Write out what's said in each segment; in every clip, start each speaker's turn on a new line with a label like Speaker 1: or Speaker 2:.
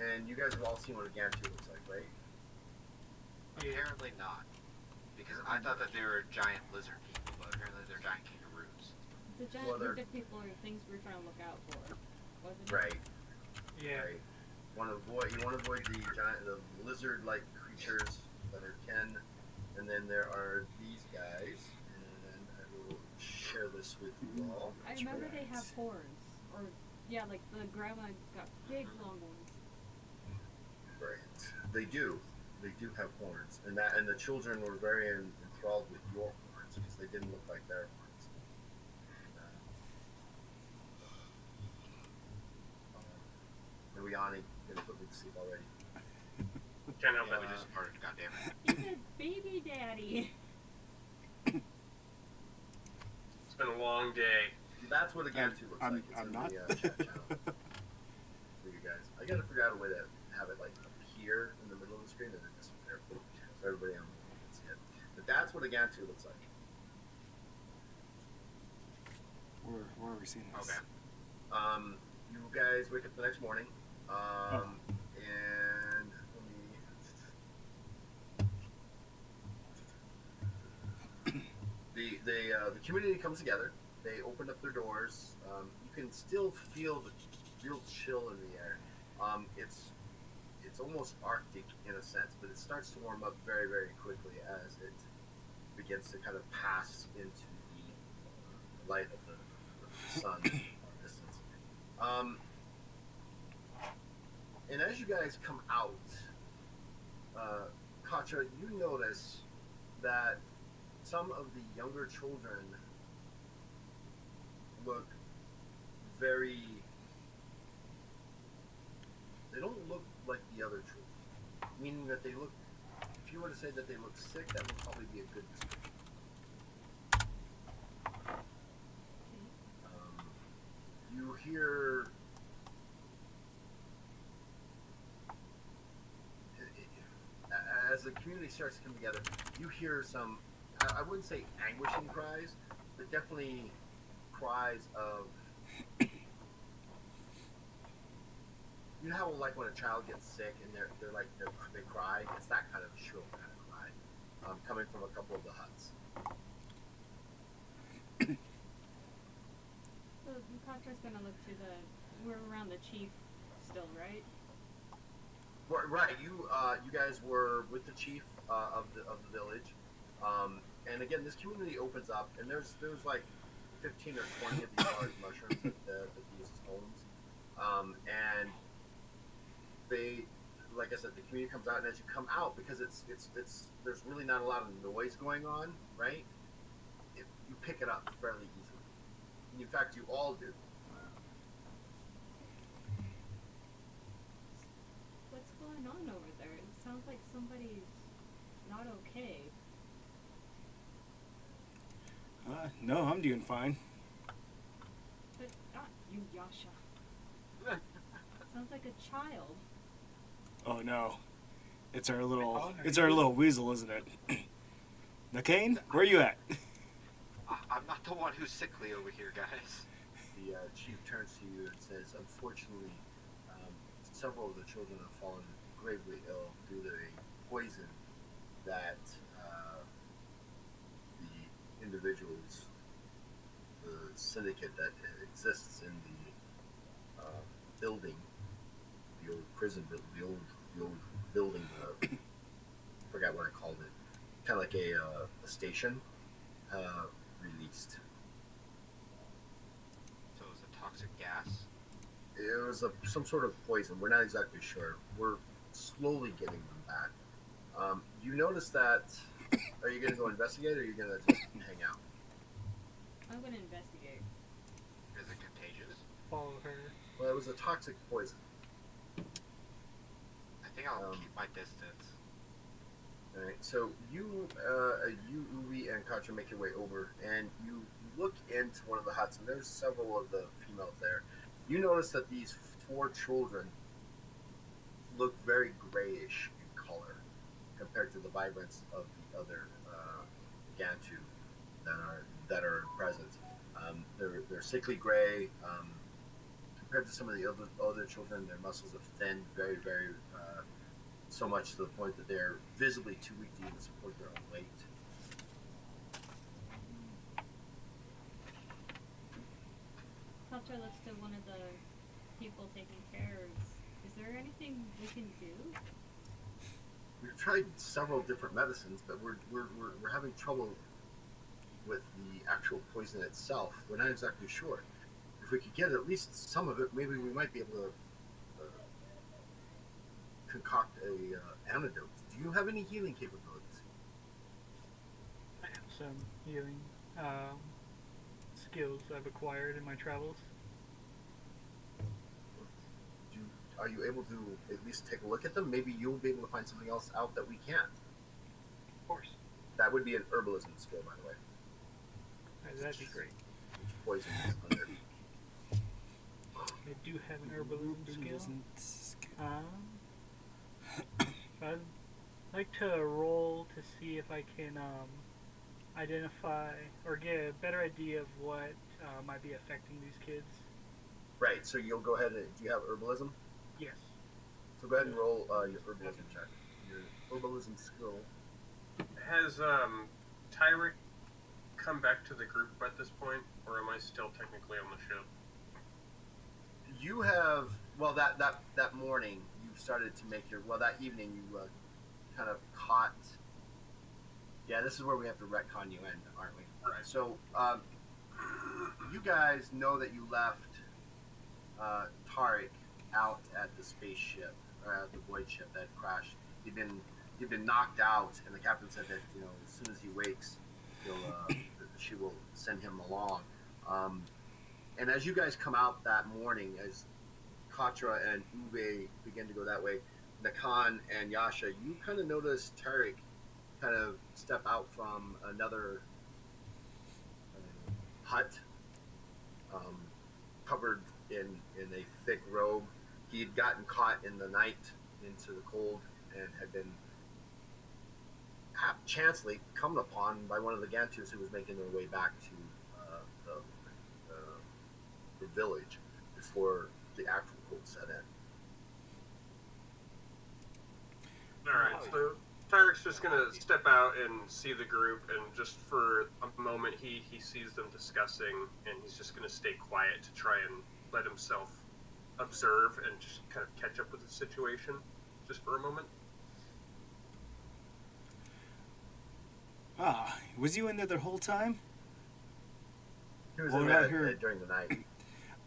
Speaker 1: And you guys have all seen what a Gantu looks like, right?
Speaker 2: Apparently not. Because I thought that they were giant lizard people, but apparently they're giant kangaroos.
Speaker 3: The giant lizard people are things we're trying to look out for, wasn't it?
Speaker 1: Right.
Speaker 4: Yeah.
Speaker 1: Right. You want to avoid the lizard-like creatures that are kin, and then there are these guys, and I will share this with you all.
Speaker 3: I remember they have horns, or yeah, like the grandma got big long ones.
Speaker 1: Right. They do. They do have horns, and the children were very enthralled with your horns because they didn't look like their horns. And Rihanna gonna put me to sleep already.
Speaker 4: Can't help
Speaker 2: Yeah, we just started, goddammit.
Speaker 3: He said, "Baby daddy."
Speaker 4: It's been a long day.
Speaker 1: That's what a Gantu looks like. It's
Speaker 5: I'm
Speaker 1: in
Speaker 5: not.
Speaker 1: the chat channel for you guys. I gotta figure out a way to have it like appear in the middle of the screen and then disappear, so everybody on the can see it. But that's what a Gantu looks like.
Speaker 5: Where are we seeing this?
Speaker 2: Okay.
Speaker 1: You guys wake up the next morning, and let me. The community comes together. They open up their doors. You can still feel the real chill in the air. It's almost Arctic in a sense, but it starts to warm up very, very quickly as it begins to kind of pass into the light of the sun distance. And as you guys come out, Katja, you notice that some of the younger children look very. They don't look like the other children, meaning that they look. If you were to say that they look sick, that would probably be a good description. You hear. As the community starts to come together, you hear some, I wouldn't say anguishing cries, but definitely cries of, you know how like when a child gets sick and they cry? It's that kind of shrill kind of cry, coming from a couple of the huts.
Speaker 3: So Contra's gonna look to we're around the chief still, right?
Speaker 1: Right. You guys were with the chief of the village, and again, this community opens up, and there's like 15 or 20 of these large mushrooms that use as homes, and they, like I said, the community comes out, and as you come out, because it's there's really not a lot of noise going on, right? You pick it up fairly easily. In fact, you all do.
Speaker 3: What's going on over there? It sounds like somebody's not okay.
Speaker 5: No, I'm doing fine.
Speaker 3: But not you, Yasha. Sounds like a child.
Speaker 5: Oh no, it's our little weasel, isn't it? Nakane, where are you at?
Speaker 2: I'm not the one who's sickly over here, guys.
Speaker 1: The chief turns to you and says, unfortunately, several of the children have fallen gravely ill due to a poison that the individuals, the syndicate that exists in the building, the old prison, the old building, I forgot what I called it, kind of like a station, released.
Speaker 2: So it was a toxic gas?
Speaker 1: It was some sort of poison. We're not exactly sure. We're slowly getting them back. You notice that. Are you going to go investigate, or are you going to just hang out?
Speaker 3: I'm gonna investigate.
Speaker 2: Is it contagious?
Speaker 4: Follow her.
Speaker 1: Well, it was a toxic poison.
Speaker 2: I think I'll keep my distance.
Speaker 1: All right. So you, Uvi, and Katja make your way over, and you look into one of the huts, and there's several of the females there. You notice that these 4 children look very grayish in color compared to the vibrance of the other Gantu that are present. They're sickly gray. compared to some of the other children, their muscles have thinned very, very so much to the point that they're visibly too weak to even support their own weight.
Speaker 3: Contra looks to one of the people taking care. Is there anything we can do?
Speaker 1: We've tried several different medicines, but we're having trouble with the actual poison itself. We're not exactly sure. If we could get at least some of it, maybe we might be able to concoct a antidote. Do you have any healing capabilities?
Speaker 6: I have some healing skills I've acquired in my travels.
Speaker 1: Are you able to at least take a look at them? Maybe you'll be able to find something else out that we can't.
Speaker 6: Of course.
Speaker 1: That would be an herbalism skill, by the way.
Speaker 6: That'd be great.
Speaker 1: Which poison is under.
Speaker 6: I do have an herbalism skill. I'd like to roll to see if I can identify or get a better idea of what might be affecting these kids.
Speaker 1: Right, so you'll go ahead and... Do you have herbalism?
Speaker 6: Yes.
Speaker 1: So go ahead and roll your herbalism check. Your herbalism skill.
Speaker 4: Has Tyrick come back to the group at this point, or am I still technically on the ship?
Speaker 1: You have... Well, that morning, you started to make your... Well, that evening, you kind of caught... Yeah, this is where we have to retcon you in, aren't we?
Speaker 4: Right.
Speaker 1: So, you guys know that you left Tarek out at the spaceship, the void ship that crashed. He'd been knocked out, and the captain said that as soon as he wakes, she will send him along. And as you guys come out that morning, as Katra and Uwe begin to go that way, Nakan and Yasha, you kind of notice Tarek kind of step out from another hut, covered in a thick robe. He had gotten caught in the night into the cold and had been chancely come upon by one of the Gantus who was making their way back to the village before the actual cold set in.
Speaker 4: Alright, so Tyrick's just gonna step out and see the group, and just for a moment he sees them discussing, and he's just gonna stay quiet to try and let himself observe and just kind of catch up with the situation just for a moment.
Speaker 5: Was you in there the whole time?
Speaker 1: He was
Speaker 5: Well,
Speaker 1: in
Speaker 5: we're out
Speaker 1: there
Speaker 5: here-
Speaker 1: during the night.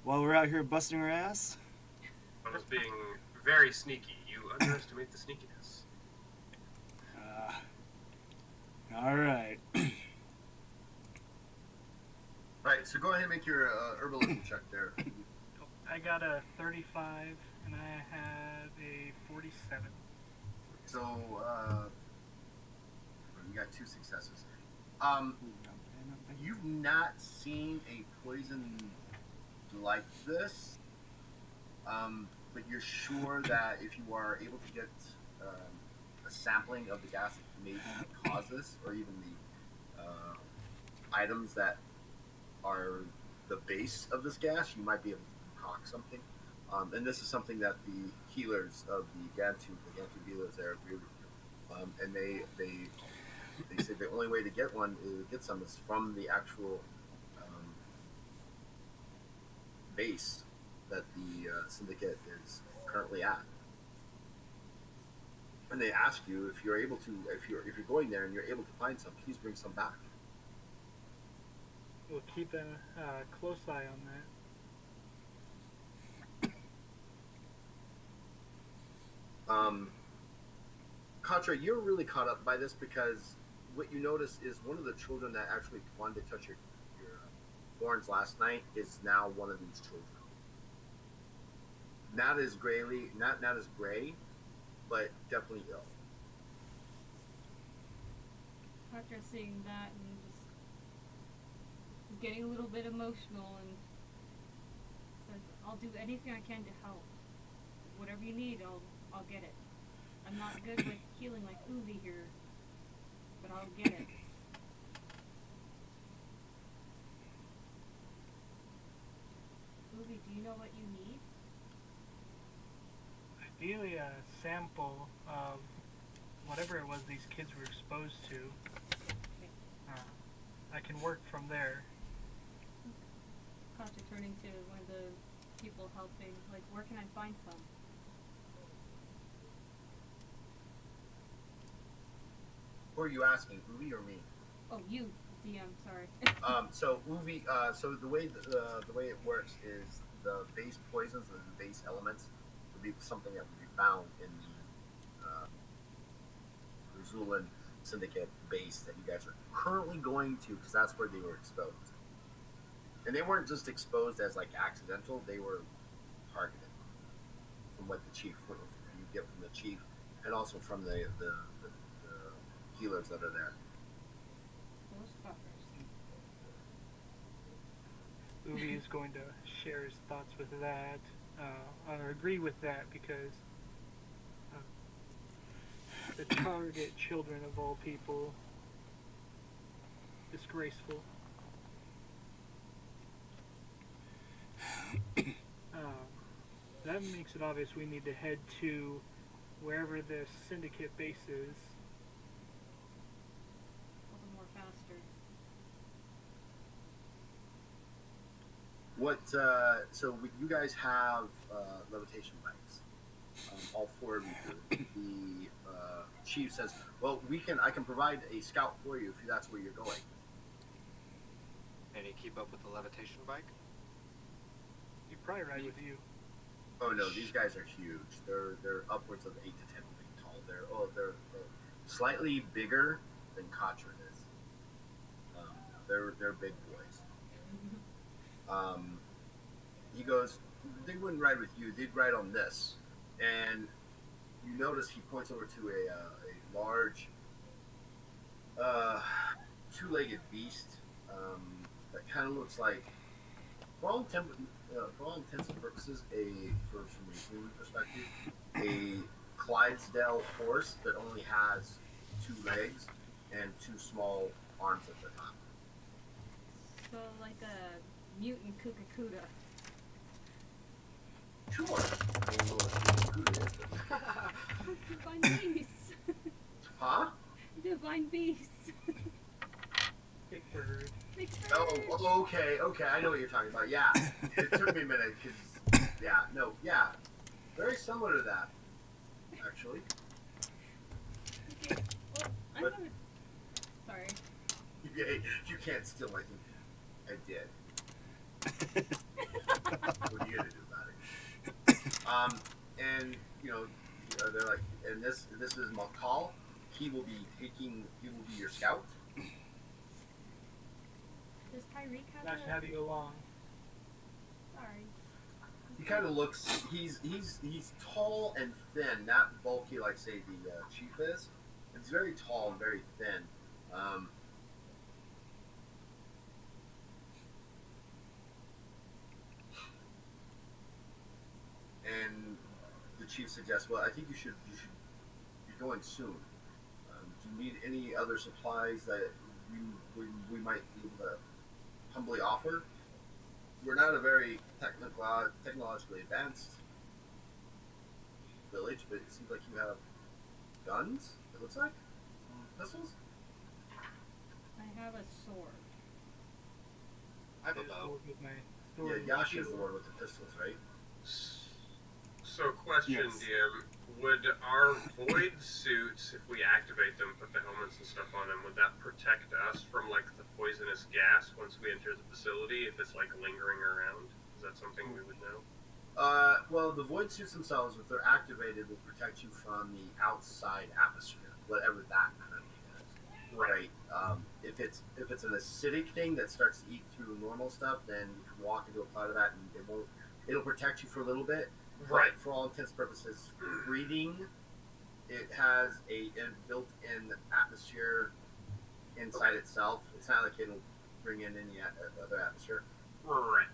Speaker 5: While we're out here busting our ass?
Speaker 4: I was being very sneaky. You underestimate the sneakiness.
Speaker 5: Alright.
Speaker 1: Right, so go ahead and make your herbalism check there.
Speaker 6: I got a 35 and I have a 47.
Speaker 1: So, you got 2 successes. You've not seen a poison like this, but you're sure that if you are able to get a sampling of the gas that maybe cause this, or even the items that are the base of this gas, you might be able to concoct something. And this is something that the healers of the Gantu healers there agree with you. And they say the only way to get some is from the actual base that the syndicate is currently at. And they ask you if you're able to, if you're going there and you're able to find some, please bring some back.
Speaker 6: We'll keep a close eye on that.
Speaker 1: Contra, you're really caught up by this because what you notice is one of the children that actually wanted to touch your horns last night is now one of these children. Not as gray, but definitely ill.
Speaker 3: After seeing that and just getting a little bit emotional, and says, "I'll do anything I can to help. Whatever you need, I'll get it. I'm not good with healing like Uwe here, but I'll get it." Uwe do you know what you need?
Speaker 6: Ideally, a sample of whatever it was these kids were exposed to. I can work from there.
Speaker 3: Katja turning to one of the people helping, like, where can I find some?
Speaker 1: Who are you asking, Uvi or me?
Speaker 3: Oh, you, DM, sorry.
Speaker 1: So Uvi, so the way it works is the base poisons and the base elements would be something that would be found in the Zulan Syndicate base that you guys are currently going to, because that's where they were exposed. And they weren't just exposed as like accidental; they were targeted from what the chief, what you get from the chief, and also from the healers that are there.
Speaker 3: Those fuckers.
Speaker 6: Uvi is going to share his thoughts with that, or agree with that, because the target children of all people, disgraceful. That makes it obvious we need to head to wherever the syndicate base is.
Speaker 3: A little more faster.
Speaker 1: What? So you guys have levitation bikes. All four of you do. The chief says, "Well, I can provide a scout for you if that's where you're going."
Speaker 2: And he keep up with the levitation bike?
Speaker 6: He'd probably ride with you.
Speaker 1: Oh no, these guys are huge. They're upwards of 8 to 10 feet tall. They're slightly bigger than Katrin is. They're big boys. He goes, "They wouldn't ride with you. They'd ride on this." And you notice he points over to a large, two-legged beast that kind of looks like, for all intents and purposes, from a human perspective, a Clydesdale horse that only has 2 legs and 2 small arms at the top.
Speaker 3: So, like a mutant Kukakuda.
Speaker 1: Sure. I don't know what Kuda is,
Speaker 3: Divine beasts.
Speaker 1: huh?
Speaker 3: Divine beasts.
Speaker 6: Big bird.
Speaker 3: Big bird.
Speaker 1: Oh, okay. I know what you're talking about. Yeah, it took me a minute because, very similar to that, actually.
Speaker 3: Okay, well, I'm
Speaker 1: But-
Speaker 3: gonna... Sorry.
Speaker 1: You can't steal my thing. I did. What are you gonna do about it? And they're like, and this is McCall. He will be your scout.
Speaker 3: Does Tyreek have
Speaker 6: Nice to have you along.
Speaker 3: Sorry.
Speaker 1: He kind of looks. He's tall and thin, not bulky like say the chief is. He's very tall and very thin. And the chief suggests, well, I think you should be going soon. Do you need any other supplies that we might be able to humbly offer? We're not a very technologically advanced village, but it seems like you have guns, it looks like? Pistols?
Speaker 3: I have a sword.
Speaker 2: I have a bow.
Speaker 6: With my
Speaker 1: Yeah,
Speaker 6: sword.
Speaker 1: Yasha's the one with the pistols, right?
Speaker 4: So, question,
Speaker 5: Yes.
Speaker 4: DM: would our void suits, if we activate them, put the helmets and stuff on them, would that protect us from like the poisonous gas once we enter the facility? If it's like lingering around, is that something we would know?
Speaker 1: Well, the void suits themselves, if they're activated, will protect you from the outside atmosphere, whatever that kind of thing is. Right. If it's an acidic thing that starts to eat through normal stuff, then you can walk into a cloud of that, and it'll protect you for a little bit.
Speaker 4: Right.
Speaker 1: But for all intents and purposes, breathing, it has a built-in atmosphere inside itself. It's not like it'll bring in any other atmosphere.
Speaker 4: Right.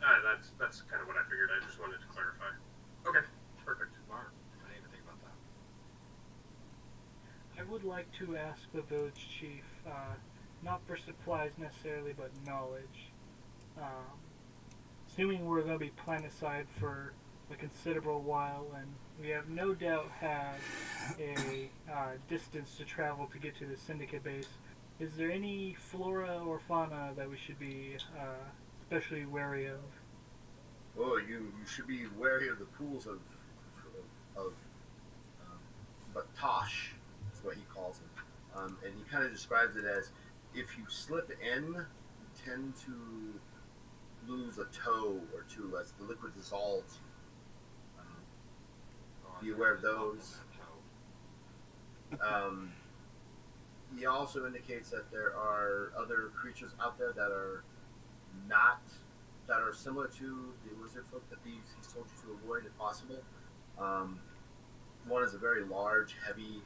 Speaker 4: That's kind of what I figured. I just wanted to clarify. Okay. Perfect.
Speaker 2: Smart. I didn't even think about that.
Speaker 6: I would like to ask the village chief, not for supplies necessarily, but knowledge. assuming we're going to be planet-side for a considerable while, and we have no doubt have a distance to travel to get to the Syndicate base, is there any flora or fauna that we should be especially wary of?
Speaker 1: Oh, you should be wary of the pools of Tosh is what he calls them, and he kind of describes it as if you slip in, you tend to lose a toe or two as the liquid dissolves. Be aware of those. He also indicates that there are other creatures out there that are similar to the lizard folk that he's told you to avoid if possible. One is a very large, heavy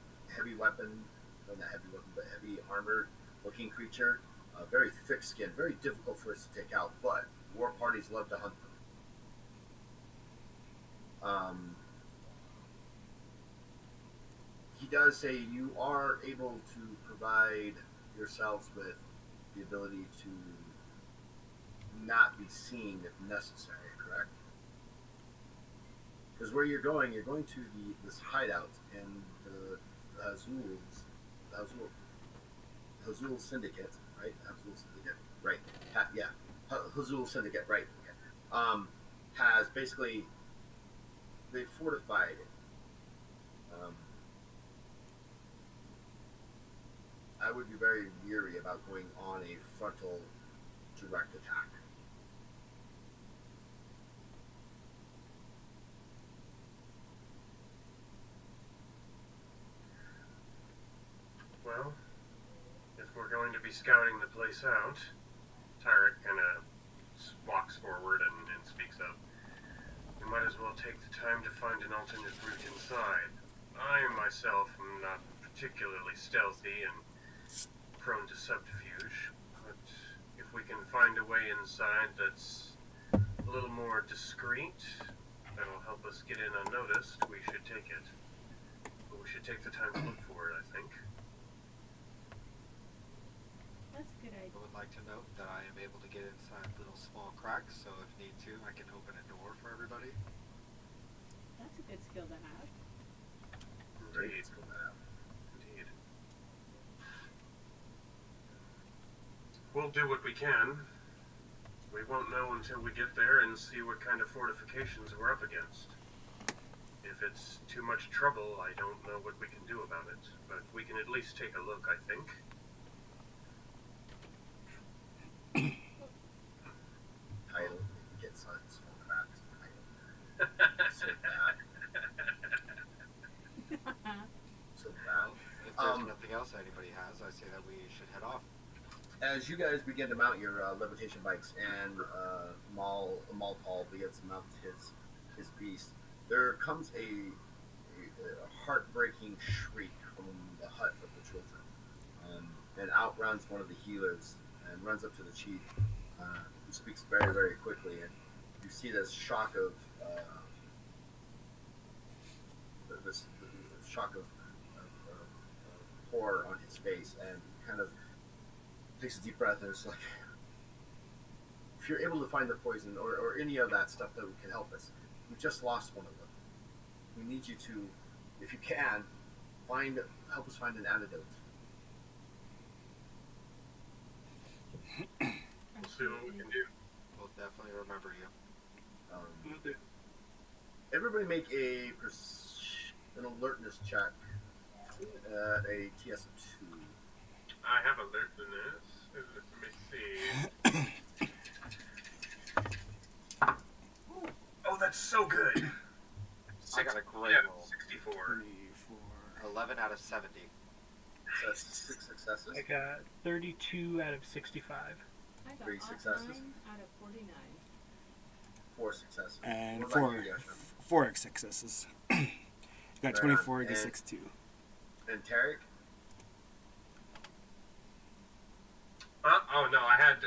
Speaker 1: weapon, not heavy weapon, but heavy armored looking creature. Very thick skin, very difficult for us to take out, but war parties love to hunt them. He does say you are able to provide yourselves with the ability to not be seen if necessary, correct? Because where you're going to this hideout in the Hazul Syndicate, right? Hazul Syndicate, right? Yeah, Hazul Syndicate, right? Okay. Has basically they fortified it. I would be very leery about going on a frontal direct attack.
Speaker 4: Well, if we're going to be scouting the place out, Tyrek kind of walks forward and speaks up. We might as well take the time to find an alternate route inside. I myself am not particularly stealthy and prone to subterfuge, but if we can find a way inside that's a little more discreet, that'll help us get in unnoticed, we should take it. But we should take the time to look for it, I think.
Speaker 3: That's a good idea.
Speaker 2: I would like to note that I am able to get inside little small cracks, so if need to, I can open a door for everybody.
Speaker 3: That's a good skill to have.
Speaker 4: Indeed. Indeed. We'll do what we can. We won't know until we get there and see what kind of fortifications we're up against. If it's too much trouble, I don't know what we can do about it, but we can at least take a look, I think.
Speaker 1: Title, get some small cracks. So bad. So bad.
Speaker 2: If there's nothing else anybody has, I say that we should head off.
Speaker 1: As you guys begin to mount your levitation bikes and Maltal begins to mount his beast, there comes a heartbreaking shriek from the hut of the children, and out runs one of the healers and runs up to the chief, who speaks very, very quickly, and you see this shock of horror on his face, and kind of takes a deep breath and is like, if you're able to find the poison or any of that stuff that can help us, we just lost one of them. We need you to, if you can, help us find an antidote.
Speaker 4: We'll see what we can do.
Speaker 2: We'll definitely remember you.
Speaker 1: Everybody make an alertness check. A TS of 2.
Speaker 4: I have alertness. Let me see. Oh, that's so good.
Speaker 2: I got a great roll.
Speaker 4: 64.
Speaker 5: 3, 4.
Speaker 2: 11 out of 70.
Speaker 1: So that's 6 successes.
Speaker 6: I got 32 out of 65.
Speaker 3: I got
Speaker 1: 3 successes.
Speaker 3: 9 out of 49.
Speaker 1: 4 successes.
Speaker 5: And
Speaker 1: What about you, Yasha?
Speaker 5: 4 successes. You got
Speaker 1: Right
Speaker 5: 24
Speaker 1: on.
Speaker 5: against
Speaker 1: And-
Speaker 5: 62.
Speaker 1: And Tarek?
Speaker 4: Oh no, I had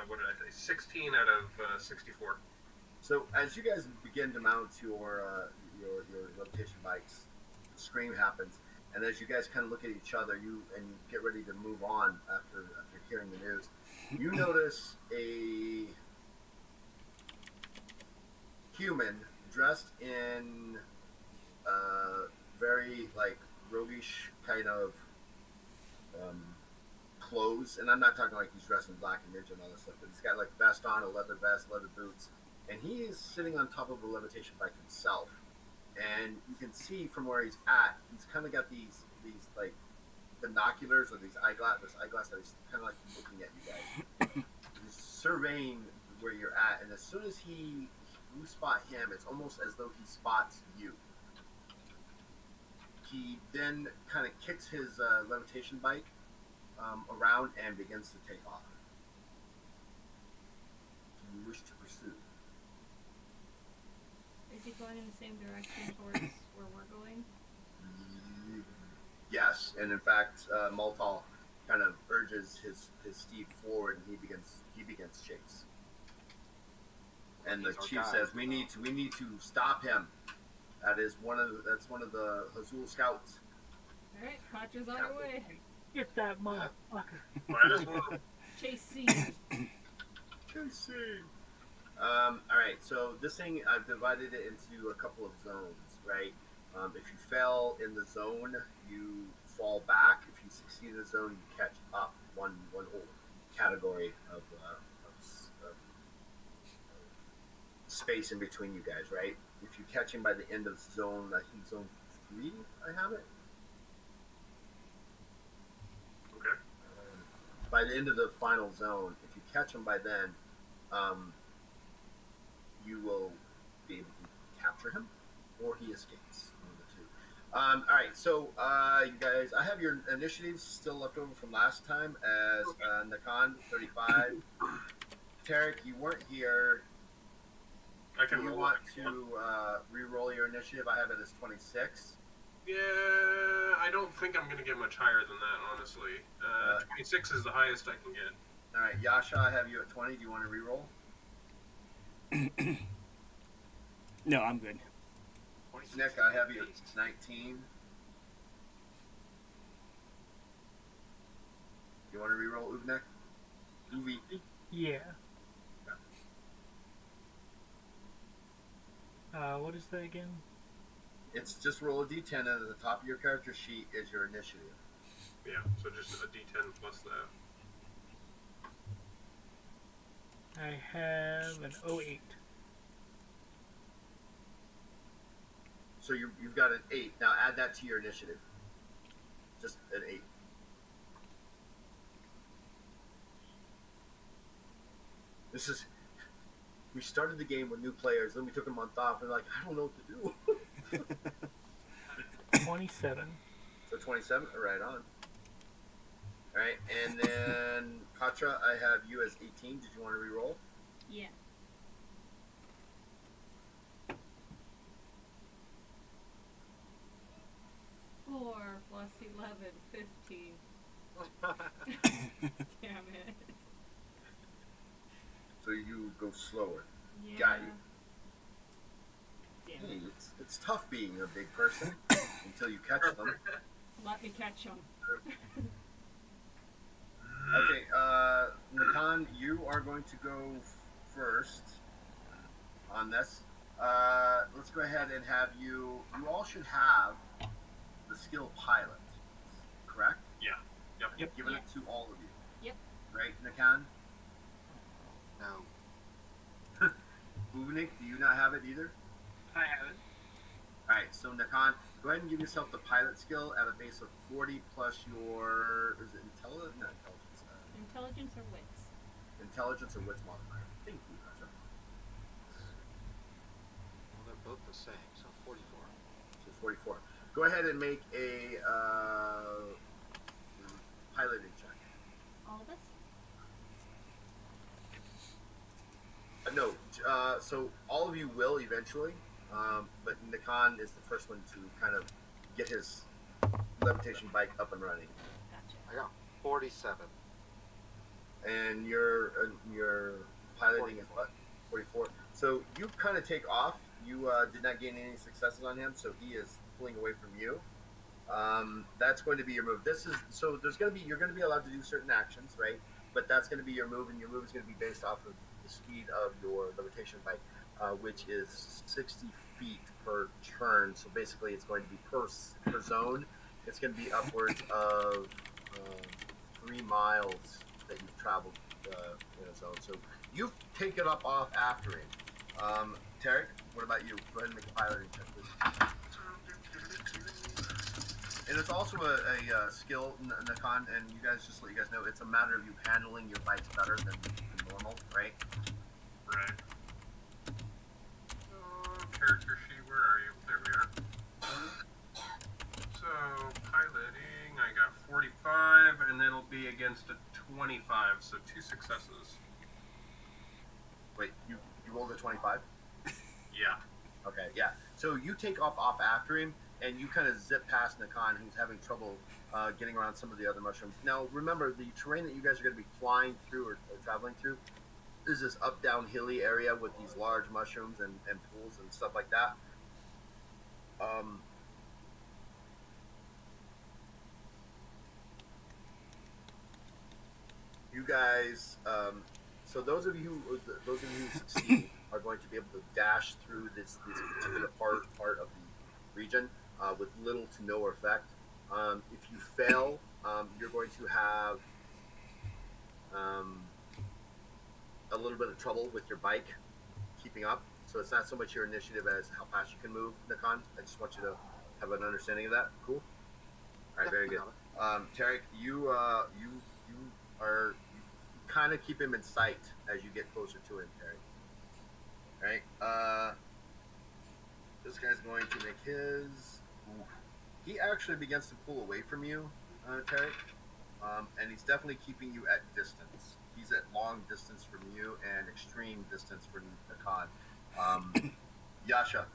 Speaker 4: what did I say? 16 out of 64.
Speaker 1: So as you guys begin to mount your levitation bikes, the scream happens, and as you guys kind of look at each other, you get ready to move on after hearing the news. You notice a human dressed in very like roguish kind of um, clothes, and I'm not talking like he's dressed in black and ninja and all this stuff, but he's got like vest on, a leather vest, leather boots, and he is sitting on top of a levitation bike himself. And you can see from where he's at, he's kind of got these like binoculars or this eyeglass that he's kind of like looking at you guys. He's surveying where you're at, and as soon as you spot him, it's almost as though he spots you. He then kind of kicks his levitation bike around and begins to take off. Do you wish to pursue?
Speaker 3: Is he going in the same direction towards where we're going?
Speaker 1: Yes, and in fact, Maltal kind of urges his steed forward, and he begins chase. And the chief says, "We need to stop him. That's one of the Hazul scouts."
Speaker 3: All right, Contra's on her way.
Speaker 6: Get that motherfucker.
Speaker 4: Might as well.
Speaker 3: Chase C.
Speaker 1: Chasing. All right, so this thing, I've divided it into a couple of zones, right? If you fail in the zone, you fall back. If you succeed in the zone, you catch up one whole category of space in between you guys, right? If you catch him by the end of zone, I think zone 3, I have it.
Speaker 4: Okay.
Speaker 1: By the end of the final zone, if you catch him by then, you will be able to capture him, or he escapes. One of the two. All right, so you guys, I have your initiatives still left over from last time as Nakan 35. Tarek, you weren't here.
Speaker 4: I can
Speaker 1: Do you
Speaker 4: roll
Speaker 1: want
Speaker 4: it.
Speaker 1: to re-roll your initiative? I have it as 26.
Speaker 4: Yeah, I don't think I'm gonna get much higher than that, honestly. 26 is the highest I can get.
Speaker 1: All right, Yasha, I have you at 20. Do you want to re-roll?
Speaker 5: No, I'm good.
Speaker 1: Nick, I have you at 19. You want to re-roll, Uvnik? Uvi.
Speaker 6: Yeah. What is that again?
Speaker 1: It's just roll a d10, and at the top of your character sheet is your initiative.
Speaker 4: Yeah, so just a d10 plus that.
Speaker 6: I have an 08.
Speaker 1: So you've got an 8. Now add that to your initiative. Just an 8. This is... We started the game with new players, then we took a month off, and like, I don't know what to do.
Speaker 6: 27.
Speaker 1: So 27, right on. Alright, and then Katra, I have you as 18. Did you want to re-roll?
Speaker 3: Yeah. Four plus 11, 15. Damn it.
Speaker 1: So you go slower.
Speaker 3: Yeah.
Speaker 1: Got you.
Speaker 3: Damn
Speaker 1: Hey,
Speaker 3: it.
Speaker 1: it's tough being a big person until you catch them.
Speaker 3: Let me catch him.
Speaker 1: Okay, Nakan, you are going to go first on this. Let's go ahead and have you. You all should have the skill pilot, correct?
Speaker 4: Yeah. Yep.
Speaker 1: Given
Speaker 3: Yes.
Speaker 1: it to all of you.
Speaker 3: Yep.
Speaker 1: Right, Nakan?
Speaker 2: No.
Speaker 1: Uvnik, do you not have it either?
Speaker 6: I have it.
Speaker 1: Alright, so Nakan, go ahead and give yourself the pilot skill at a base of 40 plus your. Is it intelligence? Not intelligence.
Speaker 3: Intelligence or wits?
Speaker 1: Intelligence or wits modifier. Thank you, Katra.
Speaker 2: Well, they're both the same, so 44.
Speaker 1: So 44. Go ahead and make a piloting check.
Speaker 3: All of us?
Speaker 1: No, so all of you will eventually, but Nakan is the first one to kind of get his levitation bike up and running.
Speaker 3: Gotcha.
Speaker 2: I got 47.
Speaker 1: And your piloting is what? 44. So you kind of take off. You did not gain any successes on him, so he is pulling away from you. That's going to be your move. You're going to be allowed to do certain actions, right? But that's going to be your move, and your move is going to be based off of the speed of your levitation bike, which is 60 feet per turn. So basically, it's going to be per zone. It's going to be upwards of 3 miles that you've traveled in a zone. So you take it up off after him. Tarek, what about you? Go ahead and make a piloting check, please. And it's also a skill, Nakan, and you guys, just to let you guys know, it's a matter of you handling your bikes better than normal, right?
Speaker 4: Right. Character sheet, where are you? There we are. So, piloting, I got 45, and that'll be against a 25, so 2 successes.
Speaker 1: Wait, you rolled a 25?
Speaker 4: Yeah.
Speaker 1: Okay, yeah. So you take off after him, and you kind of zip past Nakan, who's having trouble getting around some of the other mushrooms. Now, remember, the terrain that you guys are going to be flying through or traveling through is this up-down hilly area with these large mushrooms and pools and stuff like that. You guys, so those of you who succeed are going to be able to dash through this particular part of the region with little to no effect. If you fail, you're going to have a little bit of trouble with your bike keeping up. So it's not so much your initiative as how fast you can move, Nakan. I just want you to have an understanding of that. Cool. All right, very good. Tarek, you kind of keep him in sight as you get closer to him, Tarek. All right. This guy's going to make his. Ooh. He actually begins to pull away from you, Tarek, and he's definitely keeping you at distance. He's at long distance from you and extreme distance from Nakan. Yasha.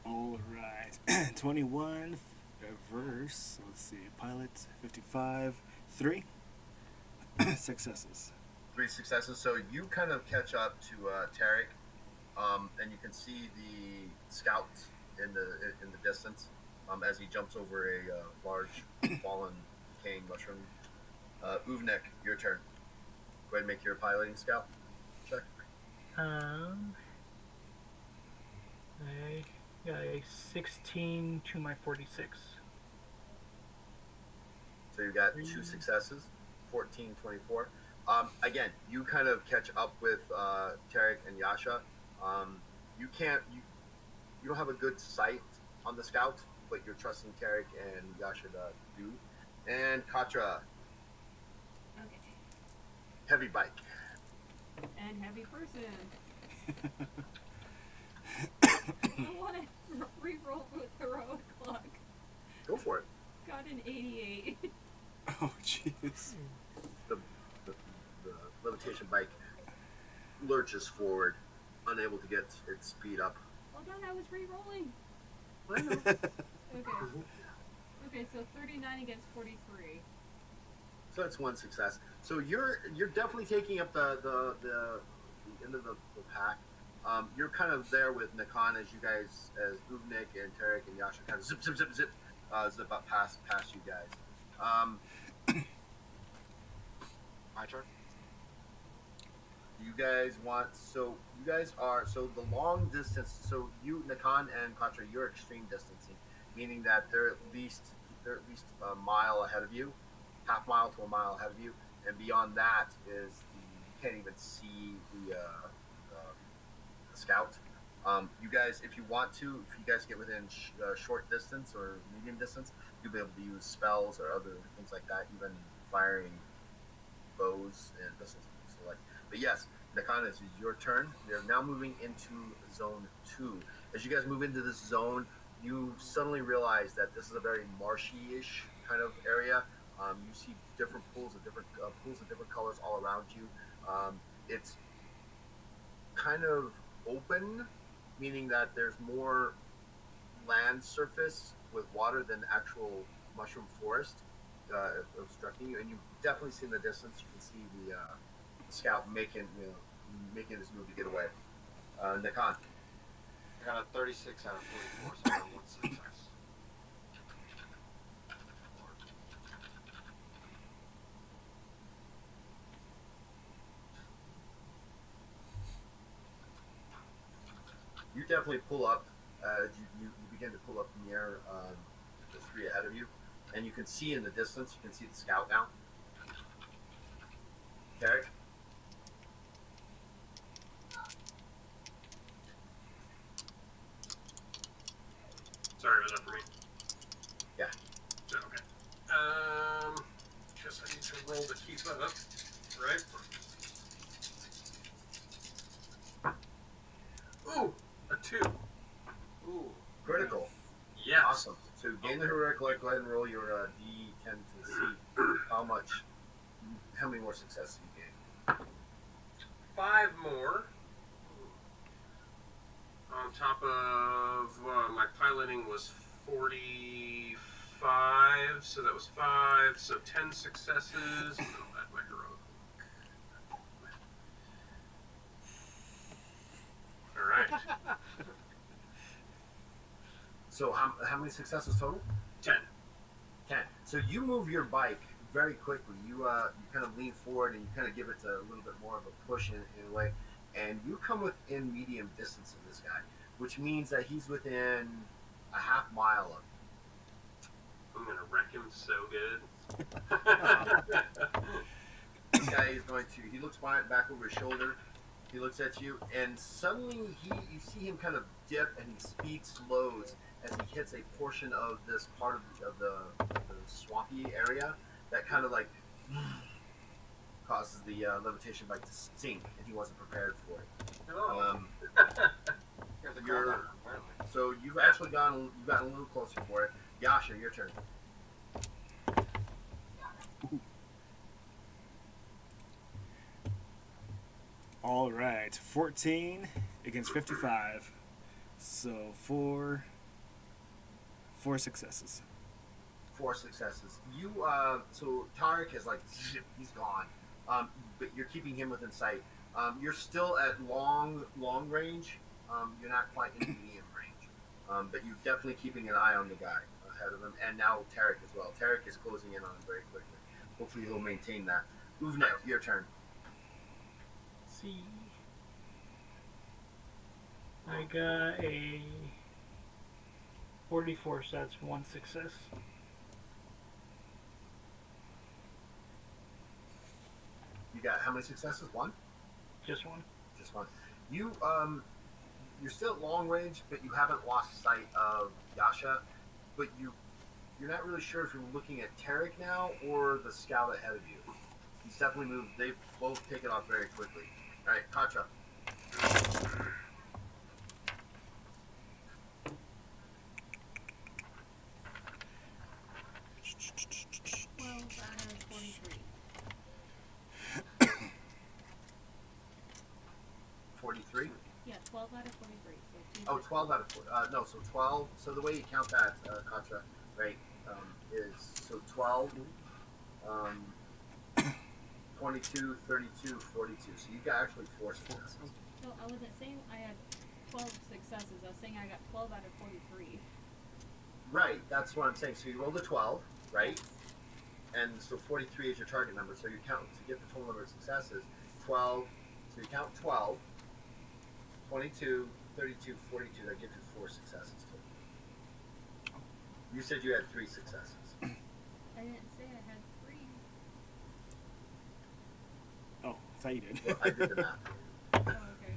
Speaker 5: All right. 21 verse. Let's see. Pilot 55. 3 successes.
Speaker 1: 3 successes. So you kind of catch up to Tarek, and you can see the scout in the distance as he jumps over a large fallen decaying mushroom. Uvnik, your turn. Go ahead and make your piloting scout check.
Speaker 6: I got a 16 to my 46.
Speaker 1: So you got 2 successes, 14, 24. Again, you kind of catch up with Tarek and Yasha. You don't have a good sight on the scout, but you're trusting Tarek and Yasha to do. And Katra,
Speaker 3: Okay.
Speaker 1: heavy bike.
Speaker 3: And heavy person. I want to re-roll with heroic luck.
Speaker 1: Go for it.
Speaker 3: Got an 88.
Speaker 5: Oh, jeez.
Speaker 1: The levitation bike lurches forward, unable to get its speed up.
Speaker 3: Hold on, I was re-rolling.
Speaker 1: I know.
Speaker 3: Okay. Okay, so 39 against 43.
Speaker 1: So that's 1 success. So you're definitely taking up the end of the pack. You're kind of there with Nakan as you guys, as Uvnik and Tarek and Yasha kind of zip up past you guys.
Speaker 2: My turn.
Speaker 1: You guys the long distance. So you, Nakan and Katra, you're extreme distancing, meaning that they're at least a mile ahead of you, half mile to a mile ahead of you, and beyond that is you can't even see the scout. You guys, if you want to, if you guys get within short distance or medium distance, you'll be able to use spells or other things like that, even firing bows and missiles. But yes, Nakan, is your turn. They're now moving into zone 2. As you guys move into this zone, you suddenly realize that this is a very marshy-ish kind of area. You see different pools of different colors all around you. It's kind of open, meaning that there's more land surface with water than actual mushroom forest obstructing you. And you definitely see in the distance. You can see the scout making his move to get away. Nakan.
Speaker 2: I got a 36 out of 44, so I got 1 success.
Speaker 1: definitely pull up. You begin to pull up near the three ahead of you, and you can see in the distance. You can see the scout now. Derek.
Speaker 4: Sorry, was that for me?
Speaker 1: Yeah.
Speaker 4: So, okay. Guess I need to roll to keep that up, right? Ooh, a 2.
Speaker 2: Ooh.
Speaker 1: Critical.
Speaker 4: Yes.
Speaker 1: Awesome. So gain the heroic. Go ahead and roll your D10 to see how many more successes you gain.
Speaker 4: 5 more. On top of my piloting was 45, so that was 5, so 10 successes. And I'll add my heroic. All right.
Speaker 1: So how many successes total?
Speaker 4: 10.
Speaker 1: 10. So you move your bike very quickly. You kind of lean forward and you kind of give it a little bit more of a push in a way, and you come within medium distance of this guy, which means that he's within a half mile of you.
Speaker 4: I'm going to wreck him so good.
Speaker 1: This guy is going to. He looks back over his shoulder. He looks at you, and suddenly you see him kind of dip, and he speed slows as he hits a portion of this part of the swampy area that kind of like causes the levitation bike to sink, and he wasn't prepared for it.
Speaker 2: Oh. Here's a
Speaker 1: You're-
Speaker 2: callback, apparently.
Speaker 1: So you've actually gotten a little closer for it. Yasha, your turn.
Speaker 5: All right, 14 against 55. So four successes.
Speaker 1: 4 successes. You so Tarek is like zip, he's gone. But you're keeping him within sight. You're still at long range. You're not quite in medium range. But you're definitely keeping an eye on the guy ahead of him, and now Tarek as well. Tarek is closing in on him very quickly. Hopefully he'll maintain that. Uvnek, your turn.
Speaker 6: See. I got a 44, so that's 1 success.
Speaker 1: You got how many successes? 1?
Speaker 6: Just 1.
Speaker 1: Just 1. You're still at long range, but you haven't lost sight of Yasha. But you're not really sure if you're looking at Tarek now or the scout ahead of you. He's definitely moved. They've both taken off very quickly. All right, Katra.
Speaker 3: 12 out of 43.
Speaker 1: 43.
Speaker 3: Yeah, 12 out of 43. So 2
Speaker 1: Oh, 12 out of 4. No, so 12. So the way you count that, Katra, right, is so 12, 22, 32, 42. So you got actually 4 successes.
Speaker 3: No, I wasn't saying I had 12 successes. I was saying I got 12 out of 43.
Speaker 1: Right, that's what I'm saying. So you rolled a 12, right? And so 43 is your target number. So you count to get the total number of successes. 12. So you count 12, 22, 32, 42. That gives you 4 successes total. You said you had 3 successes.
Speaker 3: I didn't say I had 3.
Speaker 5: Oh, I thought you did.
Speaker 1: Well, I did the math.
Speaker 3: Oh, okay.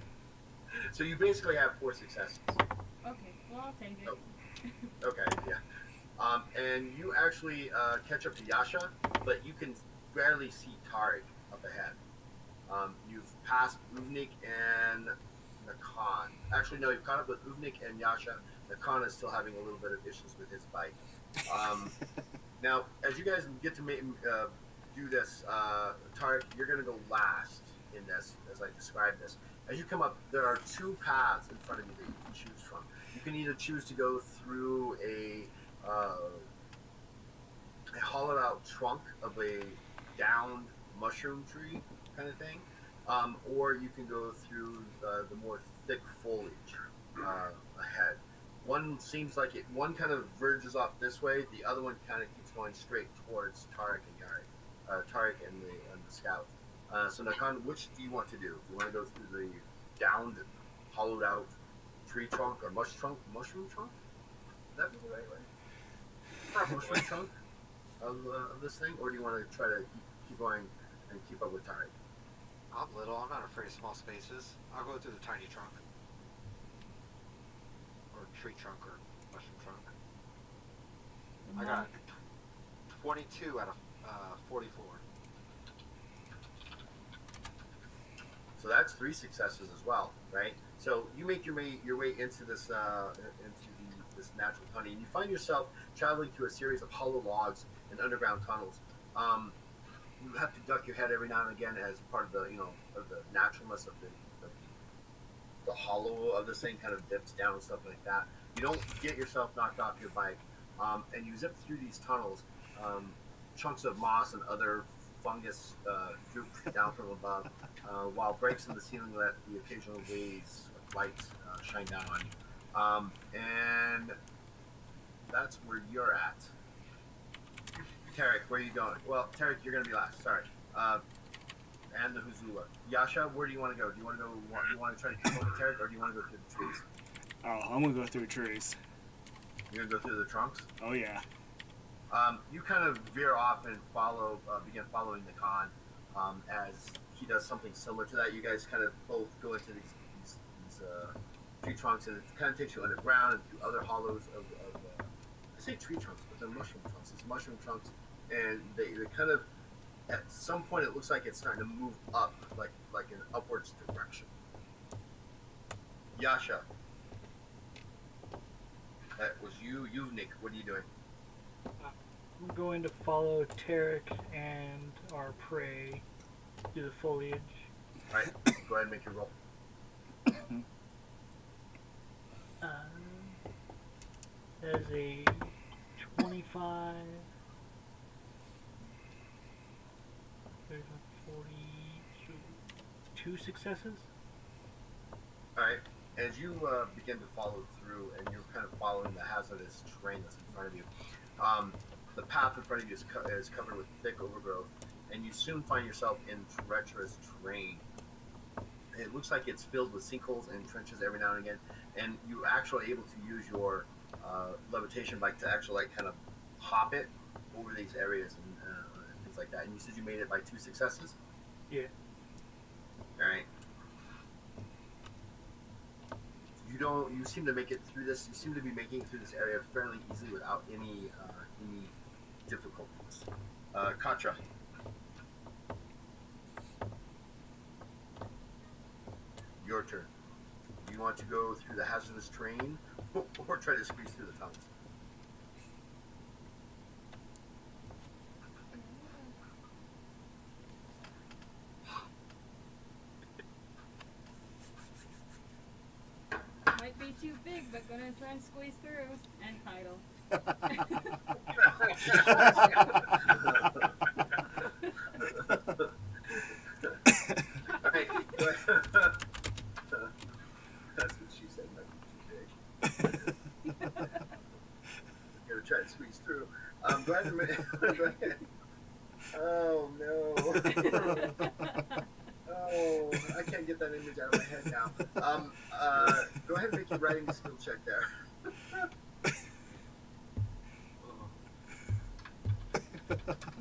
Speaker 1: So you basically have 4 successes.
Speaker 3: Okay, well, I'll take it.
Speaker 1: Oh. Okay, yeah. And you actually catch up to Yasha, but you can barely see Tarek up ahead. You've passed Uvnik and Nakan. Actually, no, you've caught up with Uvnik and Yasha. Nakan is still having a little bit of issues with his bike. Now, as you guys get to do this, Tarek, you're going to go last in this, as I described this. As you come up, there are 2 paths in front of you that you can choose from. You can either choose to go through a hollowed out trunk of a downed mushroom tree kind of thing, or you can go through the more thick foliage ahead. One seems like one kind of verges off this way, the other one kind of keeps going straight towards Tarek and Tarek and the scout. So Nakan, which do you want to do? Do you want to go through the downed, hollowed out tree trunk or mushroom trunk. Would that be the right way? Mushroom
Speaker 4: Probably.
Speaker 1: trunk of this thing, or do you want to try to keep going and keep up with Tarek?
Speaker 2: I'm little. I'm not afraid of small spaces. I'll go through the tiny trunk. Or tree trunk or mushroom trunk. I got 22 out of 44.
Speaker 1: So that's 3 successes as well, right? So you make your way into this this natural tunnel, and you find yourself traveling through a series of hollow logs and underground tunnels. You have to duck your head every now and again as part of the of the naturalness of the hollow of this thing kind of dips down and stuff like that. You don't get yourself knocked off your bike, and you zip through these tunnels. Chunks of moss and other fungus droop down from above, while breaks in the ceiling let the occasional rays of lights shine down on you. And that's where you're at. Tarek, where are you going? Well, Tarek, you're going to be last. Sorry. And the Huzula. Yasha, where do you want to go? Do you want to go? You want to try to keep up with Tarek, or do you want to go through the trees?
Speaker 5: Oh, I'm gonna go through trees.
Speaker 1: You're going to go through the trunks?
Speaker 5: Oh yeah.
Speaker 1: You kind of veer off and begin following the Khan as he does something similar to that. You guys kind of both go into these tree trunks, and it kind of takes you underground and through other hollows of I say tree trunks, but they're mushroom trunks. It's mushroom trunks, and they kind of, at some point, it looks like it's starting to move up, like in upwards direction. Yasha, that was you. Nick, what are you doing?
Speaker 6: I'm going to follow Tarek and our prey through the foliage.
Speaker 1: All right, go ahead and make your roll.
Speaker 6: That is a 25. There's a 42 successes.
Speaker 1: All right. As you begin to follow through, and you're kind of following the hazardous terrain that's in front of you, the path in front of you is covered with thick overgrowth, and you soon find yourself in treacherous terrain. It looks like it's filled with sinkholes and trenches every now and again, and you're actually able to use your levitation bike to actually kind of hop it over these areas and things like that. And you said you made it by 2 successes?
Speaker 6: Yeah.
Speaker 1: All right. You seem to make it through this. You seem to be making it through this area fairly easily without any difficulties. Katra. Your turn. Do you want to go through the hazardous terrain or try to squeeze through the tunnels?
Speaker 3: Might be too big, but gonna try and squeeze through. And title.
Speaker 1: Alright, that's what she said, might be too big. Gonna try to squeeze through. Go ahead. Go ahead. Oh no. Oh, I can't get that image out of my head now. Go ahead and make your writing skill check there.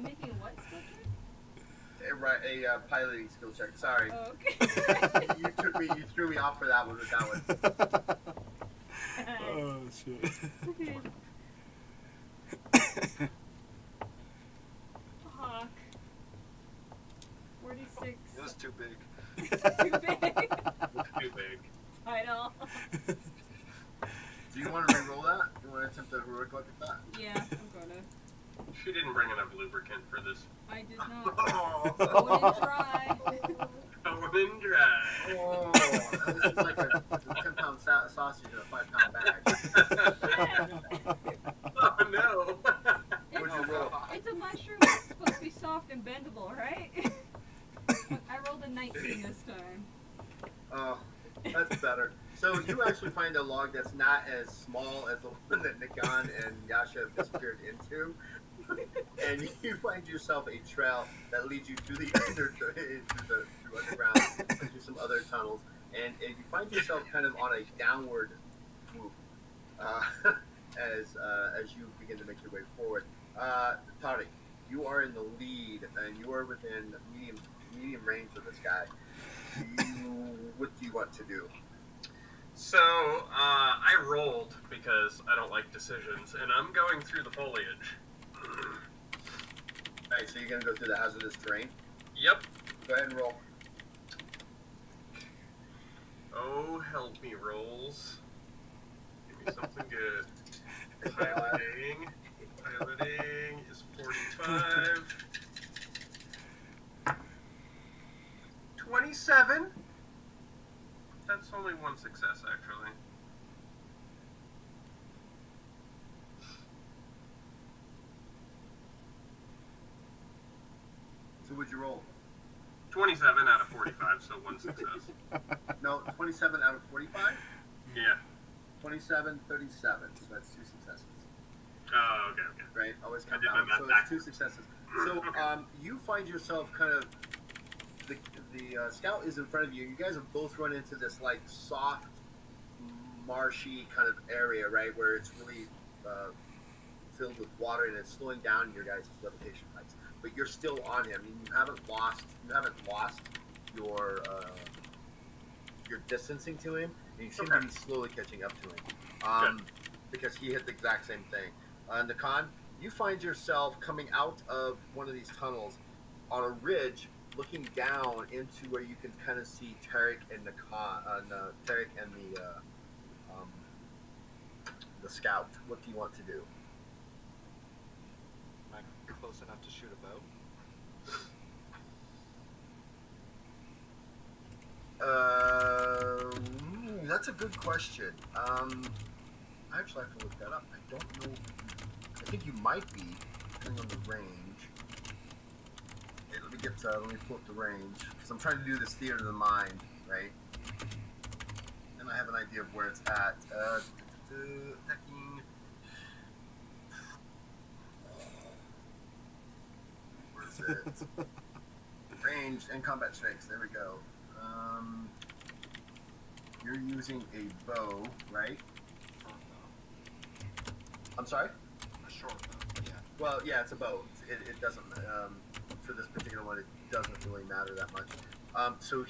Speaker 3: Making what skill check?
Speaker 1: A piloting skill check. Sorry.
Speaker 3: Oh, okay.
Speaker 1: You threw me off for that one with that one.
Speaker 5: Oh shit.
Speaker 3: Hawk. 46.
Speaker 2: It was too big.
Speaker 3: Too big.
Speaker 4: Too big.
Speaker 3: Title.
Speaker 1: Do you want to re-roll that? Do you want to attempt a heroic look at that?
Speaker 3: Yeah, I'm gonna.
Speaker 4: She didn't bring enough lubricant for this.
Speaker 3: I did not.
Speaker 1: Oh,
Speaker 3: I wouldn't try.
Speaker 4: Going dry.
Speaker 1: oh, this is like a 10-pound sausage in a 5-pound bag.
Speaker 4: Oh no.
Speaker 1: What'd you roll?
Speaker 3: It's a mushroom. It's supposed to be soft and bendable, right? I rolled a 19 this time.
Speaker 1: Oh, that's better. So you actually find a log that's not as small as the one that Nikon and Yasha have disappeared into. And you find yourself a trail that leads you through the underground, through some other tunnels, and you find yourself kind of on a downward move uh, as you begin to make your way forward. Tari, you are in the lead, and you are within medium range of this guy. What do you want to do?
Speaker 4: So, I rolled because I don't like decisions, and I'm going through the foliage.
Speaker 1: Alright, so you're gonna go through the hazardous terrain.
Speaker 4: Yep.
Speaker 1: Go ahead and roll.
Speaker 4: Oh, help me, rolls. Give me something good. Piloting is 45. 27. That's only one success, actually.
Speaker 1: So what'd you roll?
Speaker 4: 27 out of 45, so one success.
Speaker 1: No, 27 out of 45?
Speaker 4: Yeah.
Speaker 1: 27, 37. So that's 2 successes.
Speaker 4: Oh, okay.
Speaker 1: Right? Always
Speaker 4: I
Speaker 1: count
Speaker 4: did my
Speaker 1: down.
Speaker 4: math
Speaker 1: So it's
Speaker 4: backwards.
Speaker 1: 2 successes. So
Speaker 4: Okay.
Speaker 1: you find yourself kind of the scout is in front of you. You guys have both run into this like soft, marshy kind of area, right, where it's really filled with water and it's slowing down your guys' levitation heights. But you're still on him, and you haven't lost your distancing to him, and you seem to be slowly catching up to him. Because he hit the exact same thing. Nakan, you find yourself coming out of one of these tunnels on a ridge, looking down into where you can kind of see Tarek and Tarek and the scout. What do you want to do?
Speaker 2: Am I close enough to shoot a bow?
Speaker 1: That's a good question. I actually have to look that up. I don't know. I think you might be, depending on the range. Hey, let me pull up the range, because I'm trying to do this theater of the mind, right? And I have an idea of where it's at. Attacking. Where is it? Ranged and combat strengths. There we go. You're using a bow, right?
Speaker 2: Short bow.
Speaker 1: I'm sorry?
Speaker 2: A short bow, yeah.
Speaker 1: Well, yeah, it's a bow. It doesn't, for this particular one, it doesn't really matter that much. So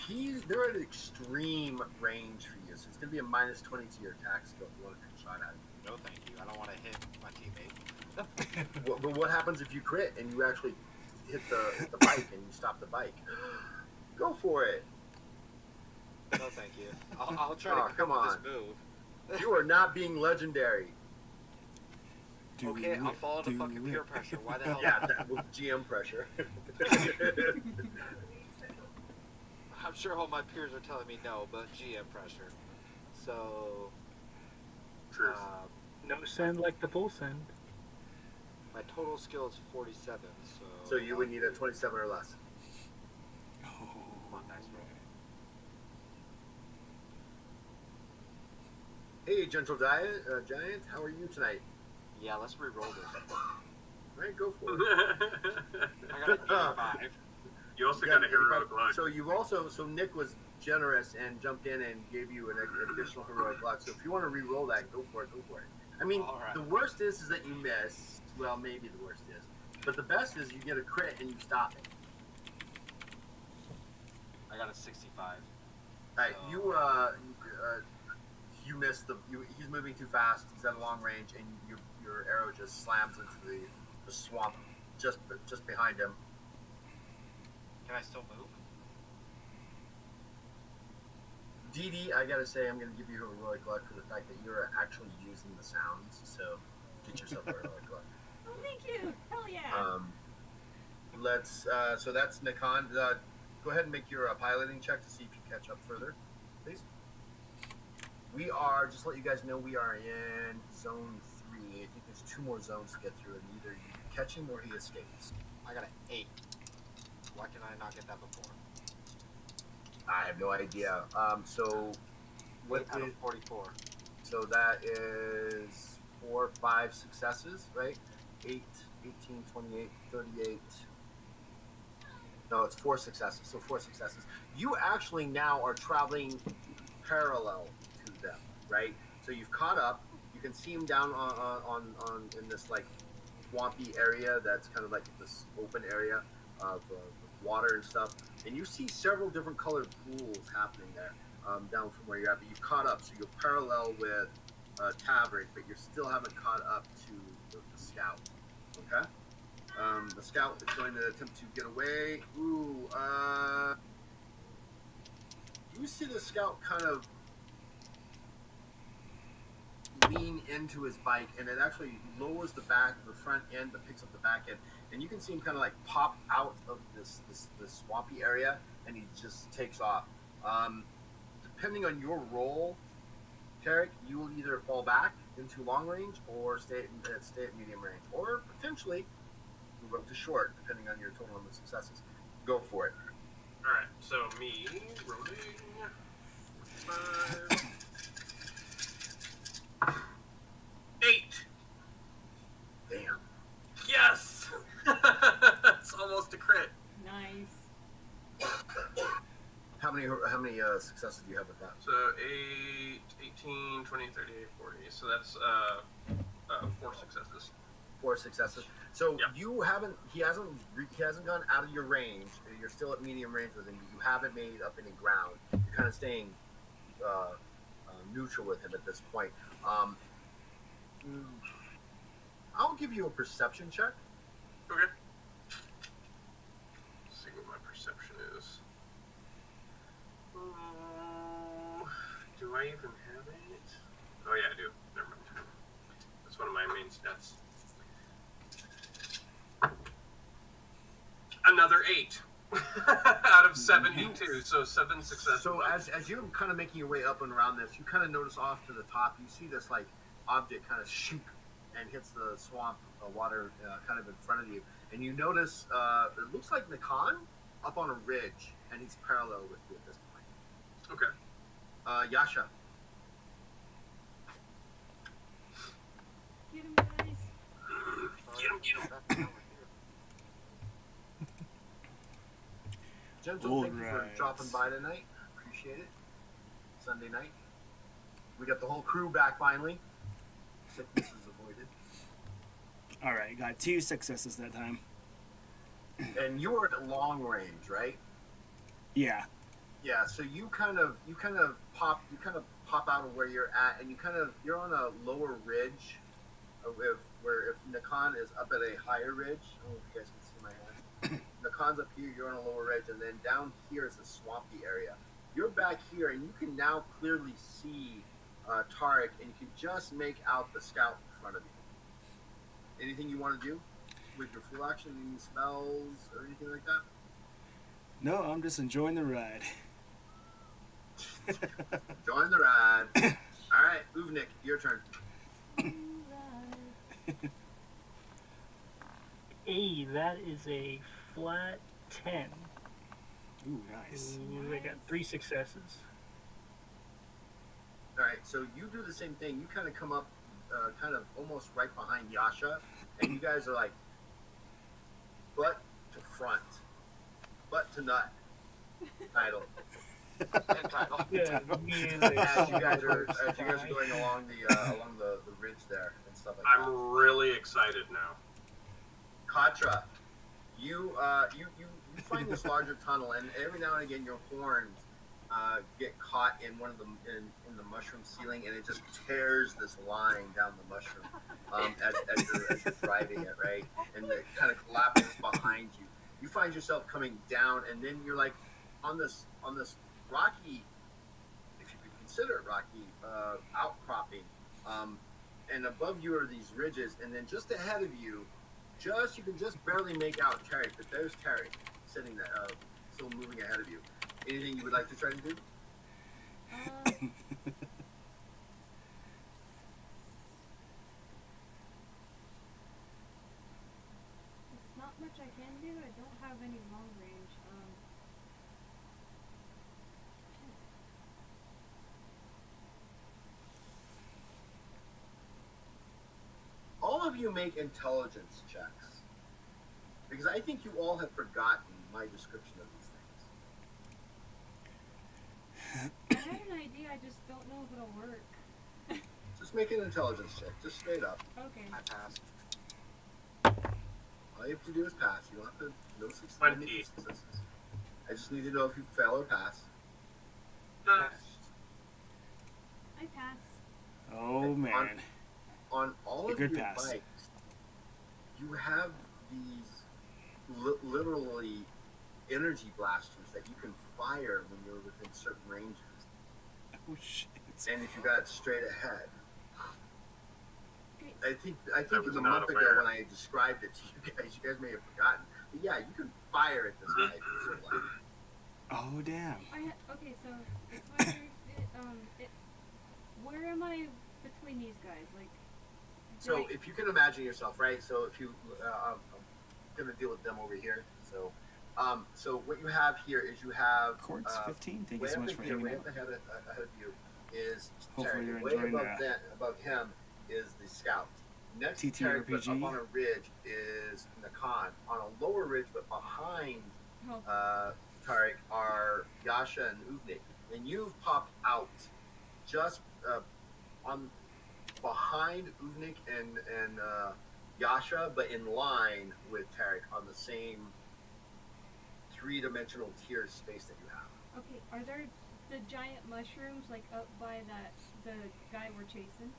Speaker 1: they're at an extreme range for you. So it's going to be a minus 20 to your attack skill if you want to take a shot at it.
Speaker 2: No, thank you. I don't want to hit my teammate.
Speaker 1: But what happens if you crit and you actually hit the bike and you stop the bike? Go for it.
Speaker 2: No, thank you. I'll try
Speaker 1: Oh,
Speaker 2: to
Speaker 1: come
Speaker 2: come up
Speaker 1: on.
Speaker 2: with this move.
Speaker 1: You are not being legendary.
Speaker 2: Okay, I'll fall into fucking peer pressure. Why the hell
Speaker 1: Yeah,
Speaker 2: not?
Speaker 1: that was GM pressure.
Speaker 2: I'm sure all my peers are telling me no, but GM pressure. So,
Speaker 4: Truth.
Speaker 6: No send like the full send.
Speaker 2: my total skill is 47, so...
Speaker 1: So you would need a 27 or less.
Speaker 5: Oh.
Speaker 2: Come on, nice roll.
Speaker 1: Hey, Gentle Giant, how are you tonight?
Speaker 2: Yeah, let's re-roll this.
Speaker 1: All right, go for it.
Speaker 2: I got an 85.
Speaker 4: You also
Speaker 1: Yeah,
Speaker 4: got a heroic luck.
Speaker 1: So Nick was generous and jumped in and gave you an additional heroic luck. So if you want to re-roll that, go for it. I mean,
Speaker 2: All right.
Speaker 1: the worst is that you miss. Well, maybe the worst is, but the best is you get a crit and you stop it.
Speaker 2: I got a 65.
Speaker 1: All right,
Speaker 2: So-
Speaker 1: you missed he's moving too fast. He's at a long range, and your arrow just slams into the swamp just behind him.
Speaker 2: Can I still move?
Speaker 1: DD, I gotta say, I'm gonna give you a heroic luck for the fact that you're actually using the sounds. So get yourself a heroic luck.
Speaker 3: Oh, thank you. Hell yeah.
Speaker 1: So that's Nakan. Go ahead and make your piloting check to see if you catch up further, please. We are, just to let you guys know, we are in zone 3. I think there's 2 more zones to get through, and either you catch him or he escapes.
Speaker 2: I got an 8. Why can I not get that before?
Speaker 1: I have no idea. So what
Speaker 2: 8 out
Speaker 1: did,
Speaker 2: of 44.
Speaker 1: so that is 4, 5 successes, right? 8, 18, 28, 38. No, it's 4 successes. So 4 successes. You actually now are traveling parallel to them, right? So you've caught up. You can see them down on in this like swampy area that's kind of like this open area of water and stuff. And you see several different colored pools happening there down from where you're at. But you've caught up, so you're parallel with Taverick, but you still haven't caught up to the scout. Okay. The scout is going to attempt to get away. Ooh, you see the scout kind of lean into his bike, and it actually lowers the front end, but picks up the back end, and you can see him kind of like pop out of this swampy area, and he just takes off. Depending on your role, Tarek, you will either fall back into long range or stay at medium range, or potentially move up to short, depending on your total number of successes. Go for it.
Speaker 4: All right. So me rolling 5, 8.
Speaker 1: Damn.
Speaker 4: Yes. It's almost a crit.
Speaker 3: Nice.
Speaker 1: How many successes do you have with that?
Speaker 4: So 8, 18, 20, 38, 40. So that's 4 successes.
Speaker 1: 4 successes. So
Speaker 4: Yeah.
Speaker 1: he hasn't gone out of your range. You're still at medium range with him. You haven't made up any ground. You're kind of staying neutral with him at this point. I'll give you a perception check.
Speaker 4: Okay. Let's see what my perception is. Do I even have it? Oh yeah, I do. Never mind. That's one of my main stats. Another 8 out of 72, so 7 successes.
Speaker 1: So as you're kind of making your way up and around this, you kind of notice off to the top, you see this like object kind of shoot and hits the swamp water kind of in front of you, and you notice it looks like Nakan up on a ridge, and he's parallel with you at this point.
Speaker 4: Okay.
Speaker 1: Yasha.
Speaker 3: Get him, guys.
Speaker 4: Get him.
Speaker 1: Gentle, thank you for
Speaker 5: Alright.
Speaker 1: dropping by tonight. Appreciate it. Sunday night. We got the whole crew back finally. Sickness is avoided.
Speaker 5: All right, got 2 successes that time.
Speaker 1: And you were at long range, right?
Speaker 5: Yeah.
Speaker 1: Yeah, so you kind of pop out of where you're at, and you're on a lower ridge, if Nakan is up at a higher ridge. I don't know if you guys can see my hand. Nakan's up here, you're on a lower ridge, and then down here is a swampy area. You're back here, and you can now clearly see Tarek, and you can just make out the scout in front of you. Anything you want to do with your full action, any spells or anything like that?
Speaker 5: No, I'm just enjoying the ride.
Speaker 1: Join the ride. All right, Uvnik, your turn.
Speaker 6: Hey, that is a flat 10.
Speaker 5: Ooh, nice.
Speaker 6: Ooh, I got 3 successes.
Speaker 1: All right, so you do the same thing. You kind of come up, kind of almost right behind Yasha, and you guys are like butt to front, butt to nut. Title.
Speaker 2: Title.
Speaker 6: Yeah, immediately.
Speaker 1: As you guys are going along the ridge there and stuff like that.
Speaker 4: I'm really excited now.
Speaker 1: Katra, you find this larger tunnel, and every now and again your horns get caught in one of them in the mushroom ceiling, and it just tears this line down the mushroom as you're driving it, right? And it kind of collapses behind you. You find yourself coming down, and then you're like on this rocky, if you could consider it rocky, outcropping, and above you are these ridges, and then just ahead of you. You can just barely make out Terry, but there's Terry sitting there, still moving ahead of you. Anything you would like to try to do?
Speaker 3: It's not much I can do. I don't have any long range.
Speaker 1: All of you make intelligence checks. because I think you all have forgotten my description of these things.
Speaker 3: I had an idea, I just don't know if it'll work.
Speaker 1: Just make an intelligence check, just straight up.
Speaker 3: Okay.
Speaker 2: I passed.
Speaker 1: All you have to do is pass. You don't have to no
Speaker 4: 20.
Speaker 1: successes. I just need to know if you fail or pass.
Speaker 3: I pass.
Speaker 5: Oh man.
Speaker 1: On all
Speaker 5: A
Speaker 1: of
Speaker 5: good
Speaker 1: your
Speaker 5: pass.
Speaker 1: bikes, you have these literally energy blasters that you can fire when you're within certain ranges.
Speaker 5: Oh shit.
Speaker 1: And if you got straight ahead,
Speaker 3: Okay.
Speaker 1: I think
Speaker 4: was
Speaker 1: a
Speaker 4: not
Speaker 1: month ago
Speaker 4: aware.
Speaker 1: when I described it to you guys may have forgotten. But yeah, you can fire at this bike. So like,
Speaker 5: Oh damn.
Speaker 3: Okay, so it's my where am I between these guys? Like,
Speaker 1: so
Speaker 3: do I-
Speaker 1: if you can imagine yourself, right? So if you, I'm gonna deal with them over here. So, so what you have here is you have
Speaker 5: Quartz 15. Thank you
Speaker 1: way
Speaker 5: so
Speaker 1: up
Speaker 5: much for
Speaker 1: here,
Speaker 5: hanging
Speaker 1: way
Speaker 5: out.
Speaker 1: up ahead of you is
Speaker 5: Hopefully
Speaker 1: Tarek.
Speaker 5: you're
Speaker 1: Way
Speaker 5: enjoying
Speaker 1: above
Speaker 5: that.
Speaker 1: above him is the scout. Next to Tarek, but
Speaker 5: TTRPG.
Speaker 1: up on a ridge is Nakan. On a lower ridge, but behind
Speaker 3: oh,
Speaker 1: Tarek are Yasha and Uvnik, and you've popped out just on behind Uvnik and Yasha, but in line with Tarek on the same three-dimensional tier space that you have.
Speaker 3: okay. Are there the giant mushrooms like up by the guy we're chasing?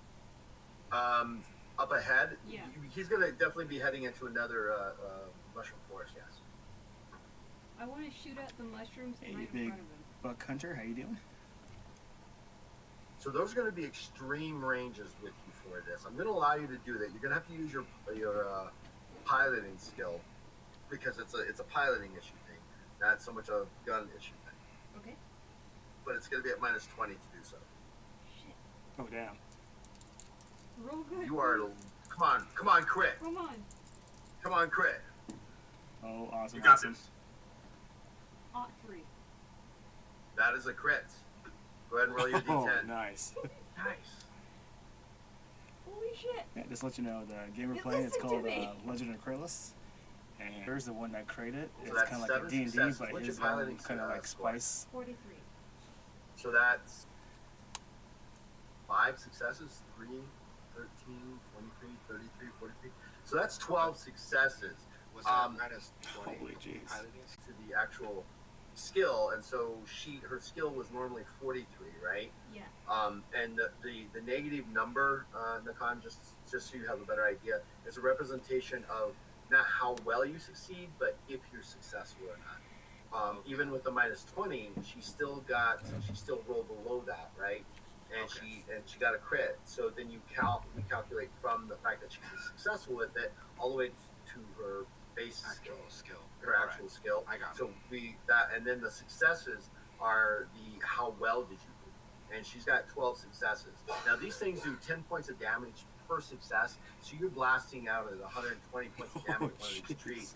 Speaker 1: Up ahead,
Speaker 3: Yeah.
Speaker 1: he's gonna definitely be heading into another mushroom forest. Yes.
Speaker 3: I want to shoot at the mushrooms
Speaker 5: Hey,
Speaker 3: right
Speaker 5: you
Speaker 3: in
Speaker 5: big
Speaker 3: front of him.
Speaker 5: buck hunter, how you doing?
Speaker 1: So those are going to be extreme ranges with you for this. I'm going to allow you to do that. You're going to have to use your piloting skill because it's a piloting issue thing, not so much a gun issue thing.
Speaker 3: Okay.
Speaker 1: But it's going to be at minus 20 to do so.
Speaker 3: Shit.
Speaker 5: Oh damn.
Speaker 3: Roll good.
Speaker 1: You are come on, crit,
Speaker 3: Come on.
Speaker 1: Crit.
Speaker 5: Oh awesome.
Speaker 4: You got
Speaker 5: Awesome.
Speaker 4: this.
Speaker 3: Ought 3.
Speaker 1: That is a crit. Go ahead and roll your
Speaker 5: Oh
Speaker 1: d10.
Speaker 5: nice.
Speaker 1: Nice.
Speaker 3: Holy shit.
Speaker 5: Yeah, just let you know the game we're
Speaker 3: You
Speaker 5: playing. It's
Speaker 3: listen to
Speaker 5: called
Speaker 3: me.
Speaker 5: Legend of Kralis. And here's the one that created.
Speaker 1: So
Speaker 5: It's
Speaker 1: that's
Speaker 5: kind of like a
Speaker 1: 7
Speaker 5: D&D,
Speaker 1: successes.
Speaker 5: but
Speaker 1: What's
Speaker 5: his
Speaker 1: your piloting
Speaker 5: kind of like
Speaker 1: score?
Speaker 5: spice.
Speaker 3: 43.
Speaker 1: So that's 5 successes, 3, 13, 23, 33, 43. So that's 12 successes.
Speaker 2: Was that minus 20?
Speaker 5: Holy jeez.
Speaker 2: Piloting?
Speaker 1: To the actual skill, and so her skill was normally 43, right?
Speaker 3: Yeah.
Speaker 1: And the negative number, Nakan, just so you have a better idea, is a representation of not how well you succeed, but if you're successful or not. Even with the minus 20, she still rolled below that, right? And she got a crit. So then we calculate from the fact that she was successful with it all the way to her base
Speaker 2: Actual skill.
Speaker 1: her actual skill.
Speaker 2: I got it.
Speaker 1: So and then the successes are the how well did you do, and she's got 12 successes. Now these things do 10 points of damage per success, so you're blasting out at 120 points of damage with one of these
Speaker 5: jeez.
Speaker 1: trees.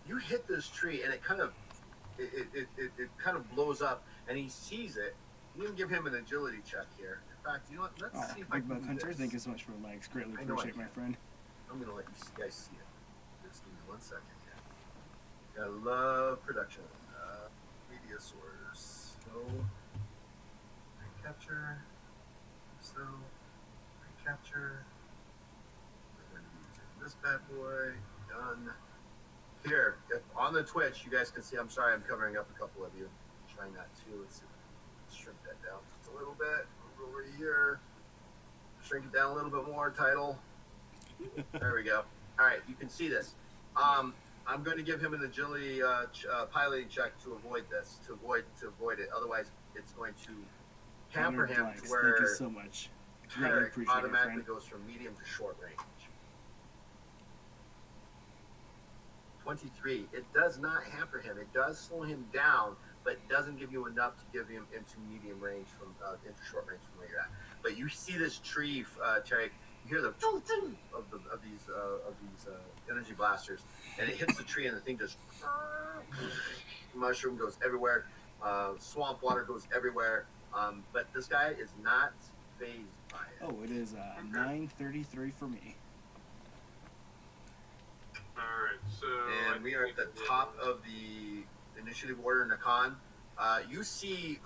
Speaker 1: You hit this tree, and it kind of blows up, and he sees it. You can give him an agility check here. In fact, you know what? Let's
Speaker 5: Oh,
Speaker 1: see if I
Speaker 5: big
Speaker 1: can
Speaker 5: buck
Speaker 1: do
Speaker 5: hunter,
Speaker 1: this.
Speaker 5: thank you so much for the likes. Greatly
Speaker 1: I know I
Speaker 5: appreciate my
Speaker 1: can.
Speaker 5: friend.
Speaker 1: I'm gonna let you guys see it. Just give me 1 second here. I love production. Media source. So, capture. So, capture. We're gonna be using this bad boy. Done. Here, on the Twitch, you guys can see. I'm sorry, I'm covering up a couple of you. I'm trying not to. Let's see if I can shrink that down just a little bit. Move over here. Shrink it down a little bit more. Title. There we go. All right, you can see this. I'm going to give him an agility piloting check to avoid this, to avoid it. Otherwise, it's going to hamper
Speaker 5: 100
Speaker 1: him
Speaker 5: likes.
Speaker 1: to
Speaker 5: Thank
Speaker 1: where
Speaker 5: you so much. Greatly
Speaker 1: Tarek
Speaker 5: appreciate it,
Speaker 1: automatically
Speaker 5: friend.
Speaker 1: goes from medium to short range. 23. It does not hamper him. It does slow him down, but it doesn't give you enough to give him into medium range from into short range from where you're at. But you see this tree, Tarek. You hear the of these energy blasters, and it hits the tree, and the thing just mushroom goes everywhere. Swamp water goes everywhere. But this guy is not phased by it.
Speaker 5: Oh, it is 9:33 for me.
Speaker 1: and we are at the top of the initiative order, Nakan. You see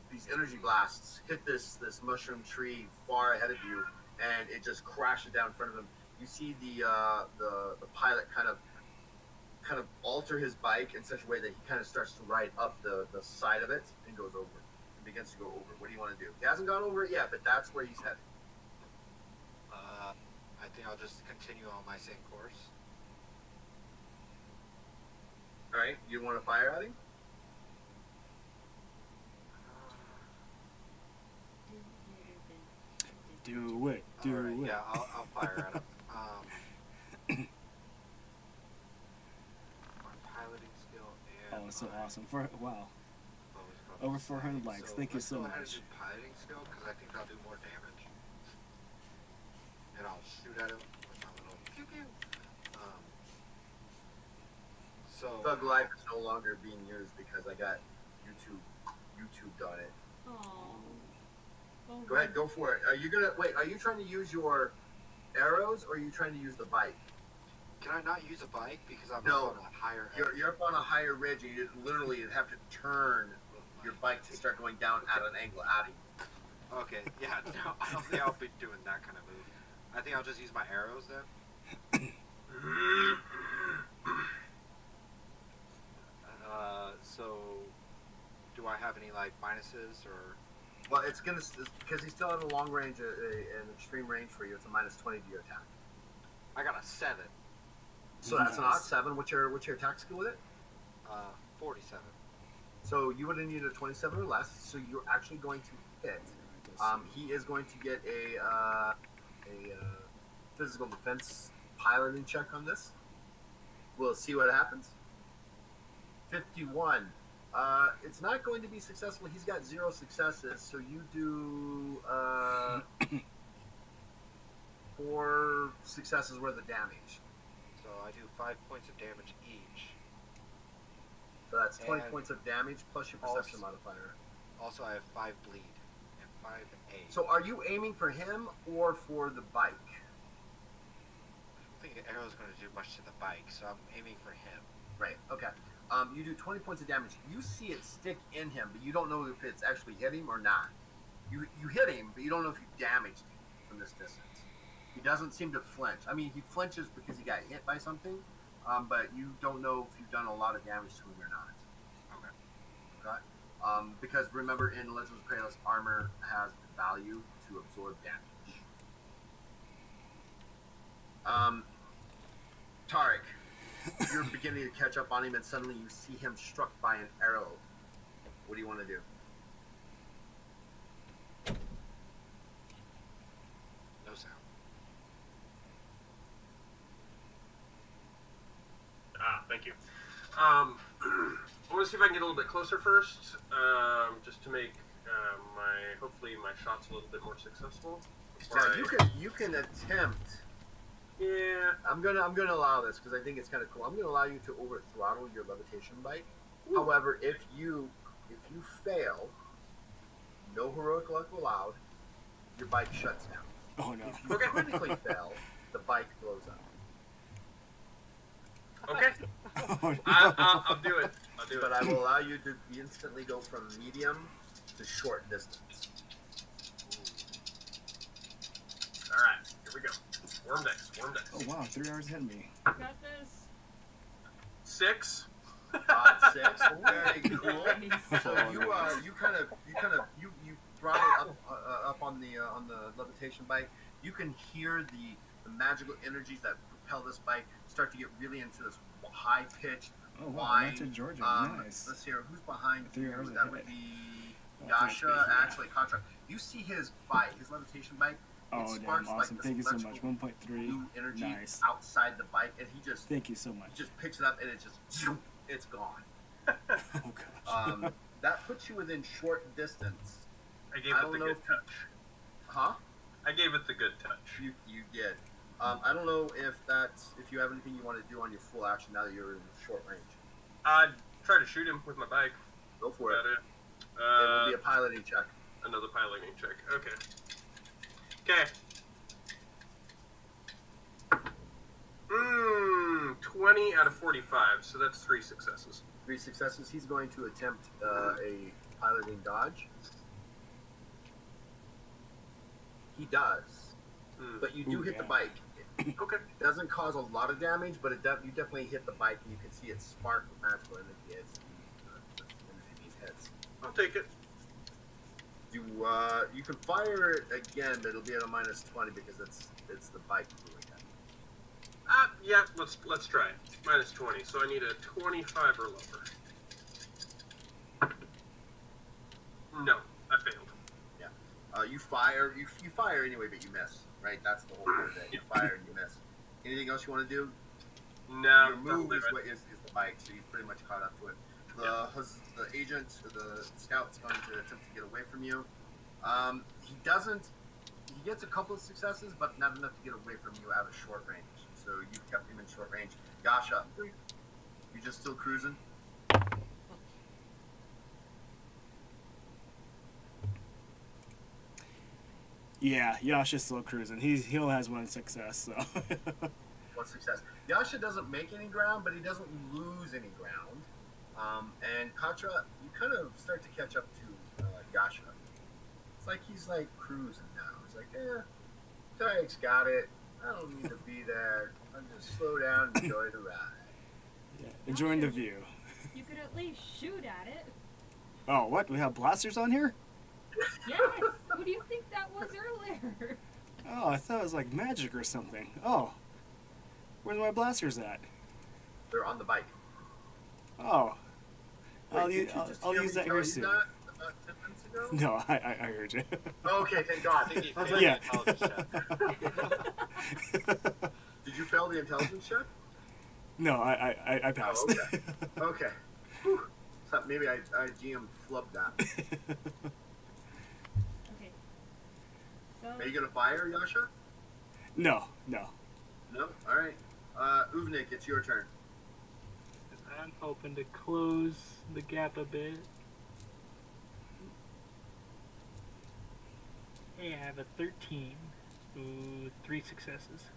Speaker 1: these energy blasts hit this mushroom tree far ahead of you, and it just crashes down in front of him. You see the pilot kind of alter his bike in such a way that he kind of starts to ride up the side of it and goes over. And begins to go over. What do you want to do? He hasn't gone over it yet, but that's where he's headed.
Speaker 2: I think I'll just continue on my same course.
Speaker 1: All right, you want to fire at him?
Speaker 5: Do it. Do
Speaker 2: Alright,
Speaker 5: it.
Speaker 2: yeah, I'll fire at him. My piloting skill and
Speaker 5: Oh, it's so
Speaker 2: my
Speaker 5: awesome.
Speaker 2: I
Speaker 5: Wow.
Speaker 2: was about to
Speaker 5: Over
Speaker 2: say,
Speaker 5: 400 likes. Thank you
Speaker 2: let's
Speaker 5: so
Speaker 2: go ahead and
Speaker 5: much.
Speaker 2: do piloting skill because I think I'll do more damage. And I'll shoot at him with my little pew pew. So
Speaker 1: Thug Life is no longer being used because I got YouTubed on it.
Speaker 3: Oh.
Speaker 1: Go ahead, go for it. Are you gonna wait? Are you trying to use your arrows or are you trying to use the bike?
Speaker 2: can I not use a bike because I'm
Speaker 1: No.
Speaker 2: up on a higher edge?
Speaker 1: You're up on a higher ridge and you literally have to turn your bike to start going down at an angle at him.
Speaker 2: Okay, yeah, no, I don't think I'll be doing that kind of move. I think I'll just use my arrows then. So, do I have any like minuses or?
Speaker 1: Well, it's because he's still at a long range, an extreme range for you. It's a -20 to your attack.
Speaker 2: I got a 7.
Speaker 1: So that's an odd 7. What's your attack skill with it?
Speaker 2: 47.
Speaker 1: So you would have needed a 27 or less. So you're actually going to hit. He is going to get a physical defense piloting check on this. We'll see what happens. 51. It's not going to be successful. He's got 0 successes. So you do 4 successes worth of damage.
Speaker 2: So I do 5 points of damage each.
Speaker 1: So that's 20
Speaker 2: And
Speaker 1: points of damage plus your perception modifier.
Speaker 2: Also, I have 5 bleed and 5 aid.
Speaker 1: So are you aiming for him or for the bike?
Speaker 2: I don't think the arrow's going to do much to the bike, so I'm aiming for him.
Speaker 1: Right. Okay. You do 20 points of damage. You see it stick in him, but you don't know if it's actually hit him or not. You hit him, but you don't know if you damaged him from this distance. He doesn't seem to flinch. I mean, he flinches because he got hit by something, but you don't know if you've done a lot of damage to him or not.
Speaker 2: Okay.
Speaker 1: Okay. Because remember, in Legends of Kralis, armor has the value to absorb damage. Tarek, you're beginning to catch up on him, and suddenly you see him struck by an arrow. What do you want to do?
Speaker 2: No sound.
Speaker 4: Thank you. I want to see if I can get a little bit closer first, just to make hopefully my shots a little bit more successful.
Speaker 1: Yeah, you can attempt.
Speaker 4: Yeah.
Speaker 1: I'm gonna allow this because I think it's kind of cool. I'm gonna allow you to over throttle your levitation bike. Ooh. However, if you fail, no heroic luck allowed. Your bike shuts down.
Speaker 5: Oh no.
Speaker 1: If you critically fail, the bike blows up.
Speaker 4: Okay.
Speaker 5: Oh, no.
Speaker 4: I'll do it. I'll do it.
Speaker 1: But I will allow you to instantly go from medium to short distance.
Speaker 4: All right. Here we go. Worm dice. Worm dice.
Speaker 5: Oh wow, 3 hours ahead of me.
Speaker 3: Got this.
Speaker 4: 6.
Speaker 1: Odd 6. Very cool. So you throttle up on the levitation bike. You can hear the magical energies that propel this bike start to get really into this high pitched
Speaker 5: Oh wow,
Speaker 1: whine.
Speaker 5: that's in Georgia. Nice.
Speaker 1: Let's see here. Who's behind
Speaker 5: 3
Speaker 1: you?
Speaker 5: hours
Speaker 1: That would
Speaker 5: ahead.
Speaker 1: be
Speaker 5: Oh,
Speaker 1: Yasha,
Speaker 5: thank you.
Speaker 1: actually, Contra. You see his bike, his levitation bike.
Speaker 5: Oh
Speaker 1: It
Speaker 5: damn,
Speaker 1: sparks
Speaker 5: awesome.
Speaker 1: like
Speaker 5: Thank you
Speaker 1: this
Speaker 5: so much.
Speaker 1: electrical
Speaker 5: 1.3.
Speaker 1: blue energy
Speaker 5: Nice.
Speaker 1: outside the bike, and he just
Speaker 5: Thank you so much.
Speaker 1: picks it up, and it just it's gone.
Speaker 5: Oh gosh.
Speaker 1: That puts you within short distance.
Speaker 4: I gave
Speaker 1: I
Speaker 4: it
Speaker 1: don't
Speaker 4: the
Speaker 1: know
Speaker 4: good
Speaker 1: if-
Speaker 4: touch.
Speaker 1: Huh?
Speaker 4: I gave it the good touch.
Speaker 1: You did. I don't know if you have anything you want to do on your full action now that you're in short range.
Speaker 4: I'd try to shoot him with my bike.
Speaker 1: Go for it.
Speaker 4: Got it.
Speaker 1: It will be a piloting check.
Speaker 4: Another piloting check. Okay. Okay. 20 20 out of 45, so that's 3 successes.
Speaker 1: 3 successes. He's going to attempt a piloting dodge. He does, but you do hit the bike.
Speaker 4: Okay.
Speaker 1: It doesn't cause a lot of damage, but you definitely hit the bike, and you can see it spark with magical energy as the energy beam hits.
Speaker 4: I'll take it.
Speaker 1: You can fire it again, but it'll be at a -20 because it's the bike doing it.
Speaker 4: Yeah, let's try it. -20, so I need a 25 or lower. No, I failed.
Speaker 1: You fire anyway, but you miss. Right, that's the whole point of it. You fire and you miss. Anything else you want to do?
Speaker 4: No,
Speaker 1: Your move
Speaker 4: don't
Speaker 1: is
Speaker 4: do
Speaker 1: what is the bike, so you pretty much caught up to it. The agent, the scout's going to attempt to get away from you. He doesn't. He gets a couple of successes, but not enough to get away from you out of short range. So you've kept him in short range. Yasha, you just still cruising?
Speaker 5: Yeah, Yasha's still cruising. He has 1 success, so.
Speaker 1: 1 success. Yasha doesn't make any ground, but he doesn't lose any ground. And Katra, you kind of start to catch up to Yasha. It's like he's like cruising now. He's like, Tarek's got it. I don't need to be there. I'll just slow down and enjoy the ride.
Speaker 5: Yeah, enjoying the view.
Speaker 3: You could at least shoot at it.
Speaker 5: Oh, what? We have blasters on here?
Speaker 3: Yes. What do you think that was earlier?
Speaker 5: Oh, I thought it was like magic or something. Oh. Where's my blasters at?
Speaker 1: They're on the bike.
Speaker 5: Oh.
Speaker 1: Wait,
Speaker 5: I'll
Speaker 1: did
Speaker 5: use,
Speaker 1: you just
Speaker 5: I'll
Speaker 1: hear
Speaker 5: use
Speaker 1: me
Speaker 5: that
Speaker 1: tell
Speaker 5: here
Speaker 1: you
Speaker 5: soon.
Speaker 1: that about 10 minutes ago?
Speaker 5: No, I heard you.
Speaker 1: Okay, thank God.
Speaker 2: I think he
Speaker 1: I was
Speaker 2: failed
Speaker 5: Yeah.
Speaker 2: the intelligence check.
Speaker 1: Did you fail the intelligence check?
Speaker 5: No, I passed.
Speaker 1: Oh, okay. Okay. Whew. So maybe I GM flubbed that.
Speaker 3: Okay. So
Speaker 1: Are you gonna fire, Yasha?
Speaker 5: No.
Speaker 1: No. All right. Uvnik, it's your turn.
Speaker 6: I'm hoping to close the gap a bit. Hey, I have a 13. Ooh, 3 successes.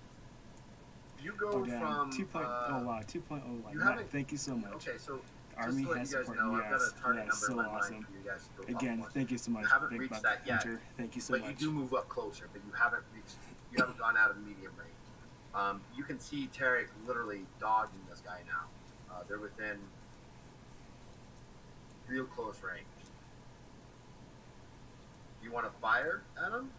Speaker 1: You go
Speaker 5: Oh, damn.
Speaker 1: from
Speaker 5: 2.01.
Speaker 1: you
Speaker 5: Wow,
Speaker 1: haven't-
Speaker 5: thank you so much.
Speaker 1: Okay, so
Speaker 5: Army
Speaker 1: just to let
Speaker 5: has
Speaker 1: you guys
Speaker 5: support.
Speaker 1: know, I've got
Speaker 5: Yes,
Speaker 1: a target
Speaker 5: yes,
Speaker 1: number in
Speaker 5: so
Speaker 1: my
Speaker 5: awesome.
Speaker 1: mind for you guys to go
Speaker 5: Again,
Speaker 1: up on.
Speaker 5: thank you so much,
Speaker 1: You haven't
Speaker 5: Big
Speaker 1: reached
Speaker 5: Buff
Speaker 1: that yet,
Speaker 5: Hunter. Thank you so
Speaker 1: but
Speaker 5: much.
Speaker 1: you do move up closer, but you haven't gone out of medium range. You can see Tarek literally dogging this guy now. They're within real close range. You want to fire at him?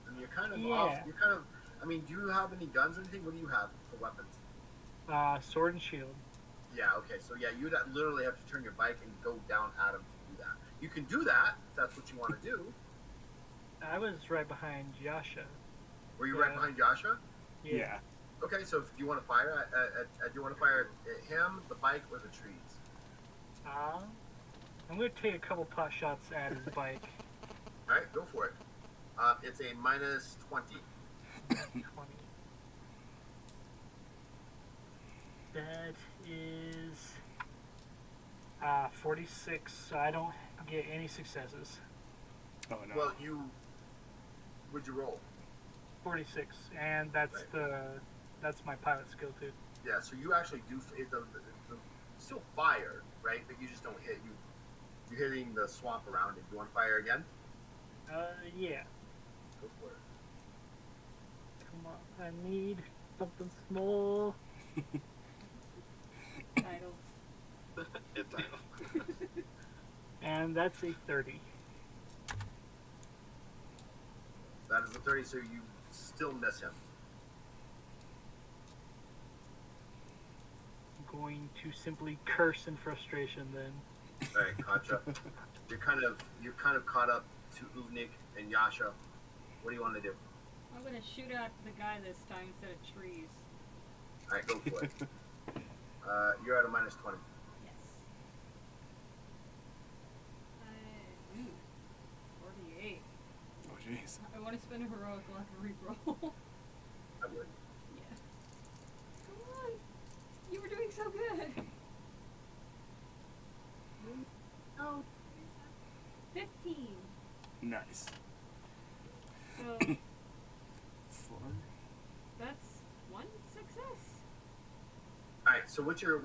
Speaker 1: I mean, you're kind of off.
Speaker 6: Yeah.
Speaker 1: You're kind of. I mean, do you have any guns or anything? What do you have for weapons?
Speaker 6: Sword and shield.
Speaker 1: Yeah. Okay. So yeah, you'd literally have to turn your bike and go down at him to do that. You can do that if that's what you want to do.
Speaker 6: I was right behind Yasha.
Speaker 1: Were you right
Speaker 6: Yeah.
Speaker 1: behind Joshua?
Speaker 5: Yeah.
Speaker 1: Okay. So do you want to fire do you want to fire at him, the bike, or the trees?
Speaker 6: I'm going to take a couple pot shots at his bike.
Speaker 1: All right, go for it. It's a -20.
Speaker 6: 20. That is 46, so I don't get any successes.
Speaker 5: Oh no.
Speaker 1: Well, would you roll?
Speaker 6: 46, and that's
Speaker 1: Right.
Speaker 6: that's my pilot skill too.
Speaker 1: Yeah. So you actually do still fire, right? But you just don't hit. You're hitting the swamp around it. You want to fire again?
Speaker 6: Yeah.
Speaker 1: Go for it.
Speaker 6: Come on, I need something small.
Speaker 3: title.
Speaker 2: It's
Speaker 6: And that's a 30.
Speaker 1: That is a 30. So you still miss him.
Speaker 6: I'm going to simply curse in frustration then.
Speaker 1: All right, Katja. You're kind of caught up to Uvnik and Yasha. What do you want to do?
Speaker 3: I'm gonna shoot at the guy this time instead of trees.
Speaker 1: All right, go for it. You're at a -20.
Speaker 3: Yes. 48.
Speaker 5: Oh jeez.
Speaker 3: I want to spend a heroic luck and reroll.
Speaker 1: I would.
Speaker 3: Yeah. Come on. You were doing so good. Oh. 15.
Speaker 5: Nice.
Speaker 3: So
Speaker 5: 4.
Speaker 3: that's 1 success.
Speaker 1: All right. So what's your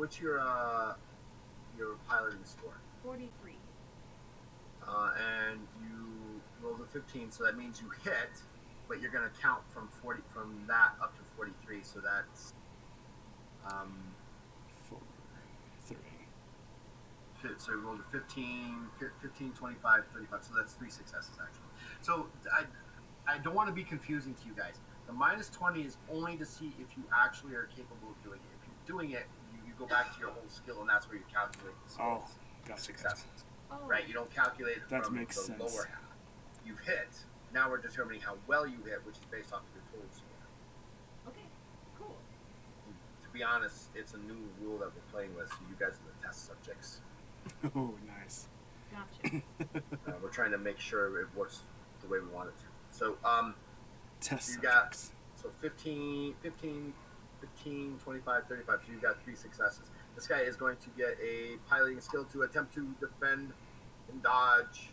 Speaker 1: piloting score?
Speaker 3: 43.
Speaker 1: And you rolled a 15, so that means you hit, but you're gonna count from that up to 43. So that's
Speaker 5: 4, 3.
Speaker 1: so you rolled a 15, 25, 35. So that's 3 successes actually. So I don't want to be confusing to you guys. The minus 20 is only to see if you actually are capable of doing it. If you're doing it, you go back to your whole skill, and that's where you calculate the skills,
Speaker 5: Gotcha.
Speaker 1: successes.
Speaker 3: Oh.
Speaker 1: Right? You don't calculate it
Speaker 5: That
Speaker 1: from
Speaker 5: makes
Speaker 1: the
Speaker 5: sense.
Speaker 1: lower half. You've hit. Now we're determining how well you hit, which is based off of your total score.
Speaker 3: Okay. Cool.
Speaker 1: To be honest, it's a new rule that we're playing with, so you guys are the test subjects.
Speaker 5: Oh, nice.
Speaker 3: Gotcha.
Speaker 1: We're trying to make sure it works the way we want it to. So,
Speaker 5: Test
Speaker 1: you got
Speaker 5: subjects.
Speaker 1: 15, 25, 35. So you've got 3 successes. This guy is going to get a piloting skill to attempt to defend and dodge.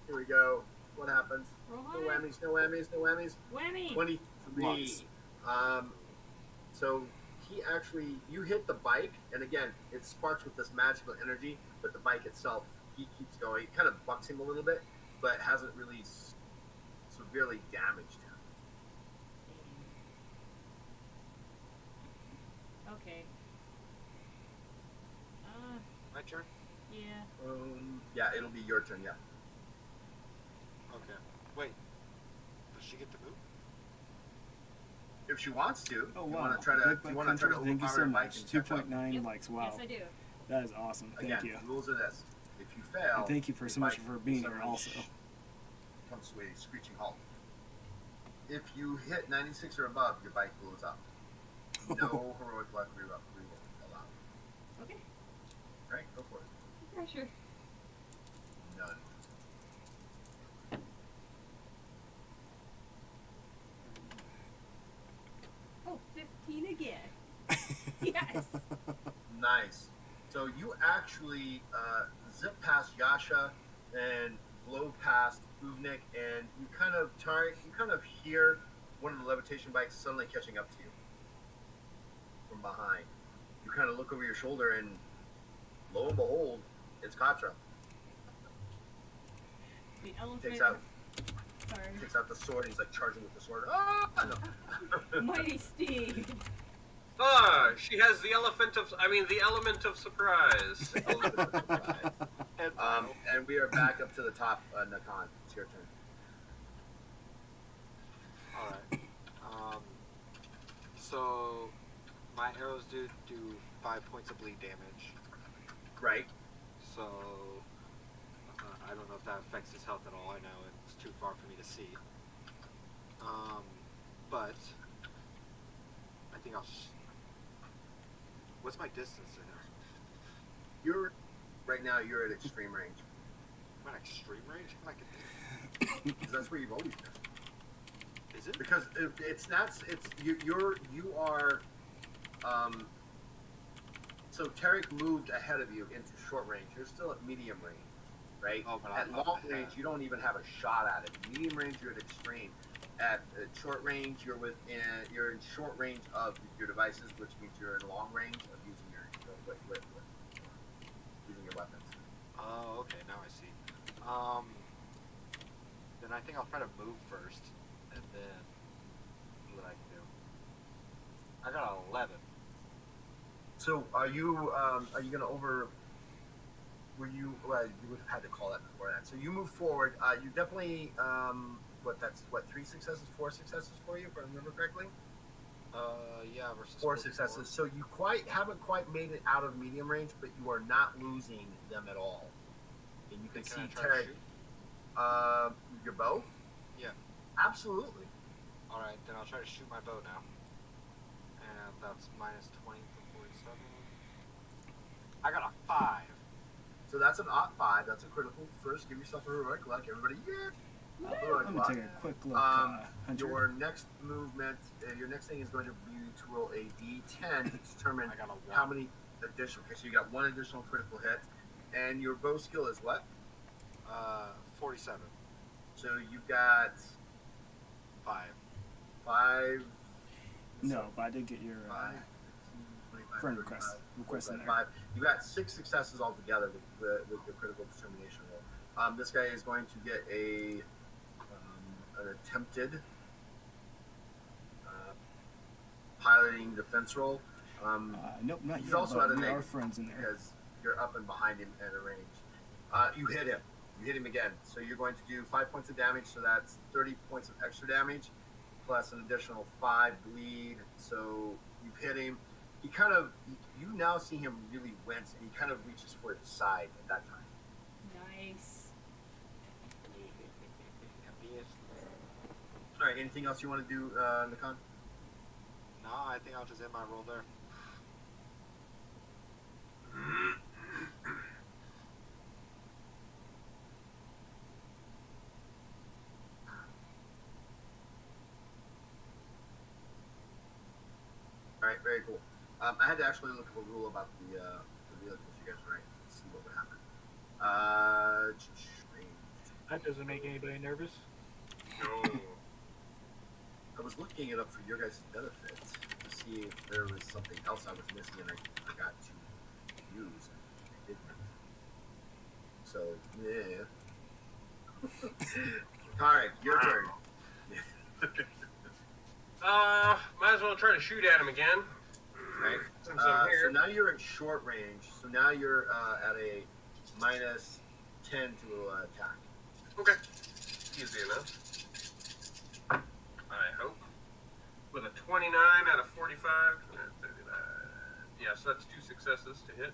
Speaker 1: Here we go. What happens?
Speaker 3: Roll
Speaker 1: No
Speaker 3: high.
Speaker 1: whammies, no whammies, no whammies.
Speaker 3: Whammy.
Speaker 1: 23.
Speaker 5: Lots.
Speaker 1: So you hit the bike, and again, it sparks with this magical energy, but the bike itself, he keeps going. It kind of bucks him a little bit, but hasn't really severely damaged him.
Speaker 3: Okay.
Speaker 2: My turn?
Speaker 3: Yeah.
Speaker 1: Yeah, it'll be your turn, yeah.
Speaker 2: Okay. Wait. Does she get to move?
Speaker 1: If she wants to.
Speaker 5: Oh,
Speaker 1: You
Speaker 5: wow.
Speaker 1: want to try to,
Speaker 5: Big
Speaker 1: you
Speaker 5: Bike
Speaker 1: want to try to
Speaker 5: Hunter, thank you
Speaker 1: overpower
Speaker 5: so
Speaker 1: your bike
Speaker 5: much.
Speaker 1: and catch up?
Speaker 5: 2.9
Speaker 3: Yep.
Speaker 5: likes. Wow.
Speaker 3: Yes, I do.
Speaker 5: That is awesome.
Speaker 1: Again,
Speaker 5: Thank you.
Speaker 1: the rules are this. If you fail,
Speaker 5: And thank you for
Speaker 1: your
Speaker 5: so much
Speaker 1: bike
Speaker 5: for being here
Speaker 1: suddenly
Speaker 5: also.
Speaker 1: comes to a screeching halt. If you hit 96 or above, your bike blows up. No heroic luck reroll allowed.
Speaker 3: Okay.
Speaker 1: Right? Go for it.
Speaker 3: Pressure.
Speaker 1: None.
Speaker 3: Oh, 15 again. Yes.
Speaker 1: Nice. So you actually zip past Yasha and blow past Uvnik, and you kind of hear one of the levitation bikes suddenly catching up to you from behind. You kind of look over your shoulder, and lo and behold, it's Katra.
Speaker 3: The elephant.
Speaker 1: Takes out
Speaker 3: Sorry.
Speaker 1: the sword. And he's like charging with the sword. Ah! No.
Speaker 3: Mighty Steve.
Speaker 4: She has the element of surprise.
Speaker 1: And we are back up to the top, Nakan. It's your turn.
Speaker 2: Alright. So, my arrows do 5 points of bleed damage.
Speaker 1: Right.
Speaker 2: So, I don't know if that affects his health at all. I know it's too far for me to see. But, I think what's my distance to him?
Speaker 1: Right now, you're at extreme range.
Speaker 2: I'm at extreme range? I'm like,
Speaker 1: Because that's where you've always been.
Speaker 2: is it?
Speaker 1: Because you are so Tarek moved ahead of you into short range. You're still at medium range, right?
Speaker 2: Oh, but
Speaker 1: at
Speaker 2: I'm
Speaker 1: long
Speaker 2: ahead.
Speaker 1: range, you don't even have a shot at it. Medium range, you're at extreme. At short range, you're in short range of your devices, which means you're in long range of using using your weapons.
Speaker 2: Oh, okay, now I see. Then I think I'll try to move first, and then see what I can do. I got 11.
Speaker 1: So are you gonna over? Well, you would have had to call that before that. So you move forward. You definitely 3 successes, 4 successes for you, if I remember correctly.
Speaker 2: Yeah, versus
Speaker 1: 4 successes. So you haven't quite made it out of medium range, but you are not losing them at all. And you can
Speaker 2: Can
Speaker 1: see
Speaker 2: I try to
Speaker 1: Tarek.
Speaker 2: shoot?
Speaker 1: Your bow?
Speaker 2: Yeah.
Speaker 1: Absolutely.
Speaker 2: Alright, then I'll try to shoot my bow now. And that's minus 20 for 47. I got a 5.
Speaker 1: So that's an odd 5. That's a critical. First, give yourself a heroic luck. Everybody, yeah. Heroic
Speaker 5: I'm
Speaker 1: luck.
Speaker 5: gonna take a quick look. Hunter.
Speaker 1: Your next movement, your next thing is going to be to roll a d10 to determine
Speaker 2: I got a 1.
Speaker 1: how many additional. Okay, so you got 1 additional critical hit, and your bow skill is what?
Speaker 2: 47.
Speaker 1: So you've got
Speaker 2: 5.
Speaker 1: 5.
Speaker 5: No, but I did get your.
Speaker 1: 5, 15,
Speaker 5: Friend request. Request in there.
Speaker 1: 5. You got 6 successes altogether with the critical determination roll. This guy is going to get an attempted piloting defense roll.
Speaker 5: Nope, not
Speaker 1: He's
Speaker 5: yet.
Speaker 1: also
Speaker 5: But
Speaker 1: at a
Speaker 5: we are
Speaker 1: negative
Speaker 5: friends in there.
Speaker 1: because you're up and behind him at a range. You hit him. You hit him again. So you're going to do 5 points of damage. So that's 30 points of extra damage, plus an additional 5 bleed. So you've hit him. He kind of, you now see him really wince, and he kind of reaches for his side at that time.
Speaker 3: Nice.
Speaker 1: All right. Anything else you want to do, Nakan?
Speaker 2: No, I think I'll just end my roll there.
Speaker 1: All right. Very cool. I had to actually look up a rule about the vehicles you guys were in to see what would happen.
Speaker 6: That doesn't make anybody nervous.
Speaker 4: No.
Speaker 1: I was looking it up for your guys' benefit to see if there was something else I was missing and I forgot to use. I didn't. So, yeah. Alright, your turn.
Speaker 4: Might as well try to shoot at him again.
Speaker 1: Right?
Speaker 4: Since I'm
Speaker 1: So
Speaker 4: here.
Speaker 1: now you're in short range. So now you're at a minus 10 to attack.
Speaker 4: Okay. Easy enough. I hope. With a 29 out of 45. Yeah, so that's 2 successes to hit.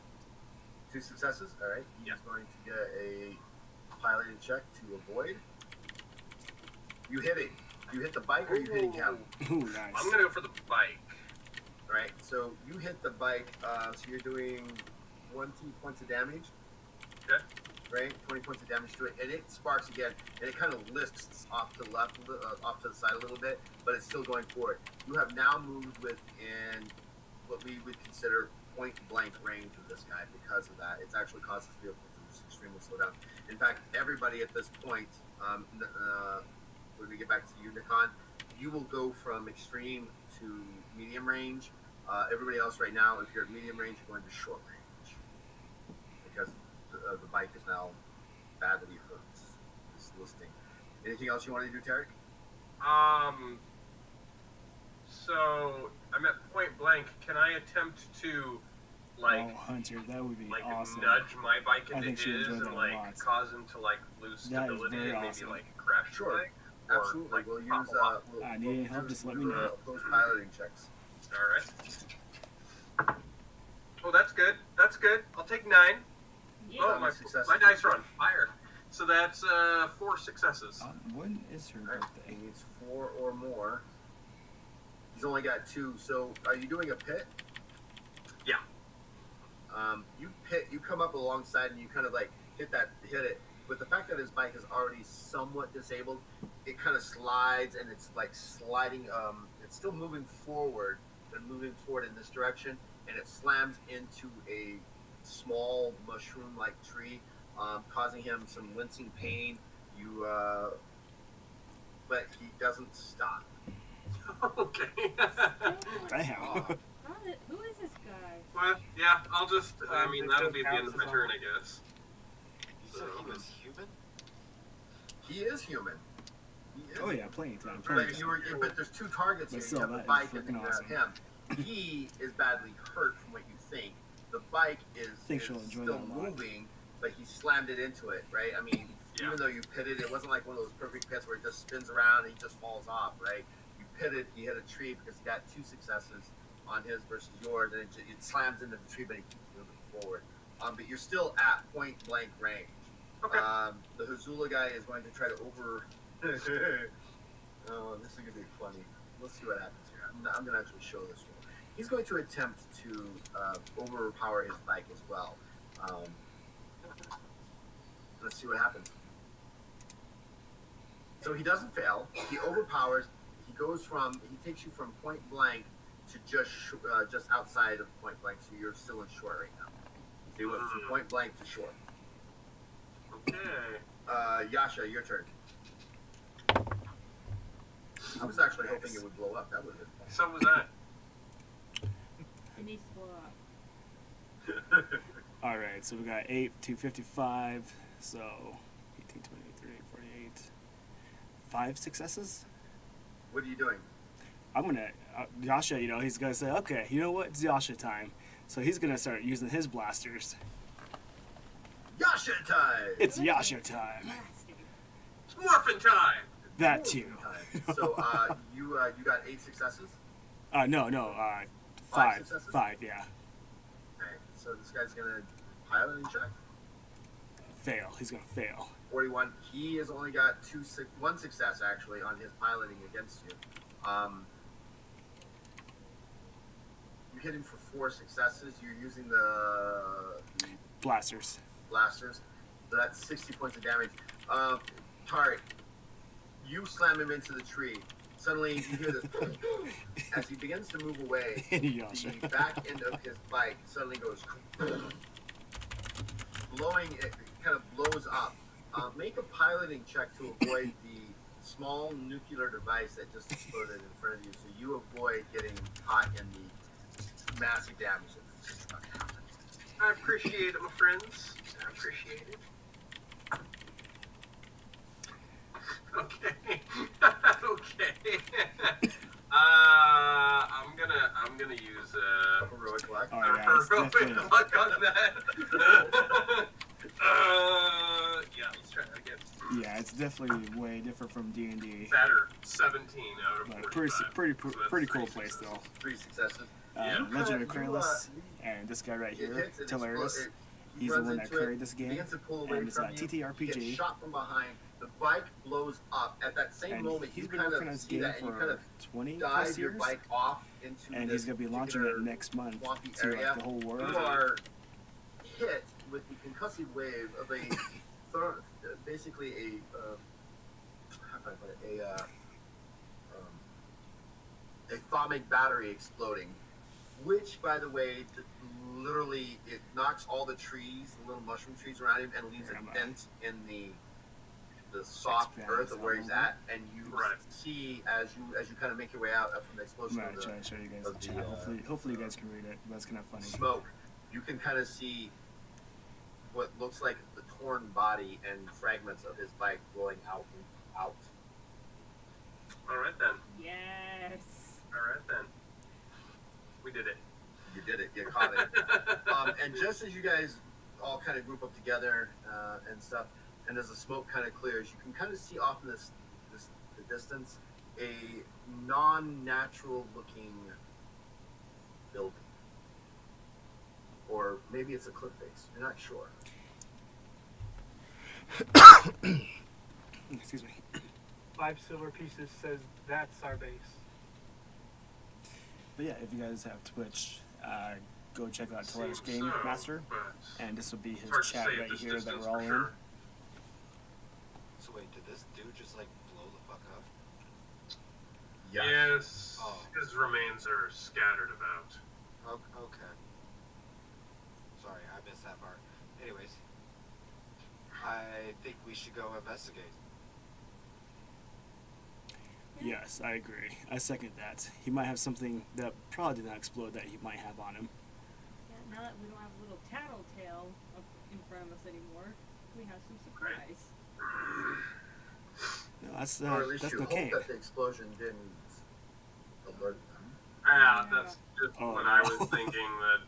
Speaker 1: 2 successes. Alright. He's
Speaker 4: Yeah.
Speaker 1: going to get a piloting check to avoid. You hit it. You hit the bike or you hitting him?
Speaker 5: Ooh, nice.
Speaker 4: I'm gonna go for the bike.
Speaker 1: Right, so you hit the bike, so you're doing 20 points of damage.
Speaker 4: Okay.
Speaker 1: Right, 20 points of damage to it, and it sparks again, and it kind of lifts off to the left, off to the side a little bit, but it's still going forward. You have now moved within what we would consider point-blank range of this guy because of that. It's actually caused this vehicle to just extremely slow down. In fact, everybody at this point, when we get back to you, Nakan, you will go from extreme to medium range. Everybody else right now, if you're at medium range, you're going to short range because the bike is now badly hurt. It's listing. Anything else you want to do, Tarek?
Speaker 4: So I'm at point blank. Can I attempt to, like,
Speaker 5: Oh, Hunter, that would be
Speaker 4: like
Speaker 5: awesome.
Speaker 4: nudge my bike
Speaker 5: I
Speaker 4: into
Speaker 5: think she'd
Speaker 4: his
Speaker 5: enjoy
Speaker 4: and
Speaker 5: that a
Speaker 4: like
Speaker 5: lot.
Speaker 4: cause him to like lose
Speaker 5: That is
Speaker 4: stability
Speaker 5: very
Speaker 4: and maybe
Speaker 5: awesome.
Speaker 4: like crash
Speaker 1: Sure.
Speaker 4: the bike? Or,
Speaker 1: Absolutely.
Speaker 4: like,
Speaker 1: We'll use
Speaker 4: pop him up?
Speaker 1: we'll
Speaker 5: Need any help,
Speaker 1: use
Speaker 5: just let me know.
Speaker 1: opposed piloting checks.
Speaker 4: All right. Oh, that's good. That's good. I'll take 9.
Speaker 3: Yeah.
Speaker 4: Oh,
Speaker 1: How many successes
Speaker 4: my
Speaker 1: did you
Speaker 4: dice are on fire. So that's 4 successes.
Speaker 5: When is her
Speaker 1: All right.
Speaker 5: birthday?
Speaker 1: He needs 4 or more. He's only got 2. So, are you doing a pit?
Speaker 4: Yeah.
Speaker 1: You come up alongside and you kind of like hit it. But the fact that his bike is already somewhat disabled, it kind of slides and it's like sliding. It's still moving forward, but moving forward in this direction, and it slams into a small mushroom-like tree, causing him some wincing pain. But he doesn't stop.
Speaker 4: Okay.
Speaker 5: Damn.
Speaker 3: Who is this guy?
Speaker 4: Well, yeah, I'll just. I mean, that'll be the end of my turn, I guess.
Speaker 2: You said he was human?
Speaker 1: He is human. He is
Speaker 5: Oh yeah, plenty of time. Plenty of
Speaker 1: But,
Speaker 5: time.
Speaker 1: but there's 2 targets
Speaker 5: But
Speaker 1: here.
Speaker 5: still,
Speaker 1: You have the
Speaker 5: that is
Speaker 1: bike and then
Speaker 5: freaking
Speaker 1: you have him. He is badly hurt from what you think. The bike is
Speaker 5: Think she'll enjoy
Speaker 1: still
Speaker 5: that a lot.
Speaker 1: moving, but he slammed it into it, right? I mean,
Speaker 4: Yeah.
Speaker 1: even though you pitted, it wasn't like one of those perfect pits where it just spins around and he just falls off, right? You pitted, he hit a tree because he got 2 successes on his versus yours, and it slams into the tree, but he keeps moving forward. But you're still at point blank range.
Speaker 4: Okay.
Speaker 1: The Hazula guy is going to try to over. Oh, this is going to be funny. Let's see what happens here. I'm going to actually show this one. He's going to attempt to overpower his bike as well. Let's see what happens. So he doesn't fail. He overpowers. He takes you from point blank to just outside of point blank. So you're still in short right now. So you went from point blank to short.
Speaker 4: Okay.
Speaker 1: Yasha, your turn. I was actually hoping it would blow up. That would have been fun.
Speaker 4: So was that.
Speaker 5: And
Speaker 3: needs to blow up.
Speaker 5: All right, so we got 8 to 55, so 18, 23, 48. 5 successes?
Speaker 1: What are you doing?
Speaker 5: I'm gonna Yasha. He's gonna say, okay, you know what? It's Yasha time. So he's gonna start using his blasters.
Speaker 1: Yasha time!
Speaker 5: It's Yasha time.
Speaker 3: Blasting.
Speaker 4: It's morphin' time!
Speaker 5: That too.
Speaker 1: So you got 8 successes?
Speaker 5: No.
Speaker 1: 5
Speaker 5: 5.
Speaker 1: successes?
Speaker 5: 5, yeah.
Speaker 1: Alright, so this guy's gonna piloting check.
Speaker 5: Fail. He's gonna fail.
Speaker 1: 41. He has only got 1 success actually on his piloting against you. You hit him for 4 successes. You're using the
Speaker 5: Blasters.
Speaker 1: blasters. So that's 60 points of damage. Tarek, you slam him into the tree. Suddenly you hear this as he begins to move away.
Speaker 5: Yasha.
Speaker 1: The back end of his bike suddenly goes blowing. It kind of blows up. Make a piloting check to avoid the small nuclear device that just exploded in front of you, so you avoid getting caught in the massive damage that's about to happen.
Speaker 4: I appreciate it, my friends. I appreciate it. Okay. Okay. I'm gonna use
Speaker 1: Heroic luck.
Speaker 5: Oh, yeah, it's
Speaker 4: heroic
Speaker 5: definitely-
Speaker 4: luck on that. Yeah, let's try that again.
Speaker 5: Yeah, it's definitely way different from D&D.
Speaker 4: Better. 17 out of
Speaker 5: Like,
Speaker 4: 45.
Speaker 5: pretty cool
Speaker 4: So
Speaker 5: place
Speaker 4: that's
Speaker 5: though.
Speaker 1: 3 successes.
Speaker 4: Yeah.
Speaker 5: Legend of
Speaker 1: You,
Speaker 5: Kralis, and this guy right
Speaker 1: It
Speaker 5: here,
Speaker 1: hits, it
Speaker 5: Hilarious.
Speaker 1: explo- it- he
Speaker 5: He's the
Speaker 1: runs
Speaker 5: one that
Speaker 1: into it,
Speaker 5: carried this game,
Speaker 1: begins to pull away
Speaker 5: and it's
Speaker 1: from
Speaker 5: a
Speaker 1: you.
Speaker 5: TTRPG.
Speaker 1: He gets shot from behind. The bike blows up. At that same
Speaker 5: And
Speaker 1: moment,
Speaker 5: he's
Speaker 1: you
Speaker 5: been
Speaker 1: kind
Speaker 5: working on
Speaker 1: of
Speaker 5: this
Speaker 1: see
Speaker 5: game
Speaker 1: that, and you kind
Speaker 5: for
Speaker 1: of
Speaker 5: 20 plus
Speaker 1: dive your
Speaker 5: years,
Speaker 1: bike off into
Speaker 5: and
Speaker 1: this
Speaker 5: he's gonna be launching it
Speaker 1: particular
Speaker 5: next month
Speaker 1: swampy
Speaker 5: to
Speaker 1: area.
Speaker 5: like the whole world.
Speaker 1: You are hit with the concussive wave of a basically a how can I put it, a atomic battery exploding, which, by the way, literally it knocks all the trees, the little mushroom trees around him, and leaves a dent in the soft
Speaker 5: Expands
Speaker 1: earth of where he's
Speaker 5: all over.
Speaker 1: at, and you
Speaker 4: Right.
Speaker 1: see as you kind of make your way out from the explosion
Speaker 5: I'm
Speaker 1: of
Speaker 5: gonna
Speaker 1: the
Speaker 5: try to show you guys
Speaker 1: of
Speaker 5: the
Speaker 1: the,
Speaker 5: chat. Hopefully you guys can read it. That's kind of funny.
Speaker 1: smoke, you can kind of see what looks like the torn body and fragments of his bike blowing out.
Speaker 4: All right then.
Speaker 3: Yes.
Speaker 4: All right then. We did it.
Speaker 1: You did it. You caught it. And just as you guys all kind of group up together and stuff, and as the smoke kind of clears, you can kind of see off in the distance a non-natural looking building, or maybe it's a cliff face. You're not sure.
Speaker 5: Excuse me.
Speaker 6: 5 silver pieces says that's our base.
Speaker 5: But yeah, if you guys have Twitch, go check out Taylor's
Speaker 4: Seems
Speaker 5: Game
Speaker 4: so,
Speaker 5: Master,
Speaker 4: but
Speaker 5: and this will be his
Speaker 4: it's hard to
Speaker 5: chat
Speaker 4: say at
Speaker 5: right
Speaker 4: this
Speaker 5: here that
Speaker 4: distance
Speaker 5: we're all
Speaker 4: for
Speaker 5: in.
Speaker 4: sure.
Speaker 2: So wait, did this dude just like blow the fuck up?
Speaker 4: Yes.
Speaker 2: Oh.
Speaker 4: His remains are scattered about.
Speaker 2: Okay. Sorry, I missed that part. Anyways, I think we should go investigate.
Speaker 5: Yes, I agree. I second that. He might have something that probably did not explode that he might have on him.
Speaker 3: Yeah, now that we don't have a little tattletale up in front of us anymore, we have some surprise.
Speaker 5: No, that's
Speaker 1: Or at least
Speaker 5: that's
Speaker 1: you hope
Speaker 5: McCain.
Speaker 1: that the explosion didn't alert them.
Speaker 4: Yeah,
Speaker 3: Yeah.
Speaker 4: that's just
Speaker 5: Oh,
Speaker 4: what
Speaker 5: no.
Speaker 4: I was thinking. That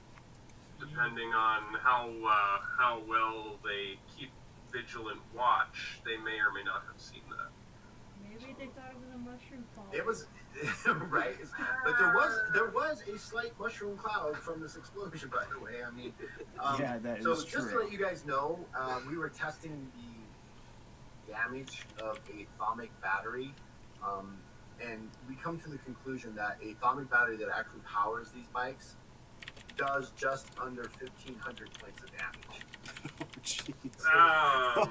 Speaker 4: depending on how well they keep vigilant watch, they may or may not have seen that.
Speaker 3: Maybe they thought it was a mushroom fall.
Speaker 1: It was right, but there was a slight mushroom cloud from this explosion. By the way, I mean,
Speaker 5: Yeah, that
Speaker 1: so
Speaker 5: is
Speaker 1: just to
Speaker 5: true.
Speaker 1: let you guys know, we were testing the damage of a atomic battery, and we come to the conclusion that a atomic battery that actually powers these bikes does just under 1,500 points of damage.
Speaker 5: Oh, jeez.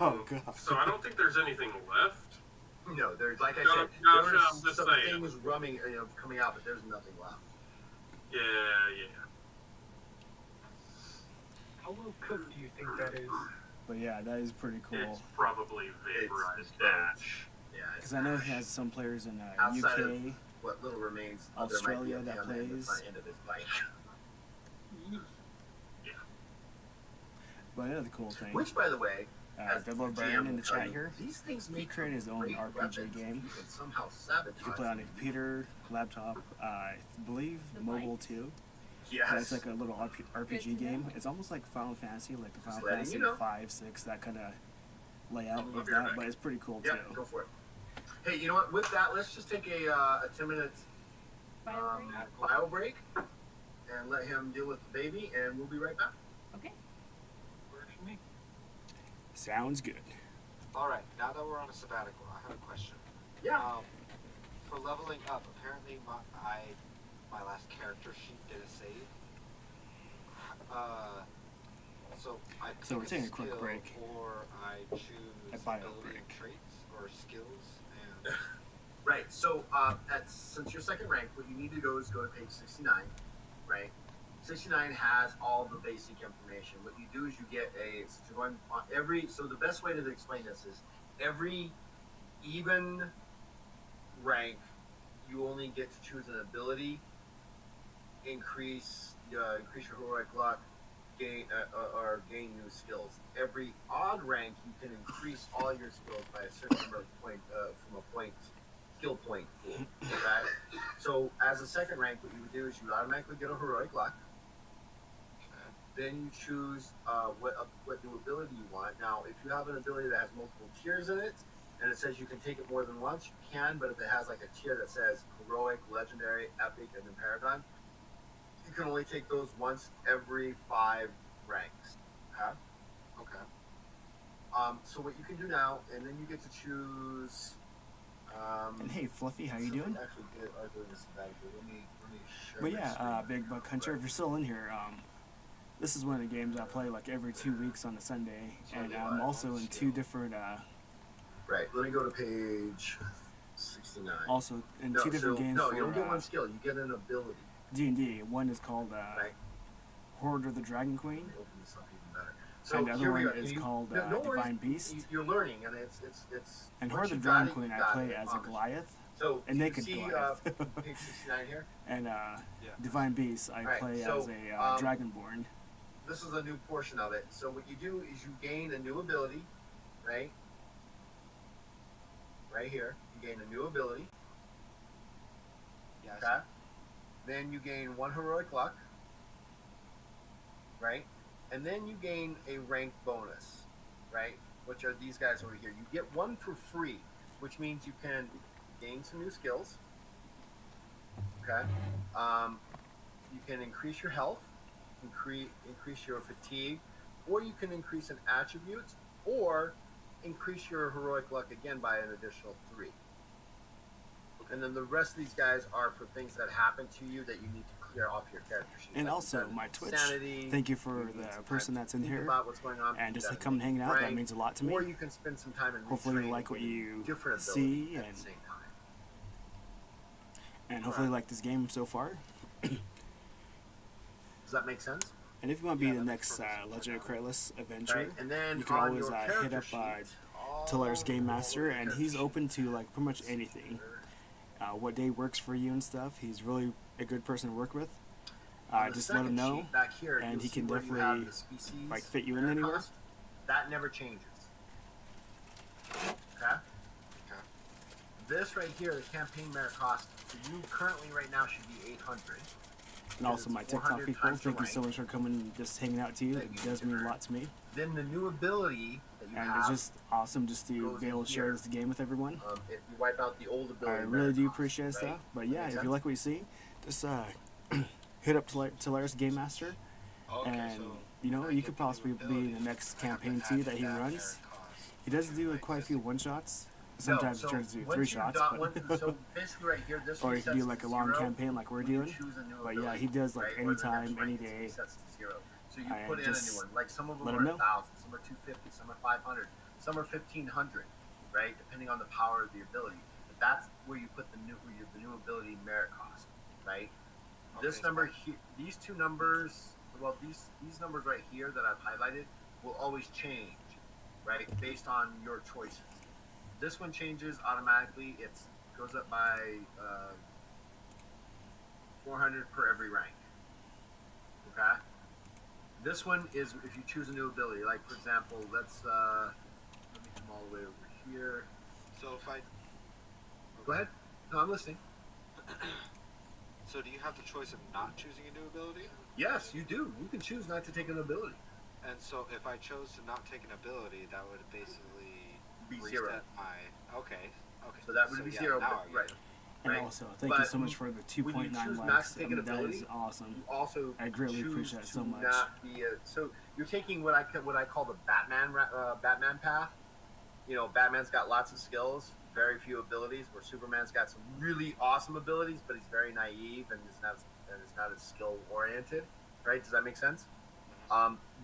Speaker 4: Oh
Speaker 5: God.
Speaker 4: So I don't think there's anything left.
Speaker 1: No, there's like I
Speaker 4: No,
Speaker 1: said,
Speaker 4: no,
Speaker 1: there's
Speaker 4: I'm just
Speaker 1: some
Speaker 4: saying.
Speaker 1: things coming out, but there's nothing left.
Speaker 4: Yeah.
Speaker 6: How well cooked do you think that is?
Speaker 5: But yeah, that is pretty cool.
Speaker 4: It's probably vaporized
Speaker 1: It's
Speaker 4: ash.
Speaker 1: Yeah,
Speaker 5: Because I know he has some players in
Speaker 1: Outside
Speaker 5: UK.
Speaker 1: of what little remains,
Speaker 5: Australia
Speaker 1: there might be
Speaker 5: that
Speaker 1: on the
Speaker 5: plays.
Speaker 1: front end of his bike.
Speaker 5: But another cool thing,
Speaker 1: Which, by the way, as the
Speaker 5: Deadlord
Speaker 1: GM
Speaker 5: Baron in
Speaker 1: will
Speaker 5: the
Speaker 1: tell
Speaker 5: chat
Speaker 1: you,
Speaker 5: here,
Speaker 1: these things
Speaker 5: he
Speaker 1: make
Speaker 5: created his own
Speaker 1: great
Speaker 5: RPG
Speaker 1: weapons
Speaker 5: game.
Speaker 1: if you can somehow sabotage
Speaker 5: You can play on a
Speaker 1: them.
Speaker 5: computer, laptop, I believe
Speaker 3: The
Speaker 5: mobile
Speaker 3: bikes?
Speaker 5: too.
Speaker 1: Yes.
Speaker 5: And it's like a little RPG
Speaker 3: Good to
Speaker 5: game.
Speaker 3: know.
Speaker 5: It's almost like Final Fantasy, like the Final
Speaker 1: letting
Speaker 5: Fantasy
Speaker 1: you know.
Speaker 5: 5, 6, that kind of layout
Speaker 4: We'll
Speaker 5: of
Speaker 4: be right
Speaker 5: that.
Speaker 4: back.
Speaker 5: But it's pretty cool
Speaker 1: Yeah,
Speaker 5: too.
Speaker 1: go for it. Hey, you know what? With that, let's just take a 10-minute
Speaker 3: Bio break?
Speaker 1: bio break and let him deal with the baby, and we'll be right back.
Speaker 3: Okay.
Speaker 2: Works for me.
Speaker 5: Sounds good.
Speaker 2: Alright, now that we're on a sabbatical, I have a question.
Speaker 1: Yeah.
Speaker 2: For leveling up, apparently my last character sheet did a save. So I
Speaker 5: So we're
Speaker 2: pick
Speaker 5: taking a
Speaker 2: skill,
Speaker 5: quick break.
Speaker 2: or I choose
Speaker 5: A bio
Speaker 2: ability
Speaker 5: break.
Speaker 2: and traits or skills, and
Speaker 1: Right. So, since you're second rank, what you need to do is go to page 69. Right. 69 has all the basic information. What you do is you get so you're going on so the best way to explain this is every even rank, you only get to choose an ability, increase your heroic luck, gain new skills. Every odd rank, you can increase all your skills by a certain number of skill point pool. Okay? So as a second rank, what you would do is you automatically get a heroic luck. Then you choose what new ability you want. Now, if you have an ability that has multiple tiers in it, and it says you can take it more than once, you can, but if it has like a tier that says heroic, legendary, epic, and then paragon, you can only take those once every 5 ranks. Okay?
Speaker 2: okay.
Speaker 1: So what you can do now, and then you get to choose.
Speaker 5: And hey, Fluffy, how you
Speaker 1: something
Speaker 5: doing?
Speaker 1: Actually, are doing this sabbatical. Let me share.
Speaker 5: But
Speaker 1: my
Speaker 5: yeah,
Speaker 1: screen.
Speaker 5: Big Buck Hunter, if you're still in here, this is one of the games I play like every 2 weeks on a Sunday, and I'm also in 2 different,
Speaker 1: Right. Let me go to page 69.
Speaker 5: also in
Speaker 1: No,
Speaker 5: 2 different
Speaker 1: so,
Speaker 5: games
Speaker 1: no, you don't get
Speaker 5: for
Speaker 1: one skill. You get an ability.
Speaker 5: D&D. One is called
Speaker 1: Right.
Speaker 5: Horde of the Dragon Queen,
Speaker 1: Let me open this up even better. So
Speaker 5: and the other
Speaker 1: here we
Speaker 5: one
Speaker 1: go.
Speaker 5: is
Speaker 1: You-
Speaker 5: called
Speaker 1: no worries.
Speaker 5: Divine Beast.
Speaker 1: You're learning, and it's.
Speaker 5: And
Speaker 1: once
Speaker 5: Horde of the
Speaker 1: you got
Speaker 5: Dragon
Speaker 1: it,
Speaker 5: Queen,
Speaker 1: you
Speaker 5: I
Speaker 1: got
Speaker 5: play
Speaker 1: it, I
Speaker 5: as a
Speaker 1: promise.
Speaker 5: Goliath,
Speaker 1: So
Speaker 5: a
Speaker 1: you
Speaker 5: naked
Speaker 1: see,
Speaker 5: Goliath.
Speaker 1: page 69 here.
Speaker 5: and
Speaker 2: Yeah.
Speaker 5: Divine Beast, I
Speaker 1: Right,
Speaker 5: play
Speaker 1: so,
Speaker 5: as a
Speaker 1: um,
Speaker 5: Dragonborn.
Speaker 1: This is a new portion of it. So what you do is you gain a new ability, right? Right here, you gain a new ability.
Speaker 2: Yes.
Speaker 1: Okay. Then you gain 1 heroic luck, right? And then you gain a rank bonus, right? Which are these guys over here. You get 1 for free, which means you can gain some new skills. Okay. You can increase your health, increase your fatigue, or you can increase an attribute, or increase your heroic luck again by an additional 3. And then the rest of these guys are for things that happen to you that you need to clear off your character sheet.
Speaker 5: And
Speaker 1: Like
Speaker 5: also
Speaker 1: you've
Speaker 5: my
Speaker 1: got
Speaker 5: Twitch.
Speaker 1: Sanity,
Speaker 5: Thank you for
Speaker 1: you need
Speaker 5: the
Speaker 1: some
Speaker 5: person
Speaker 1: time
Speaker 5: that's
Speaker 1: to
Speaker 5: in
Speaker 1: think
Speaker 5: here,
Speaker 1: about what's going on,
Speaker 5: and
Speaker 1: you
Speaker 5: just
Speaker 1: gotta
Speaker 5: come
Speaker 1: make
Speaker 5: hanging out.
Speaker 1: rank,
Speaker 5: That means a lot to me.
Speaker 1: Or you can spend some time in
Speaker 5: Hopefully you
Speaker 1: retraining
Speaker 5: like what
Speaker 1: and
Speaker 5: you
Speaker 1: different
Speaker 5: see,
Speaker 1: abilities at
Speaker 5: and
Speaker 1: the same time.
Speaker 5: and hopefully you like this game so far.
Speaker 1: Does that make sense?
Speaker 5: And if you want to be
Speaker 2: Yeah,
Speaker 5: the
Speaker 2: that
Speaker 5: next
Speaker 2: makes perfect
Speaker 5: Legend of Kralis
Speaker 1: Right.
Speaker 5: adventure,
Speaker 1: And then
Speaker 5: you can
Speaker 1: on
Speaker 5: always
Speaker 1: your
Speaker 5: hit
Speaker 1: character
Speaker 5: up
Speaker 1: sheet,
Speaker 5: Talar's Game Master,
Speaker 1: all
Speaker 5: and
Speaker 1: over
Speaker 5: he's
Speaker 1: the
Speaker 5: open to
Speaker 1: character
Speaker 5: like pretty much
Speaker 1: sheet.
Speaker 5: anything. What day works for you and stuff. He's really a good person to work with.
Speaker 1: On the
Speaker 5: Just let him
Speaker 1: second
Speaker 5: know,
Speaker 1: sheet back here,
Speaker 5: and
Speaker 1: you'll
Speaker 5: he
Speaker 1: see
Speaker 5: can
Speaker 1: where you have
Speaker 5: definitely,
Speaker 1: the species
Speaker 5: like, fit you in
Speaker 1: merit
Speaker 5: anywhere.
Speaker 1: cost. That never changes. Okay?
Speaker 2: Okay.
Speaker 1: This right here, the campaign merit cost for you currently right now should be 800.
Speaker 5: And also my
Speaker 1: It's
Speaker 5: TikTok
Speaker 1: 400
Speaker 5: people,
Speaker 1: times the
Speaker 5: thank you so
Speaker 1: rank.
Speaker 5: much for coming and just hanging out too.
Speaker 1: Thank
Speaker 5: It
Speaker 1: you.
Speaker 5: does mean a lot to me.
Speaker 1: Then the new ability that you
Speaker 5: And
Speaker 1: have,
Speaker 5: it's just awesome just to
Speaker 1: goes
Speaker 5: be able
Speaker 1: in
Speaker 5: to share
Speaker 1: here.
Speaker 5: this game with everyone.
Speaker 1: if you wipe out the old ability,
Speaker 5: I really
Speaker 1: merit
Speaker 5: do
Speaker 1: cost,
Speaker 5: appreciate
Speaker 1: right?
Speaker 5: stuff. But
Speaker 1: Does that
Speaker 5: yeah,
Speaker 1: make
Speaker 5: if you
Speaker 1: sense?
Speaker 5: like what you see, just hit up Talar's Game Master,
Speaker 2: Okay,
Speaker 5: and
Speaker 2: so
Speaker 5: you know
Speaker 2: I
Speaker 5: you
Speaker 2: get
Speaker 5: could
Speaker 2: the new
Speaker 5: possibly be in
Speaker 2: ability,
Speaker 5: the next
Speaker 2: I have to
Speaker 5: campaign
Speaker 2: add
Speaker 5: too that he
Speaker 2: that
Speaker 5: runs.
Speaker 2: merit cost
Speaker 5: He does
Speaker 2: to
Speaker 5: do
Speaker 2: my
Speaker 5: quite a few
Speaker 2: existing-
Speaker 5: one shots. Sometimes
Speaker 1: no,
Speaker 5: he turns to
Speaker 1: once
Speaker 5: 3
Speaker 1: you've
Speaker 5: shots,
Speaker 1: got
Speaker 5: but
Speaker 1: so basically right here, this
Speaker 5: or you can do
Speaker 1: resets
Speaker 5: like
Speaker 1: to
Speaker 5: a long
Speaker 1: 0
Speaker 5: campaign like we're
Speaker 1: when you
Speaker 5: doing.
Speaker 1: choose a new
Speaker 5: But yeah,
Speaker 1: ability,
Speaker 5: he does like
Speaker 1: right? Or the next
Speaker 5: anytime, any
Speaker 1: rank,
Speaker 5: day.
Speaker 1: it resets to 0. So you
Speaker 5: And
Speaker 1: put in a new
Speaker 5: just
Speaker 1: one. Like some of them
Speaker 5: let
Speaker 1: are
Speaker 5: him know.
Speaker 1: 1,000, some are 250, some are 500, some are 1,500, right? Depending on the power of the ability. But that's where you put the new ability merit cost, right? This
Speaker 2: Okay,
Speaker 1: number
Speaker 2: so-
Speaker 1: here, these two numbers, well, these numbers right here that I've highlighted will always change, right? Based on your choices. This one changes automatically. It goes up by 400 per every rank. Okay. This one is if you choose a new ability. Like for example, let's let me come all the way over here.
Speaker 2: So if I
Speaker 1: Go ahead. No, I'm listening.
Speaker 2: So do you have the choice of not choosing a new ability?
Speaker 1: Yes, you do. You can choose not to take an ability.
Speaker 2: And so if I chose to not take an ability, that would basically
Speaker 1: Be
Speaker 2: reset
Speaker 1: zero.
Speaker 2: my okay.
Speaker 1: So that would be
Speaker 2: yeah,
Speaker 1: zero.
Speaker 2: now I get
Speaker 1: Right.
Speaker 2: it.
Speaker 5: And
Speaker 1: Right.
Speaker 5: also, thank you
Speaker 1: But
Speaker 5: so much for the
Speaker 1: when you
Speaker 5: 2.9
Speaker 1: choose not
Speaker 5: likes.
Speaker 1: to take an
Speaker 5: That
Speaker 1: ability,
Speaker 5: is awesome.
Speaker 1: You also
Speaker 5: I greatly
Speaker 1: choose
Speaker 5: appreciate it so
Speaker 1: to
Speaker 5: much.
Speaker 1: Not be so you're taking what I call the Batman path. You know, Batman's got lots of skills, very few abilities. Where Superman's got some really awesome abilities, but he's very naive and is not as skill oriented. Right? Does that make sense?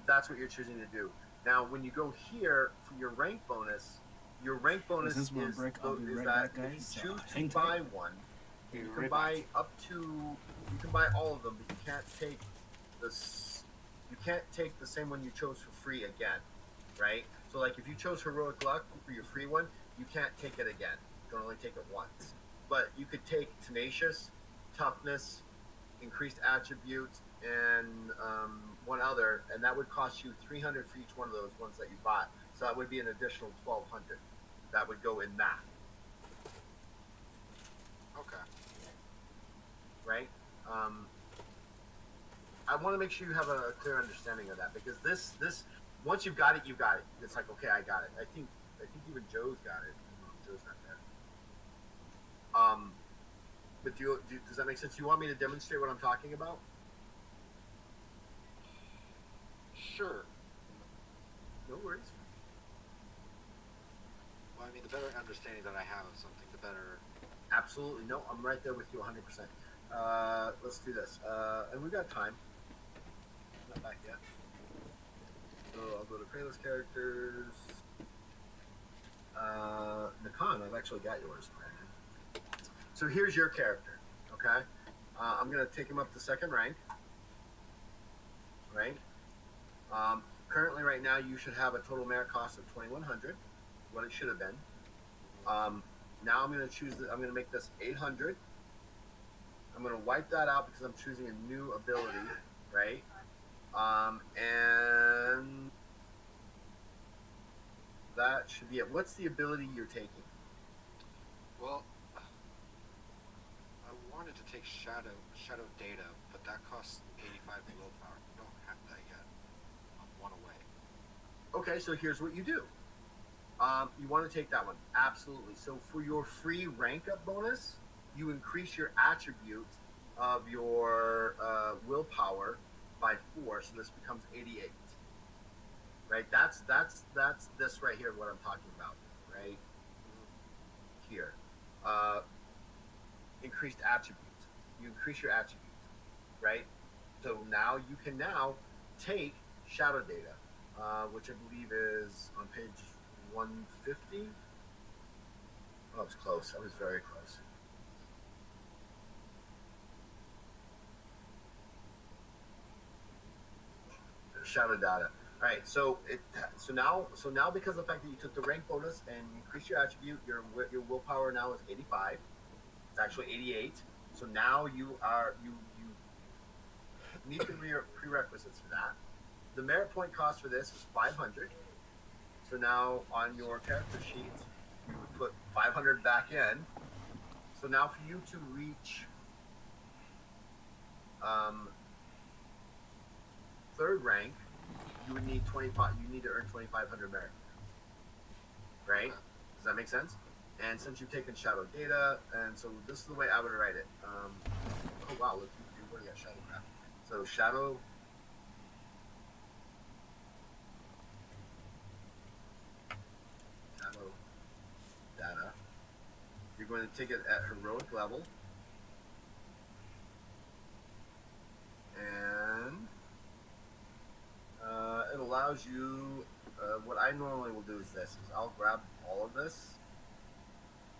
Speaker 1: That's what you're choosing to do. Now, when you go here for your rank bonus, your rank bonus
Speaker 5: This is one
Speaker 1: is,
Speaker 5: break. I'll be
Speaker 1: is
Speaker 5: right
Speaker 1: that
Speaker 5: back, guys.
Speaker 1: if you choose
Speaker 5: Hang
Speaker 1: to buy
Speaker 5: tight.
Speaker 1: one,
Speaker 5: Be
Speaker 1: you
Speaker 5: right
Speaker 1: can
Speaker 5: back.
Speaker 1: buy you can buy all of them, but you can't take the same one you chose for free again, right? So like if you chose heroic luck for your free one, you can't take it again. You can only take it once. But you could take tenacious, toughness, increased attribute, and one other, and that would cost you 300 for each one of those ones that you bought. So that would be an additional 1,200. That would go in that,
Speaker 2: Okay.
Speaker 1: right? I want to make sure you have a clear understanding of that because this once you've got it, you got it. It's like okay, I got it. I think even Joe's got it. Joe's not there. But does that make sense? You want me to demonstrate what I'm talking about?
Speaker 2: Sure.
Speaker 1: No worries.
Speaker 2: Well, I mean, the better understanding that I have of something, the better.
Speaker 1: Absolutely. No, I'm right there with you 100%. Let's do this. And we've got time. Not back yet. So I'll go to Kralis characters. Nakan, I've actually got yours, Brandon. So here's your character, okay? I'm going to take him up to second rank, right? Currently, right now, you should have a total merit cost of 2,100, what it should have been. Now I'm going to I'm going to make this 800. I'm going to wipe that out because I'm choosing a new ability, right? And that should be it. What's the ability you're taking?
Speaker 2: Well, I wanted to take Shadow Data, but that costs 85 willpower. I don't have that yet. I'm one away.
Speaker 1: Okay, so here's what you do. You want to take that one. Absolutely. So for your free rank up bonus, you increase your attribute of your willpower by 4, so this becomes 88. Right? That's this right here, what I'm talking about. Right? Here. Increased attribute. You increase your attribute. Right? So now you can take shadow data, which I believe is on page 150. Oh, I was close. I was very close. Shadow data. All right. So now because of the fact that you took the rank bonus and increased your attribute, your willpower now is 85. It's actually 88. So now you meet the prerequisites for that. The merit point cost for this is 500. So now on your character sheet, you would put 500 back in. So now for you to reach third rank, you would need 25. You need to earn 2,500 merit. Right? Does that make sense? And since you've taken shadow data, and so this is the way I would write it. Oh wow, look, you've already got shadow graph. So shadow. Data. You're going to take it at heroic level. And it allows you, what I normally will do is this, is I'll grab all of this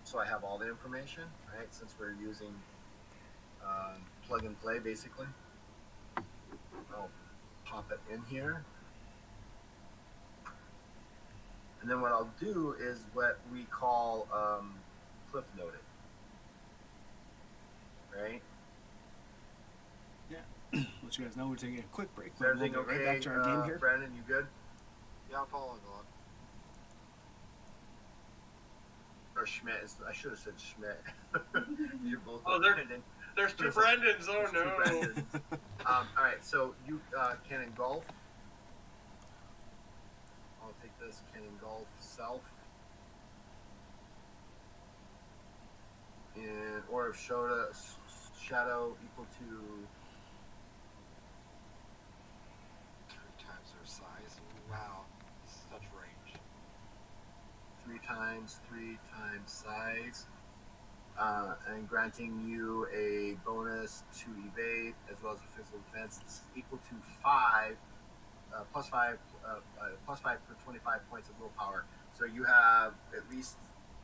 Speaker 1: so I have all the information, right, since we're using plug and play basically. I'll pop it in here. And then what I'll do is what we call cliff noted, right?
Speaker 5: Yeah. let you guys know we're taking a quick break.
Speaker 1: Is everything
Speaker 5: We'll get
Speaker 1: okay?
Speaker 5: right back to our game here.
Speaker 1: Brandon, you good?
Speaker 2: Yeah, I'm following along.
Speaker 1: Or Schmidt? I should have said Schmidt. You're both.
Speaker 4: Oh, there's two Brandons. Oh
Speaker 1: There's two
Speaker 4: no.
Speaker 1: Brandons. All right, so you can engulf. I'll take this. Can engulf self. And or if shadow equal to
Speaker 2: 3 times their size. Wow, such range.
Speaker 1: 3 times size, and granting you a bonus to evade as well as a physical defense. This is equal to 5 plus 5 plus 5 for 25 points of willpower. So you have at least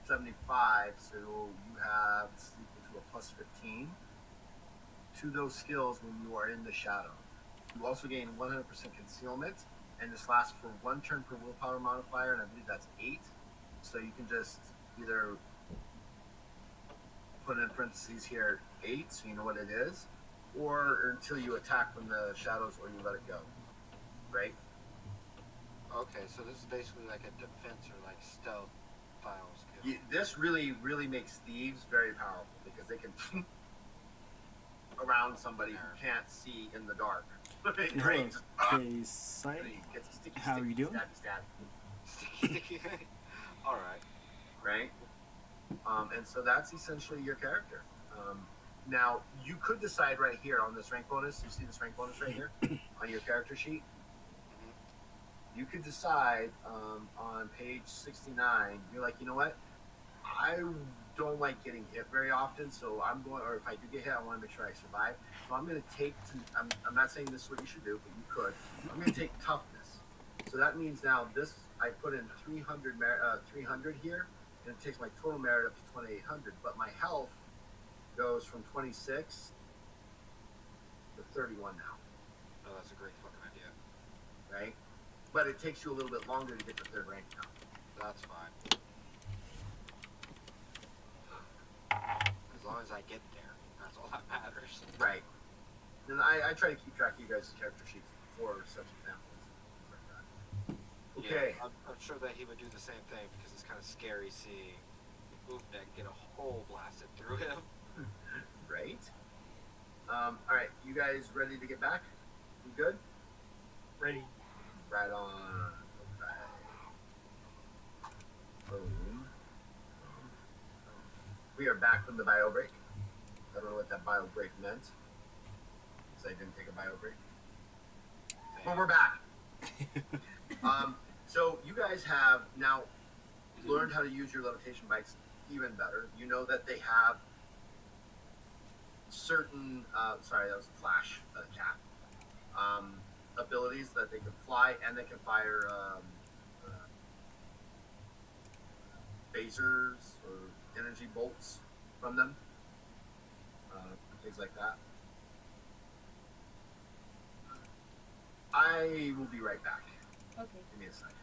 Speaker 1: 75. So you have equal to a plus 15 to those skills when you are in the shadow. You also gain 100% concealment, and this lasts for 1 turn per willpower modifier, and I believe that's 8. So you can just either put in parentheses here 8, so you know what it is, or until you attack from the shadows, or you let it go. Right?
Speaker 2: Okay, so this is basically like a defense or like stealth style skill.
Speaker 1: This really, really makes thieves very powerful because they can around somebody who can't see in the dark. Right? Just,
Speaker 5: Okay, Sight.
Speaker 1: gets a sticky,
Speaker 5: How are you doing?
Speaker 1: Stabby.
Speaker 2: All right.
Speaker 1: Right? And so that's essentially your character. Now, you could decide right here on this rank bonus. You see this rank bonus right here on your character sheet? You could decide on page 69, you're like, you know what? I don't like getting hit very often, so I'm going, or if I do get hit, I want to make sure I survive. So I'm going to take, I'm not saying this is what you should do, but you could. I'm going to take toughness. So that means now this, I put in 300 here, and it takes my total merit up to 2,800, but my health goes from 26 to 31 now.
Speaker 2: Oh, that's a great fucking idea.
Speaker 1: Right? But it takes you a little bit longer to get to 3rd rank now.
Speaker 2: That's fine. As long as I get there, that's all that matters.
Speaker 1: Right. And I try to keep track of you guys' character sheets for such examples. Things like that. Okay.
Speaker 2: Yeah, I'm sure that he would do the same thing because it's kind of scary seeing Movneck get a hole blasted through him.
Speaker 1: Right. All right. You guys ready to get back? You good?
Speaker 6: Ready.
Speaker 1: Right on. Okay. Boom. We are back from the bio break. I don't know what that bio break meant. Because I didn't take a bio break. But we're back. So you guys have now learned how to use your levitation bikes even better. You know that they have certain, sorry, that was a flash cat, abilities that they can fly and they can fire phasers or energy bolts from them, things like that. I will be right back.
Speaker 3: Okay.
Speaker 1: Give me a second.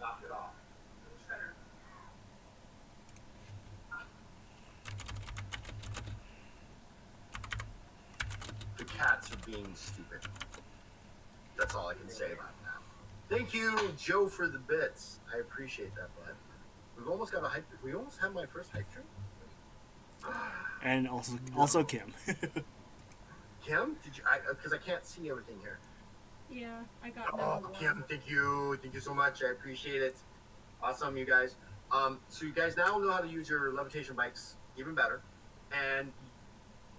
Speaker 1: Knock it off. Center. The cats are being stupid. That's all I can say about that. Thank you, Joe, for the bits. I appreciate that, bud. We've almost got a hype. We almost have my first hype train.
Speaker 5: And also Kim.
Speaker 1: Kim, did you? Because I can't see everything here.
Speaker 3: Yeah, I got
Speaker 1: Oh,
Speaker 3: number 1.
Speaker 1: Kim, thank you so much. I appreciate it. Awesome, you guys. So you guys now know how to use your levitation bikes even better, and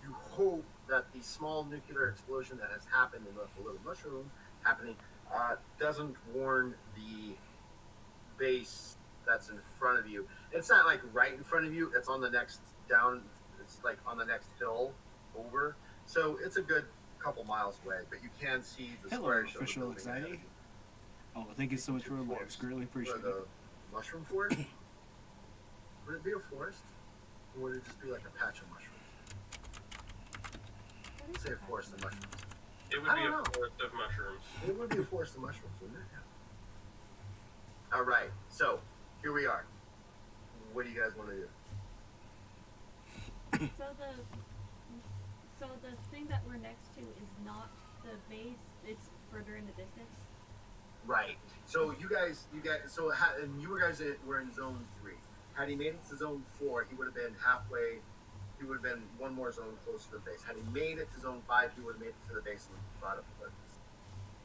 Speaker 1: you hope that the small nuclear explosion that has happened in the little mushroom happening doesn't warn the base that's in front of you. It's not like right in front of you. It's on the next down. It's like on the next hill over. So it's a good couple miles away, but you can see the
Speaker 5: Hello,
Speaker 1: square show the
Speaker 5: official
Speaker 1: building ahead of
Speaker 5: anxiety.
Speaker 1: you.
Speaker 5: Oh, thank you so much for the lives. Greatly
Speaker 1: For
Speaker 5: appreciate
Speaker 1: the
Speaker 5: it.
Speaker 1: mushroom forest? Would it be a forest? Or would it just be like a patch of mushrooms? I'd say a forest of mushrooms.
Speaker 4: It would
Speaker 1: I
Speaker 4: be
Speaker 1: don't
Speaker 4: a
Speaker 1: know.
Speaker 4: forest of mushrooms.
Speaker 1: It would be a forest of mushrooms, wouldn't it? Yeah. All right, so here we are. What do you guys want to do?
Speaker 3: So the thing that we're next to is not the base. It's further in the distance.
Speaker 1: Right. So and you guys were in zone 3. Had he made it to zone 4, he would have been halfway. He would have been one more zone closer to the base. Had he made it to zone 5, he would have made it to the base and brought up alertness.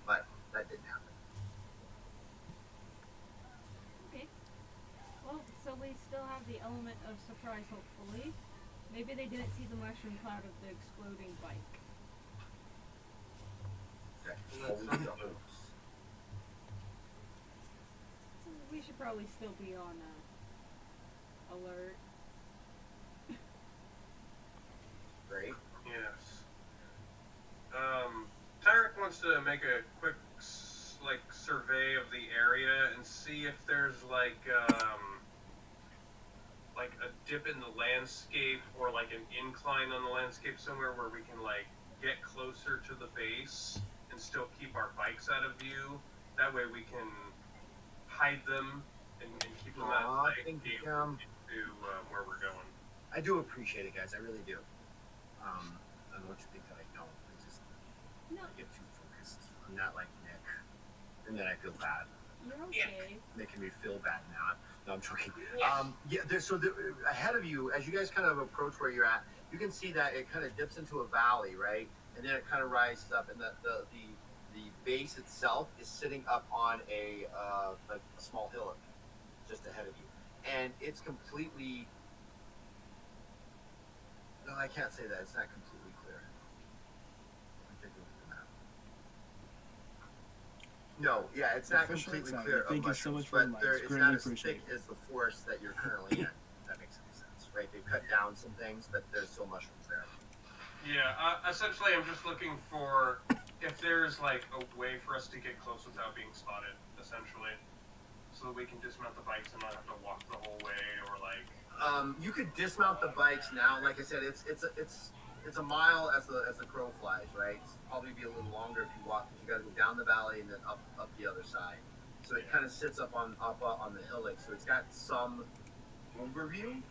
Speaker 1: But that didn't happen.
Speaker 3: Okay. Well, so we still have the element of surprise, hopefully. Maybe they didn't see the mushroom cloud of the exploding bike.
Speaker 1: Okay. Hold the hopes.
Speaker 3: We should probably still be on alert.
Speaker 1: Great.
Speaker 4: Yes. Tyrek wants to make a quick survey of the area and see if there's like a dip in the landscape or like an incline on the landscape somewhere where we can like get closer to the base and still keep our bikes out of view. That way we can hide them and keep them out of sight and get to where we're going.
Speaker 1: I do appreciate it, guys. I really do. I don't want you to think that I don't. I get too focused. I'm not like Nick, and then I feel bad.
Speaker 3: You're okay.
Speaker 1: Making me feel bad now. No, I'm joking. Ahead of you, as you guys kind of approach where you're at, you can see that it kind of dips into a valley, right? And then it kind of rises up, and the base itself is sitting up on a small hillock just ahead of you, and it's completely. No, I can't say that. It's not completely clear. Let me take a look at the map. No, yeah, it's not completely clear.
Speaker 5: Thank you so much for
Speaker 1: but it's
Speaker 5: greatly
Speaker 1: not as
Speaker 5: appreciated.
Speaker 1: thick as the forest that you're currently in. If that makes any sense, right? They've cut down some things, but there's still mushrooms there.
Speaker 4: Yeah, essentially I'm just looking for if there's like a way for us to get close without being spotted, essentially. So that we can dismount the bikes and not have to walk the whole way or like
Speaker 1: you could dismount the bikes now. Like I said, it's a mile as the crow flies, right? It's probably be a little longer if you walk, because you got to go down the valley and then up the other side. So it kind of sits up on the hillock. So it's got some overview,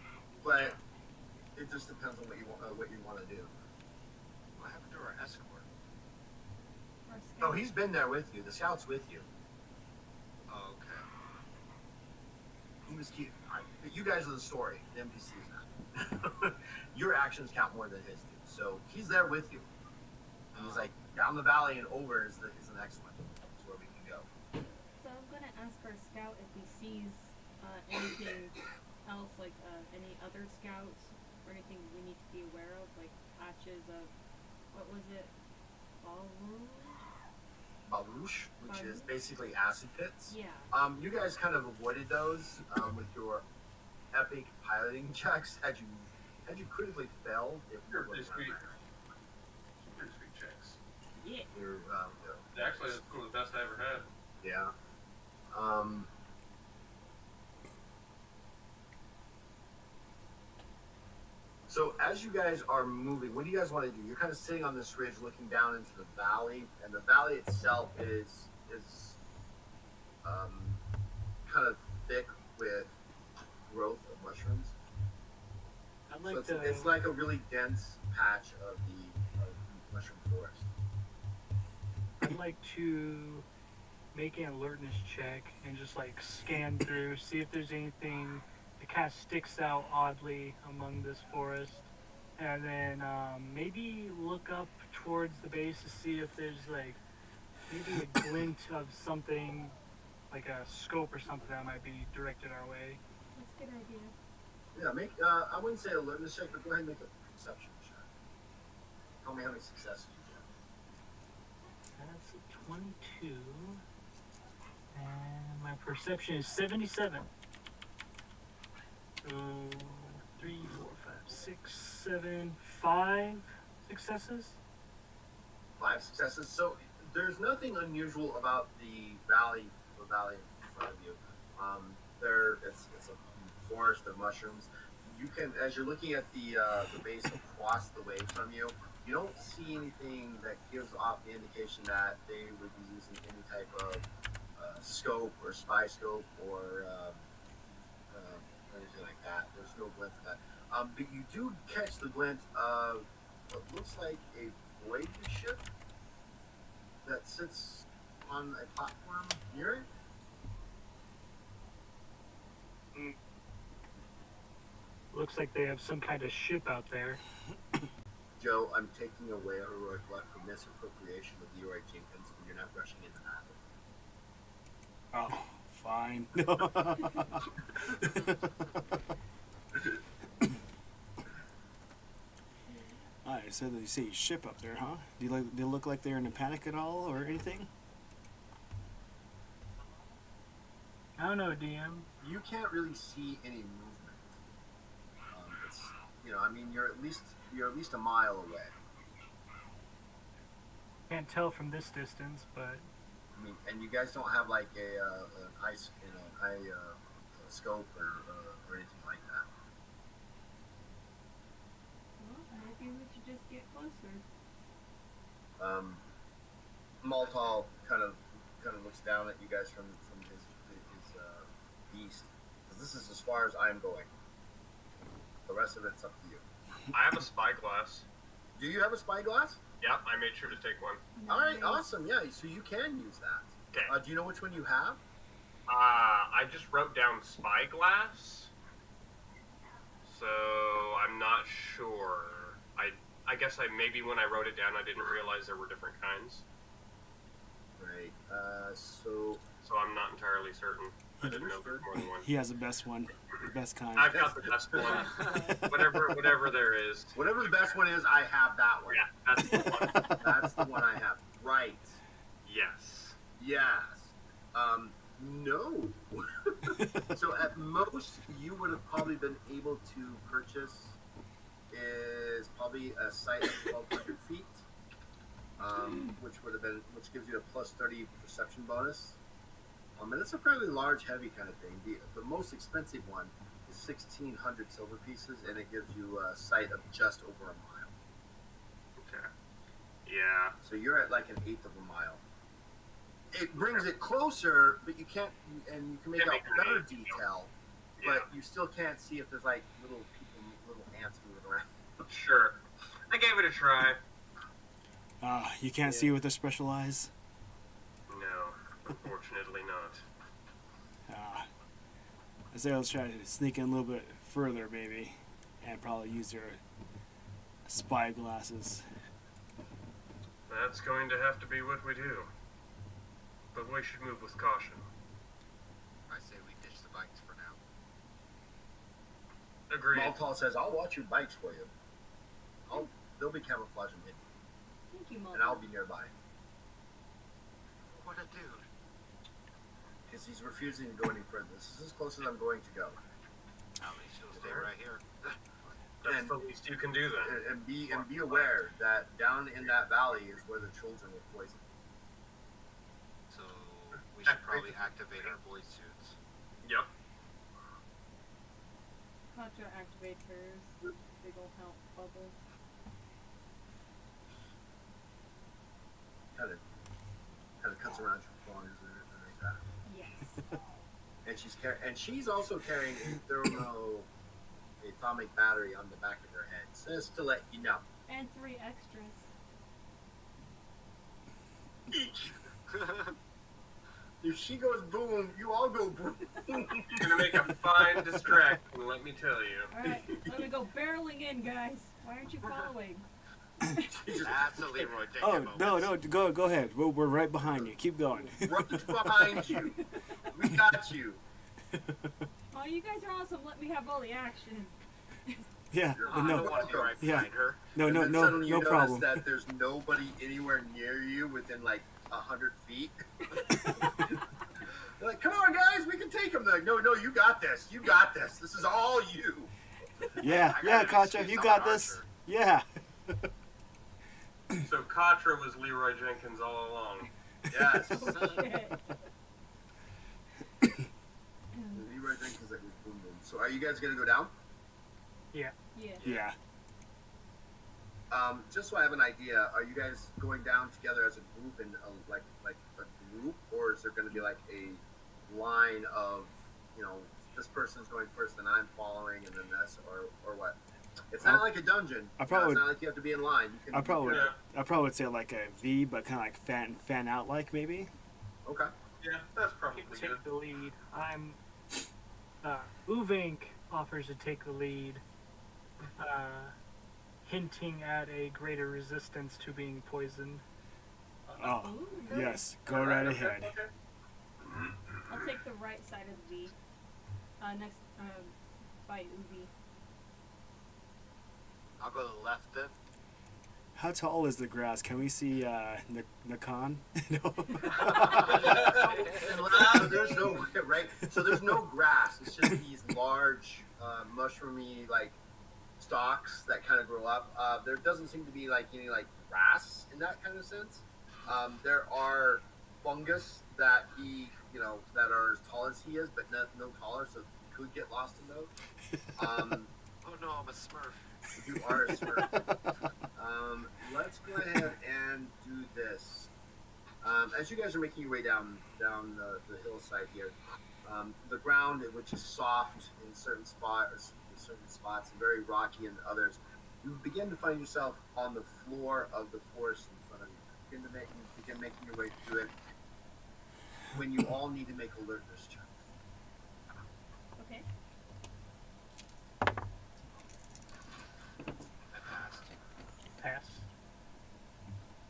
Speaker 1: but it just depends on what you want to do.
Speaker 2: What happened to our escort?
Speaker 1: Oh, he's been there with you. The scout's with you.
Speaker 2: Oh, okay.
Speaker 1: He was cute. You guys are the story. The NPC's not. Your actions count more than his do. So he's there with you. And he's like, down the valley and over is the next one. That's where we can go.
Speaker 3: So I'm gonna ask our scout if he sees anything else, like any other scouts or anything we need to be aware of, like patches of, what was it,
Speaker 1: Balush, which is basically acid pits.
Speaker 3: Yeah.
Speaker 1: You guys kind of avoided those with your epic piloting checks. Had you critically failed, it would have been
Speaker 4: pretty sweet checks.
Speaker 3: Yeah.
Speaker 4: Actually, that's one of the best I ever had.
Speaker 1: Yeah. So as you guys are moving, what do you guys want to do? You're kind of sitting on this ridge looking down into the valley, and the valley itself is kind of thick with growth of mushrooms. It's like a really dense patch of the mushroom forest.
Speaker 6: I'd like to make an alertness check and just like scan through, see if there's anything that kind of sticks out oddly among this forest, and then maybe look up towards the base to see if there's like maybe a glint of something, like a scope or something that might be directed our way.
Speaker 3: That's a good idea.
Speaker 1: Yeah, I wouldn't say alertness check, but go ahead and make a perception check. Tell me how many successes you get.
Speaker 6: That's a 22, and my perception is 77. So 3, 4, 5, 6, 7, 5 successes.
Speaker 1: 5 successes. So there's nothing unusual about the valley in front of you. It's a forest of mushrooms. You can, as you're looking at the base across the way from you, you don't see anything that gives off the indication that they would be using any type of scope or spy scope or anything like that. There's no glint for that. But you do catch the glint of what looks like a void ship that sits on a platform near it.
Speaker 6: Looks like they have some kind of ship out there.
Speaker 1: Joe, I'm taking away a heroic luck for misappropriation of Leroy Jenkins when you're not rushing into battle.
Speaker 5: Oh, fine. Alright, so you see ship up there, huh? Do they look like they're in a panic at all or anything?
Speaker 6: I don't know, DM.
Speaker 1: You can't really see any movement. It's I mean, you're at least a mile away.
Speaker 6: Can't tell from this distance, but
Speaker 1: I mean, and you guys don't have like an eye scope or anything like that.
Speaker 3: Well, maybe we should just get closer.
Speaker 1: Maltal kind of looks down at you guys from his beast. Because this is as far as I'm going. The rest of it's up to you.
Speaker 4: I have a spyglass.
Speaker 1: Do you have a spyglass?
Speaker 4: Yep, I made sure to take one.
Speaker 1: All right,
Speaker 3: Nice.
Speaker 1: awesome. Yeah, so you can use that.
Speaker 4: Okay.
Speaker 1: Do you know which one you have?
Speaker 4: I just wrote down spyglass, so I'm not sure. I guess maybe when I wrote it down, I didn't realize there were different kinds.
Speaker 1: Right. So
Speaker 4: So I'm not entirely certain. I didn't know there was more than one.
Speaker 5: He has the best one, the best kind.
Speaker 4: I've got the best one. whatever there is.
Speaker 1: whatever the best one is, I have that one.
Speaker 4: Yeah, that's the one.
Speaker 1: That's the one I have. Right.
Speaker 4: Yes.
Speaker 1: Yes. No. So at most, you would have probably been able to purchase is probably a sight of 1,200 feet, which gives you a plus 30 perception bonus. And it's a fairly large, heavy kind of thing. The most expensive one is 1,600 silver pieces, and it gives you a sight of just over a mile.
Speaker 4: Okay. Yeah.
Speaker 1: So you're at like an eighth of a mile. It brings it closer, but you can't, and you can make out better detail, but you still can't see if there's like little ants moving around.
Speaker 4: Sure. I gave it a try.
Speaker 5: You can't see with their special eyes.
Speaker 4: No, unfortunately not.
Speaker 5: I say let's try to sneak in a little bit further, maybe, and probably use their spy glasses.
Speaker 4: That's going to have to be what we do. But we should move with caution.
Speaker 2: I say we ditch the bikes for now.
Speaker 4: Agreed.
Speaker 1: Maltal says, "I'll watch your bikes for you. They'll be camouflaging hidden,
Speaker 3: Thank you, Mom.
Speaker 1: and I'll be nearby."
Speaker 2: What a dude.
Speaker 1: Because he's refusing to go any further. This is as close as I'm going to go.
Speaker 2: At least you'll stay right here.
Speaker 4: That's
Speaker 1: And-
Speaker 4: the least you can do then.
Speaker 1: And be aware that down in that valley is where the children were poisoned.
Speaker 2: So we should probably activate our void suits.
Speaker 4: Yep.
Speaker 3: Contra activate hers. Big ol' help bubble.
Speaker 1: Kind of cuts around your corners and everything like that.
Speaker 3: Yes.
Speaker 1: And she's also carrying a atomic battery on the back of her head, just to let you know.
Speaker 3: And 3 extras.
Speaker 1: If she goes boom, you all go boom.
Speaker 4: It's gonna make a fine distraction, let me tell you.
Speaker 3: Alright, let me go barreling in, guys. Why aren't you following?
Speaker 1: She just
Speaker 2: That's a Leroy Jenkins
Speaker 5: Oh
Speaker 2: moment.
Speaker 5: no! Go ahead. We're right behind you. Keep going.
Speaker 1: right behind you. We got you.
Speaker 3: Oh, you guys are awesome. Let me have all the action.
Speaker 5: Yeah.
Speaker 1: You're
Speaker 2: I don't
Speaker 5: No.
Speaker 2: want to be right
Speaker 5: Yeah.
Speaker 2: behind her.
Speaker 5: No.
Speaker 1: And
Speaker 5: No.
Speaker 1: then
Speaker 5: No.
Speaker 1: suddenly you
Speaker 5: No
Speaker 1: notice
Speaker 5: problem.
Speaker 1: that there's nobody anywhere near you within like 100 feet. They're like, come on, guys, we can take him. They're like, no, you got this. You got this. This is all you.
Speaker 5: Yeah.
Speaker 2: I got
Speaker 5: Yeah,
Speaker 2: an
Speaker 5: Contra,
Speaker 2: excuse,
Speaker 5: you
Speaker 2: I'm
Speaker 5: got
Speaker 2: an
Speaker 5: this.
Speaker 2: archer.
Speaker 5: Yeah.
Speaker 4: So Katra was Leroy Jenkins all along.
Speaker 1: Yes.
Speaker 3: Shit.
Speaker 1: Leroy Jenkins like was boom boom. So are you guys gonna go down?
Speaker 3: Yeah.
Speaker 5: Yeah.
Speaker 1: Just so I have an idea, are you guys going down together as a group and like a group, or is there going to be like a line of this person's going first, then I'm following, and then this, or what? It's not like a dungeon.
Speaker 5: I probably
Speaker 1: it's not like you have to be in line. You can,
Speaker 5: I probably
Speaker 4: Yeah.
Speaker 5: I probably would say like a V, but kind of like fan out like maybe.
Speaker 1: Okay.
Speaker 4: Yeah, that's
Speaker 6: I
Speaker 4: probably
Speaker 6: can
Speaker 4: good.
Speaker 6: take the lead. Uvink offers to take the lead, hinting at a greater resistance to being poisoned.
Speaker 5: Oh,
Speaker 3: Ooh.
Speaker 5: yes. Go right
Speaker 4: Okay,
Speaker 5: ahead.
Speaker 4: okay.
Speaker 3: I'll take the right side of the V. Next, by Ubi.
Speaker 2: I'll go to the left then.
Speaker 5: How tall is the grass? Can we see Nakan? No.
Speaker 1: So there's no right. So there's no grass. It's just these large, mushroomy like stalks that kind of grow up. There doesn't seem to be like any like grass in that kind of sense. There are fungus that that are as tall as he is, but no taller, so he could get lost in those.
Speaker 2: Oh no, I'm a Smurf.
Speaker 1: You are a smurf. Let's go ahead and do this. As you guys are making your way down the hillside here, the ground, which is soft in certain spots and very rocky in others, you begin to find yourself on the floor of the forest in front of you. Begin making your way through it. When you all need to make alertness checks.
Speaker 3: Okay.
Speaker 2: I passed.
Speaker 6: Pass.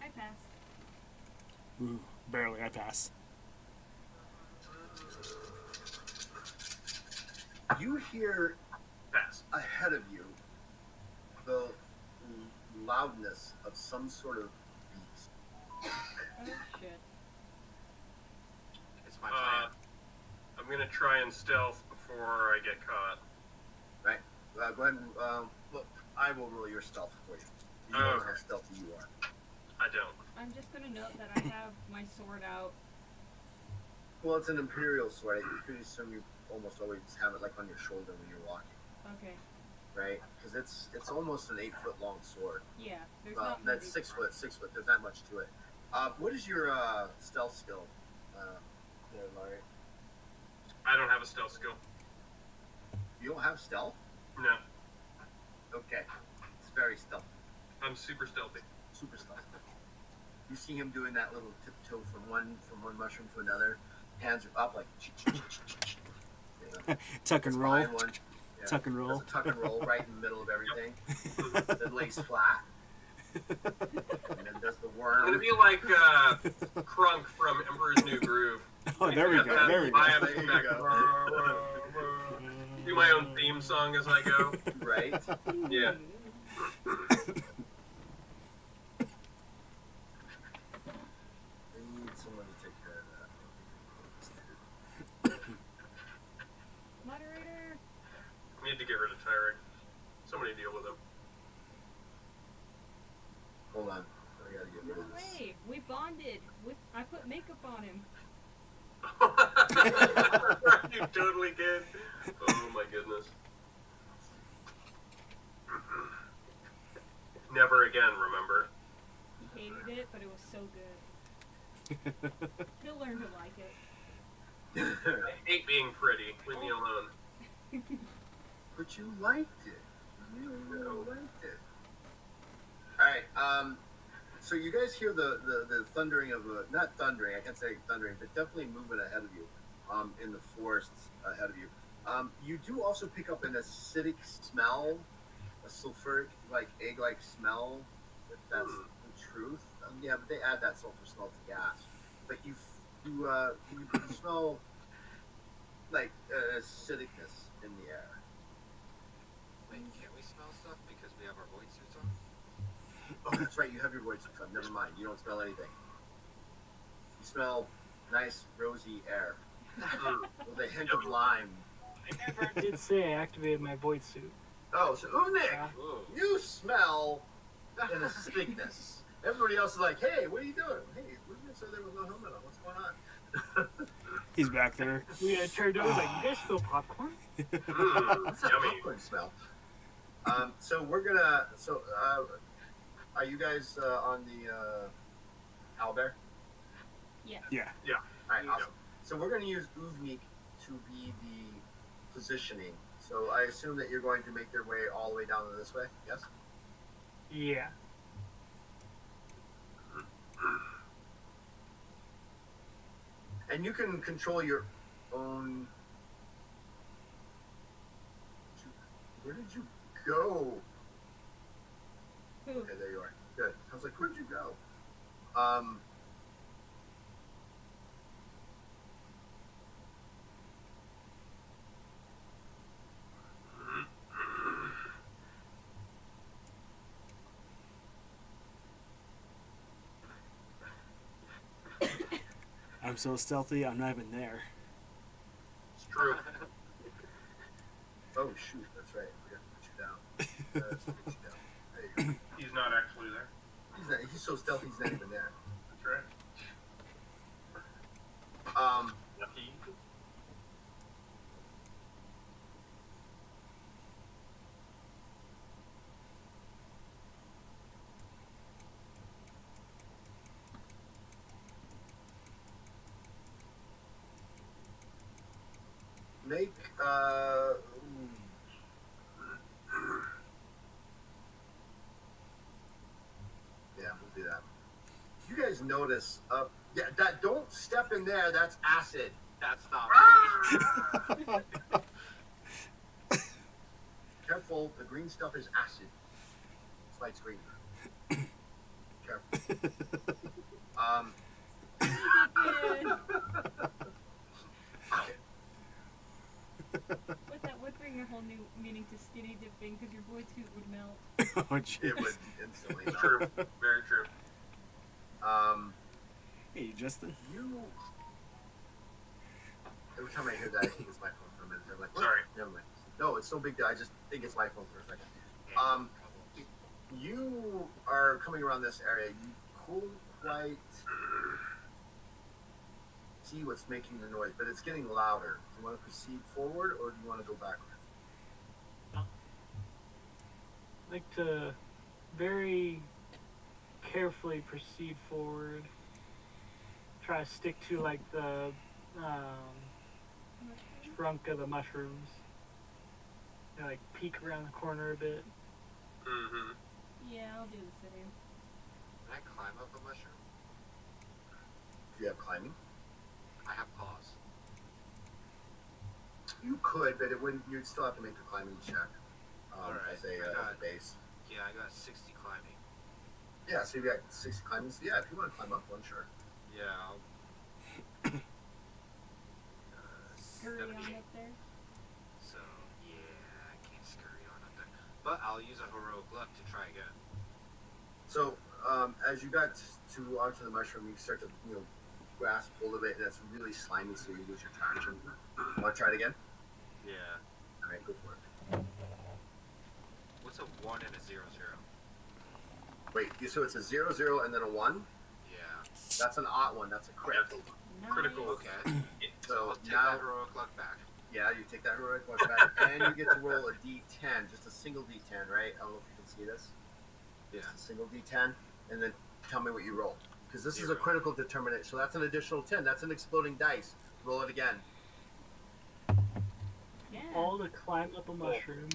Speaker 3: I passed.
Speaker 5: Ooh, barely. I pass.
Speaker 1: You hear
Speaker 4: Pass.
Speaker 1: ahead of you the loudness of some sort of beast.
Speaker 3: Oh shit.
Speaker 2: It's my plan.
Speaker 4: I'm gonna try and stealth before I get caught.
Speaker 1: Right? Go ahead and look. I will roll your stealth for you. You know how stealthy you are.
Speaker 4: I don't.
Speaker 3: I'm just gonna note that I have my sword out.
Speaker 1: Well, it's an imperial sword. I could assume you almost always have it like on your shoulder when you're walking,
Speaker 3: Okay.
Speaker 1: right? Because it's almost an 8-foot long sword.
Speaker 3: Yeah. There's
Speaker 1: Well,
Speaker 3: not.
Speaker 1: that's
Speaker 3: many-
Speaker 1: 6 foot. 6 foot. There's not much to it. What is your stealth skill, there, Larry?
Speaker 4: I don't have a stealth skill.
Speaker 1: You don't have stealth?
Speaker 4: No,
Speaker 1: Okay, it's very stealthy.
Speaker 4: I'm super stealthy.
Speaker 1: Super stealthy. You see him doing that little tiptoe from one mushroom to another. Hands are up like.
Speaker 5: Tuck and roll.
Speaker 1: Behind one. Yeah.
Speaker 5: Tuck and roll.
Speaker 1: Does a tuck and roll right in the middle of everything. Then lays flat. And then does the
Speaker 4: I'm
Speaker 1: worm.
Speaker 4: gonna be like Crunk from Emperor's New Groove.
Speaker 5: Oh, there we go. There we go.
Speaker 1: There you go.
Speaker 4: Do my own theme song as I go.
Speaker 1: Right?
Speaker 4: Yeah.
Speaker 1: I need someone to take care of that.
Speaker 3: Moderator.
Speaker 4: I need to get rid of Tyrek. Somebody deal with him.
Speaker 1: Hold on. I gotta get rid
Speaker 3: No
Speaker 1: of this.
Speaker 3: way. We bonded. I put makeup on him.
Speaker 4: You totally did. Oh my goodness. Never again, remember?
Speaker 3: He hated it, but it was so good. He'll learn to like it.
Speaker 4: I hate being pretty. Leave me alone.
Speaker 1: But you liked it. You really liked it. Alright, so you guys hear the thundering of not thundering, I can't say thundering, but definitely movement ahead of you, in the forests ahead of you. You do also pick up an acidic smell, a sulfuric, like egg-like smell, if that's the truth. Yeah, but they add that sulfur smell to gas. But you smell like acidicness in the air.
Speaker 2: Wait, can't we smell stuff because we have our void suits on?
Speaker 1: Oh, that's right. You have your voice on. Never mind. You don't smell anything. You smell nice, rosy air with a hint of lime.
Speaker 6: I never did say I activated my void suit.
Speaker 1: Oh, so Unik,
Speaker 2: Ooh.
Speaker 1: you smell an acidicness. Everybody else is like, "Hey, what are you doing? Hey, we're gonna say there was no helmet on. What's going on?"
Speaker 5: He's back there.
Speaker 6: We turned over like, you guys smell popcorn?
Speaker 1: It's a
Speaker 4: Yummy.
Speaker 1: popcorn smell. So we're gonna. Are you guys on the owlbear?
Speaker 3: Yeah.
Speaker 5: Yeah.
Speaker 1: All right, awesome. So we're going to use Uvnik to be positioning. So I assume that you're going to make your way all the way down to this way. Yes.
Speaker 6: Yeah.
Speaker 1: And you can control your own. Where did you go?
Speaker 3: Who?
Speaker 1: Okay, there you are. Good. I was like, where'd you go?
Speaker 5: I'm so stealthy, I'm not even there.
Speaker 4: It's true.
Speaker 1: Oh shoot, that's right. We got to put you down. Let's put you down. There you go.
Speaker 4: He's not actually there.
Speaker 1: He's so stealthy. He's not even there.
Speaker 4: That's right. Lucky.
Speaker 1: Make yeah, we'll do that. You guys notice? Yeah, that don't step in there. That's acid.
Speaker 2: That's not
Speaker 1: Careful, the green stuff is acid. It's light green. Careful. Okay.
Speaker 3: But that would bring a whole new meaning to skinny dipping because your boy suit would melt.
Speaker 5: Oh, jeez.
Speaker 1: It would instantly melt.
Speaker 4: True. Very true.
Speaker 5: Hey, Justin.
Speaker 1: You. Every time I hear that, I think it's my phone for a minute. I'm like, what?
Speaker 4: Sorry.
Speaker 1: Never mind. No, it's no big deal. I just think it's my phone for a second. You are coming around this area. You couldn't quite see what's making the noise, but it's getting louder. Do you want to proceed forward, or do you want to go backward?
Speaker 6: I'd like to very carefully proceed forward. Try to stick to like the trunk of the mushrooms. And, like peek around the corner a bit.
Speaker 4: Mm-hmm.
Speaker 3: Yeah, I'll do the same.
Speaker 2: Can I climb up a mushroom?
Speaker 1: Do you have climbing?
Speaker 2: I have paws.
Speaker 1: You could, but it wouldn't. You'd still have to make a climbing check
Speaker 2: Alright,
Speaker 1: as a base.
Speaker 2: Yeah, I got 60 climbing.
Speaker 1: Yeah, so you got 6 climbing. So yeah, if you want to climb up one, sure.
Speaker 2: Yeah, I'll...
Speaker 3: Scurry on
Speaker 2: 78.
Speaker 3: up there.
Speaker 2: So, yeah, I can't scurry on up there. But I'll use a heroic luck to try again.
Speaker 1: So as you got to onto the mushroom, you start to grasp hold of it, and it's really slimy, so you lose your traction. You want to try it again?
Speaker 2: Yeah.
Speaker 1: All right, go for it.
Speaker 2: What's a 1 and a 0, 0?
Speaker 1: Wait, so it's a 0, 0, and then a 1?
Speaker 2: Yeah.
Speaker 1: That's an odd one. That's a crit.
Speaker 3: Nice.
Speaker 4: Critical.
Speaker 2: Okay.
Speaker 1: So
Speaker 2: I'll take
Speaker 1: now,
Speaker 2: that heroic luck back.
Speaker 1: yeah, you take that heroic one back, and you get to roll a d10, just a single d10, right? I don't know if you can see this.
Speaker 2: Yeah.
Speaker 1: Just a single d10, and then tell me what you roll. Because this is a
Speaker 2: 0.
Speaker 1: critical determinant, so that's an additional 10. That's an exploding dice. Roll it again.
Speaker 3: Yeah.
Speaker 6: All to climb up a mushroom.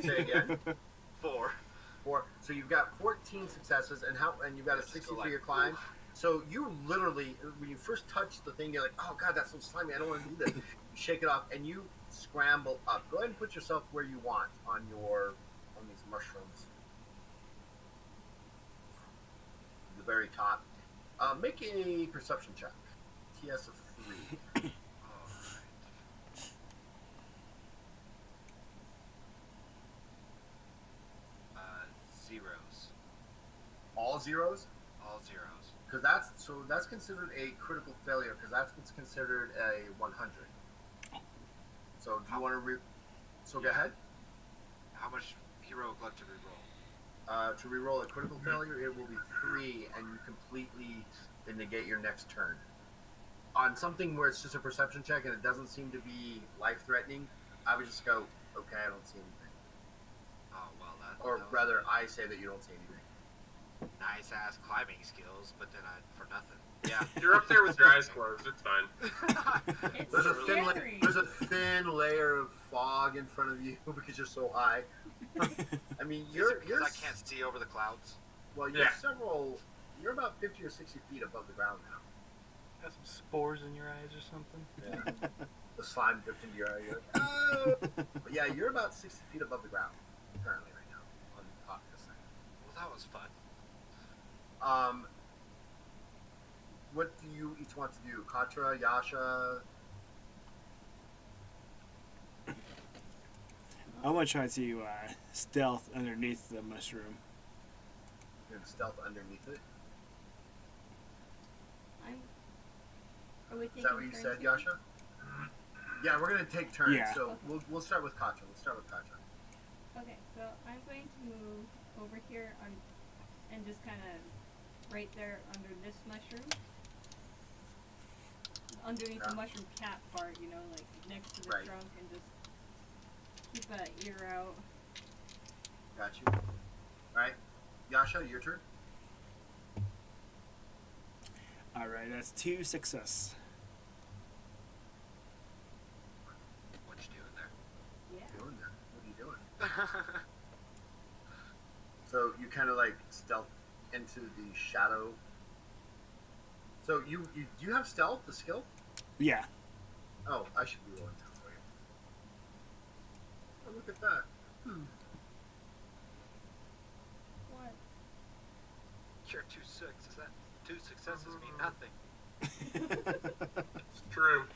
Speaker 1: Say again.
Speaker 2: 4.
Speaker 1: 4. So you've got 14 successes, and you've got a
Speaker 2: Just
Speaker 1: 60
Speaker 2: go
Speaker 1: for your
Speaker 2: like,
Speaker 1: climb.
Speaker 2: oof.
Speaker 1: So you literally, when you first touch the thing, you're like, oh god, that's so slimy. I don't want to do this. You shake it off, and you scramble up. Go ahead and put yourself where you want on these mushrooms. The very top. Make a perception check. TS of 3.
Speaker 2: Zeros.
Speaker 1: All zeros?
Speaker 2: All zeros.
Speaker 1: Because that's considered a critical failure, because that's what's considered a 100. So do you want to so go ahead.
Speaker 2: How much heroic luck to reroll?
Speaker 1: To reroll a critical failure, it will be 3, and you completely negate your next turn. On something where it's just a perception check and it doesn't seem to be life-threatening, I would just go, okay, I don't see anything.
Speaker 2: Oh, well, that
Speaker 1: Or
Speaker 2: that was
Speaker 1: rather,
Speaker 2: good.
Speaker 1: I say that you don't see anything.
Speaker 2: nice ass climbing skills, but then for nothing. Yeah.
Speaker 4: You're up there with your eyes closed. It's fine.
Speaker 3: It's
Speaker 1: There's a
Speaker 3: scary.
Speaker 1: thin layer of fog in front of you because you're so high. I mean,
Speaker 2: Is it because I can't see over the clouds?
Speaker 1: Well, you're
Speaker 4: Yeah.
Speaker 1: You're about 50 or 60 feet above the ground now.
Speaker 6: Got some spores in your eyes or something.
Speaker 1: Yeah. The slime dripped into your eye. You're like, oh. But yeah, you're about 60 feet above the ground currently right now on top of this thing.
Speaker 2: Well, that was fun.
Speaker 1: What do you each want to do? Katra, Yasha?
Speaker 5: I want to try to stealth underneath the mushroom.
Speaker 1: You're gonna stealth underneath it.
Speaker 3: Are we
Speaker 1: Is that what you
Speaker 3: taking
Speaker 1: said,
Speaker 3: turns here?
Speaker 1: Yasha? Yeah, we're gonna take turns.
Speaker 5: Yeah.
Speaker 1: So
Speaker 3: Okay.
Speaker 1: we'll start with Katra. Let's start with Katra.
Speaker 3: Okay, so I'm going to move over here and just kind of right there under this mushroom. Underneath
Speaker 1: Yeah.
Speaker 3: the mushroom cap part, you know, like next to the
Speaker 1: Right.
Speaker 3: trunk, and just keep an ear out.
Speaker 1: Got you. All right, Yasha, your turn.
Speaker 5: All right, that's 2 success.
Speaker 2: What you doing there?
Speaker 3: Yeah.
Speaker 1: Doing that. What are you doing? So you kind of like stealth into the shadow. So you do you have stealth, the skill?
Speaker 5: Yeah.
Speaker 1: Oh, I should be rolling that for you. Oh, look at that.
Speaker 3: What?
Speaker 2: You're 2 successes mean nothing.
Speaker 4: It's true.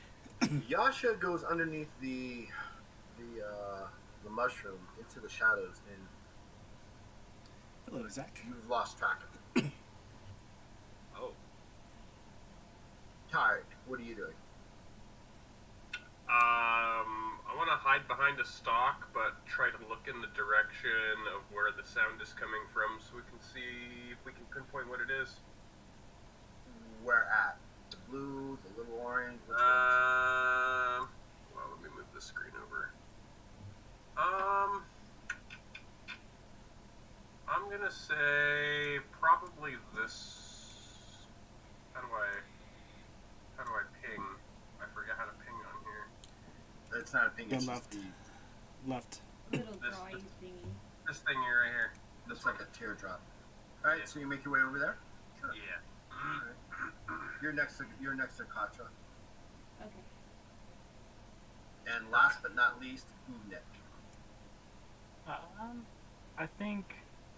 Speaker 1: Yasha goes underneath the mushroom into the shadows, and
Speaker 5: Hello, Zach.
Speaker 1: you've lost track of it.
Speaker 2: Oh.
Speaker 1: Tarek, what are you doing?
Speaker 4: I want to hide behind a stalk, but try to look in the direction of where the sound is coming from, so we can see if we can pinpoint what it is.
Speaker 1: Where at? The blue, the little orange? Which one?
Speaker 4: Well, let me move the screen over. I'm gonna say probably this. How do I ping? I forget how to ping on here.
Speaker 1: It's not a thing. It's
Speaker 5: Go
Speaker 1: just
Speaker 5: left.
Speaker 1: the
Speaker 5: Left.
Speaker 3: Little
Speaker 4: This-
Speaker 3: drawing thingy.
Speaker 4: This thing here right here.
Speaker 1: looks like a teardrop. All right,
Speaker 4: Yeah.
Speaker 1: so you make your way over there.
Speaker 4: Yeah.
Speaker 1: You're next to Katra,
Speaker 3: Okay.
Speaker 1: and last but not least, Nick.
Speaker 6: I think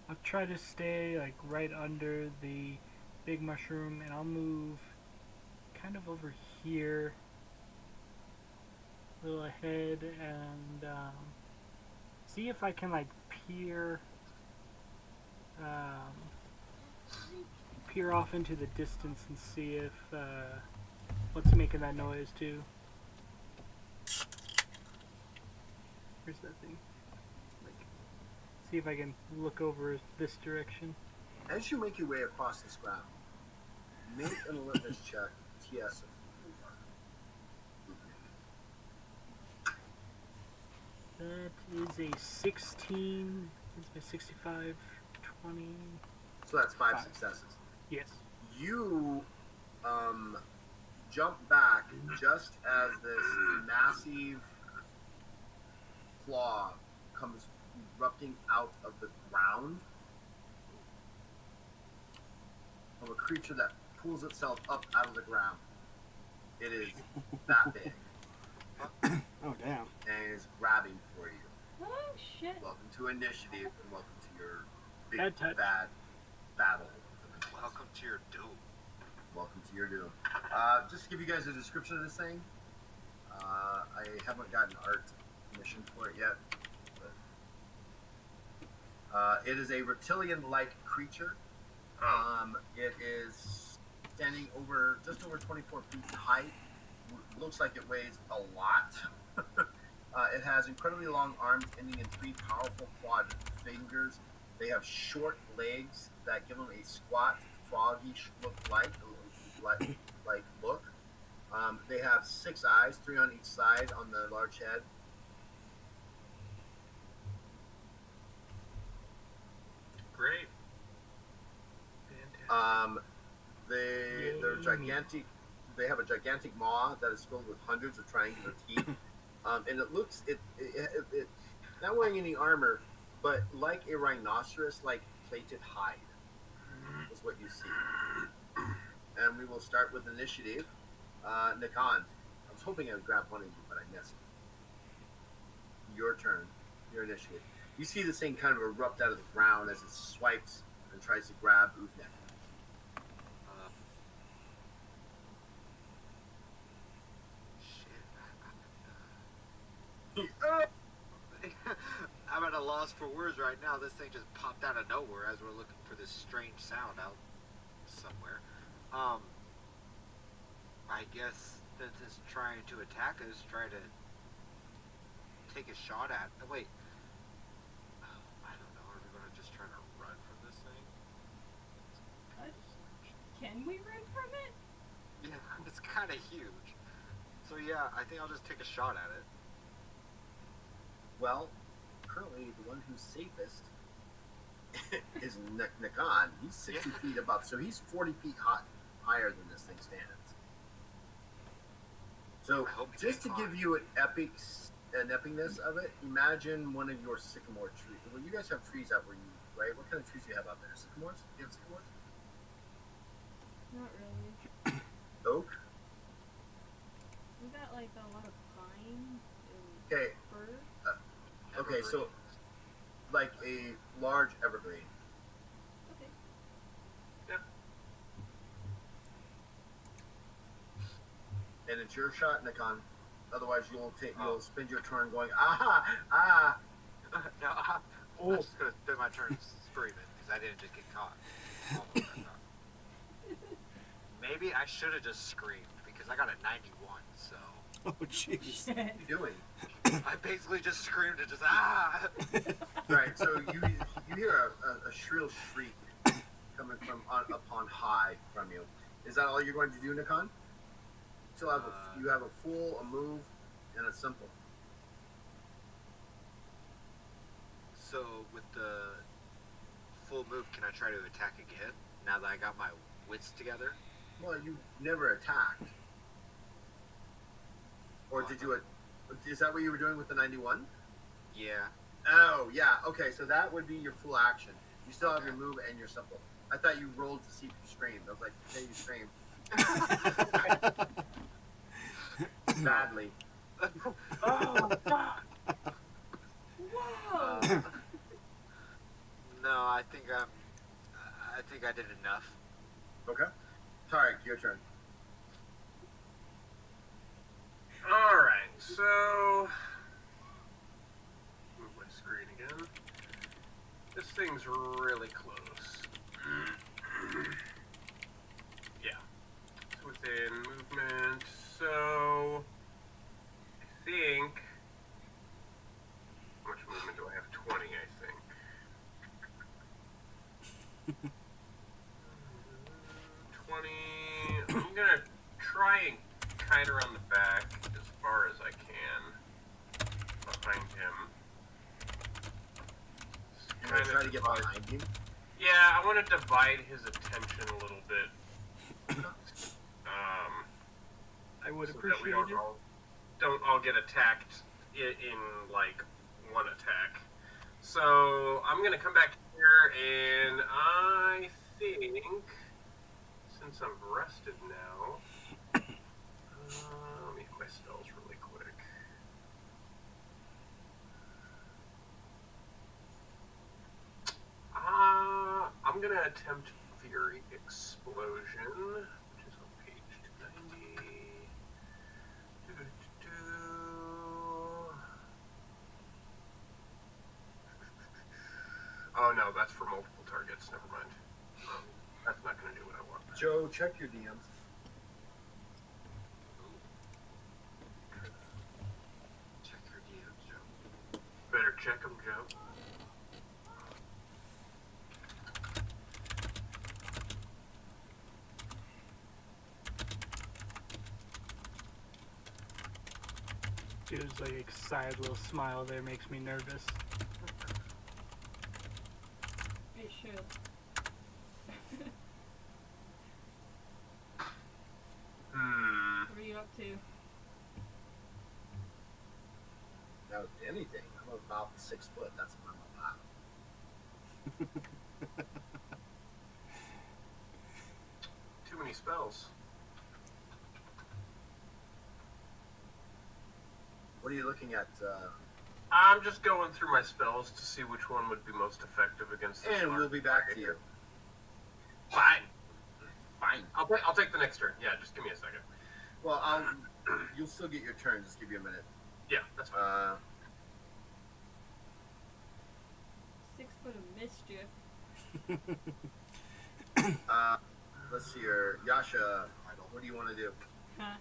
Speaker 6: I'll try to stay like right under the big mushroom, and I'll move kind of over here, a little ahead, and see if I can like peer off into the distance and see if what's making that noise too. Where's that thing? Like, see if I can look over this direction.
Speaker 1: As you make your way across this ground, make an alertness check. TS of 4.
Speaker 6: That is a 16. It's my 65, 20.
Speaker 1: So that's 5
Speaker 5: 5.
Speaker 1: successes.
Speaker 6: Yes.
Speaker 1: You jump back just as this massive claw comes erupting out of the ground of a creature that pulls itself up out of the ground. It is that big
Speaker 5: Oh, damn.
Speaker 1: and is grabbing for you.
Speaker 3: Oh shit.
Speaker 1: Welcome to initiative and welcome to your big
Speaker 6: Bad touch.
Speaker 1: bad battle.
Speaker 2: Welcome to your doom.
Speaker 1: Welcome to your doom. Just to give you guys a description of this thing, I haven't gotten art commission for it yet, but it is a reptilian-like creature. It is standing over just over 24 feet height. Looks like it weighs a lot. It has incredibly long arms ending in 3 powerful clawed fingers. They have short legs that give them a squat, froggish look like look. They have 6 eyes, 3 on each side on the large head.
Speaker 4: Great.
Speaker 1: They're gigantic. They have a gigantic maw that is filled with hundreds of triangular teeth, and it looks it not wearing any armor, but like a rhinoceros, like plated hide, is what you see. And we will start with initiative. Nakan, I was hoping I would grab one of you, but I missed. Your turn. Your initiative. You see this thing kind of erupt out of the ground as it swipes and tries to grab Uvnek.
Speaker 2: I'm at a loss for words right now. This thing just popped out of nowhere as we're looking for this strange sound out somewhere. I guess since it's trying to attack us, try to take a shot at. Wait. I don't know. Are we going to just try to run from this thing?
Speaker 3: Can we run from it?
Speaker 2: Yeah, it's kind of huge. So yeah, I think I'll just take a shot at it.
Speaker 1: Well, currently the one who's safest is Nakan. He's 60 feet above, so he's 40 feet higher than this thing stands. So just to give you an epicness of it, imagine one of your sycamore trees. Well, you guys have trees out where you, right? What kind of trees do you have out there? Sycamores? Do you have sycamores?
Speaker 3: Not really.
Speaker 1: Oak?
Speaker 3: We got like a lot of pine and
Speaker 1: Okay.
Speaker 3: fir.
Speaker 1: Okay, so like a large evergreen.
Speaker 3: Okay.
Speaker 1: And it's your shot, Nakan. Otherwise, you'll spend your turn going
Speaker 2: No, I'm just gonna spend my turn screaming because I didn't just get caught. Almost got caught. Maybe I should have just screamed because I got a 91. So.
Speaker 5: Oh jeez.
Speaker 1: What are you doing?
Speaker 2: I basically just screamed and just
Speaker 1: Right. So you hear a shrill shriek coming from upon high from you. Is that all you're going to do, Nakan? Still have you have a full, a move, and a simple.
Speaker 2: So with the full move, can I try to attack again now that I got my wits together?
Speaker 1: Well, you never attacked. Or did you? Is that what you were doing with the 91?
Speaker 2: Yeah.
Speaker 1: Oh, yeah. Okay, so that would be your full action. You still have your move and your simple. I thought you rolled to see if you screamed. I was like, okay, you screamed. Badly.
Speaker 6: Oh, God.
Speaker 3: Whoa!
Speaker 2: No, I think I did enough.
Speaker 1: Okay. Tarek, your turn.
Speaker 4: Alright, so move my screen again. This thing's really close. Yeah. It's within movement, so I think how much movement do I have? 20, I think. 20. I'm gonna try and kite around the back as far as I can behind him.
Speaker 1: You're going to try to get behind him?
Speaker 4: Yeah, I want to divide his attention a little bit.
Speaker 6: I would
Speaker 4: So that
Speaker 6: appreciate
Speaker 4: we
Speaker 6: it.
Speaker 4: don't all get attacked in like one attack. So I'm gonna come back here, and I think since I'm rested now, let me hit my spells really quick. I'm gonna attempt Fury Explosion, which is on page 290. Oh no, that's for multiple targets. Never mind. That's not gonna do what I want.
Speaker 1: Joe, check your DMs.
Speaker 2: Check your DMs, Joe.
Speaker 4: Better check them, Joe.
Speaker 6: Dude's like excited little smile there makes me nervous.
Speaker 3: It should.
Speaker 1: Anything. I'm about 6 foot. That's what I'm about.
Speaker 4: Too many spells.
Speaker 1: What are you looking at?
Speaker 4: I'm just going through my spells to see which one would be most effective against this
Speaker 1: And
Speaker 4: one.
Speaker 1: we'll be back to you.
Speaker 4: Fine.
Speaker 1: Fine.
Speaker 4: I'll take the next turn. Yeah, just give me a second.
Speaker 1: Well, you'll still get your turn. Just give you a minute.
Speaker 4: Yeah, that's fine.
Speaker 3: 6 foot of mischief.
Speaker 1: Let's see here. Yasha, what do you want to do?
Speaker 3: Huh?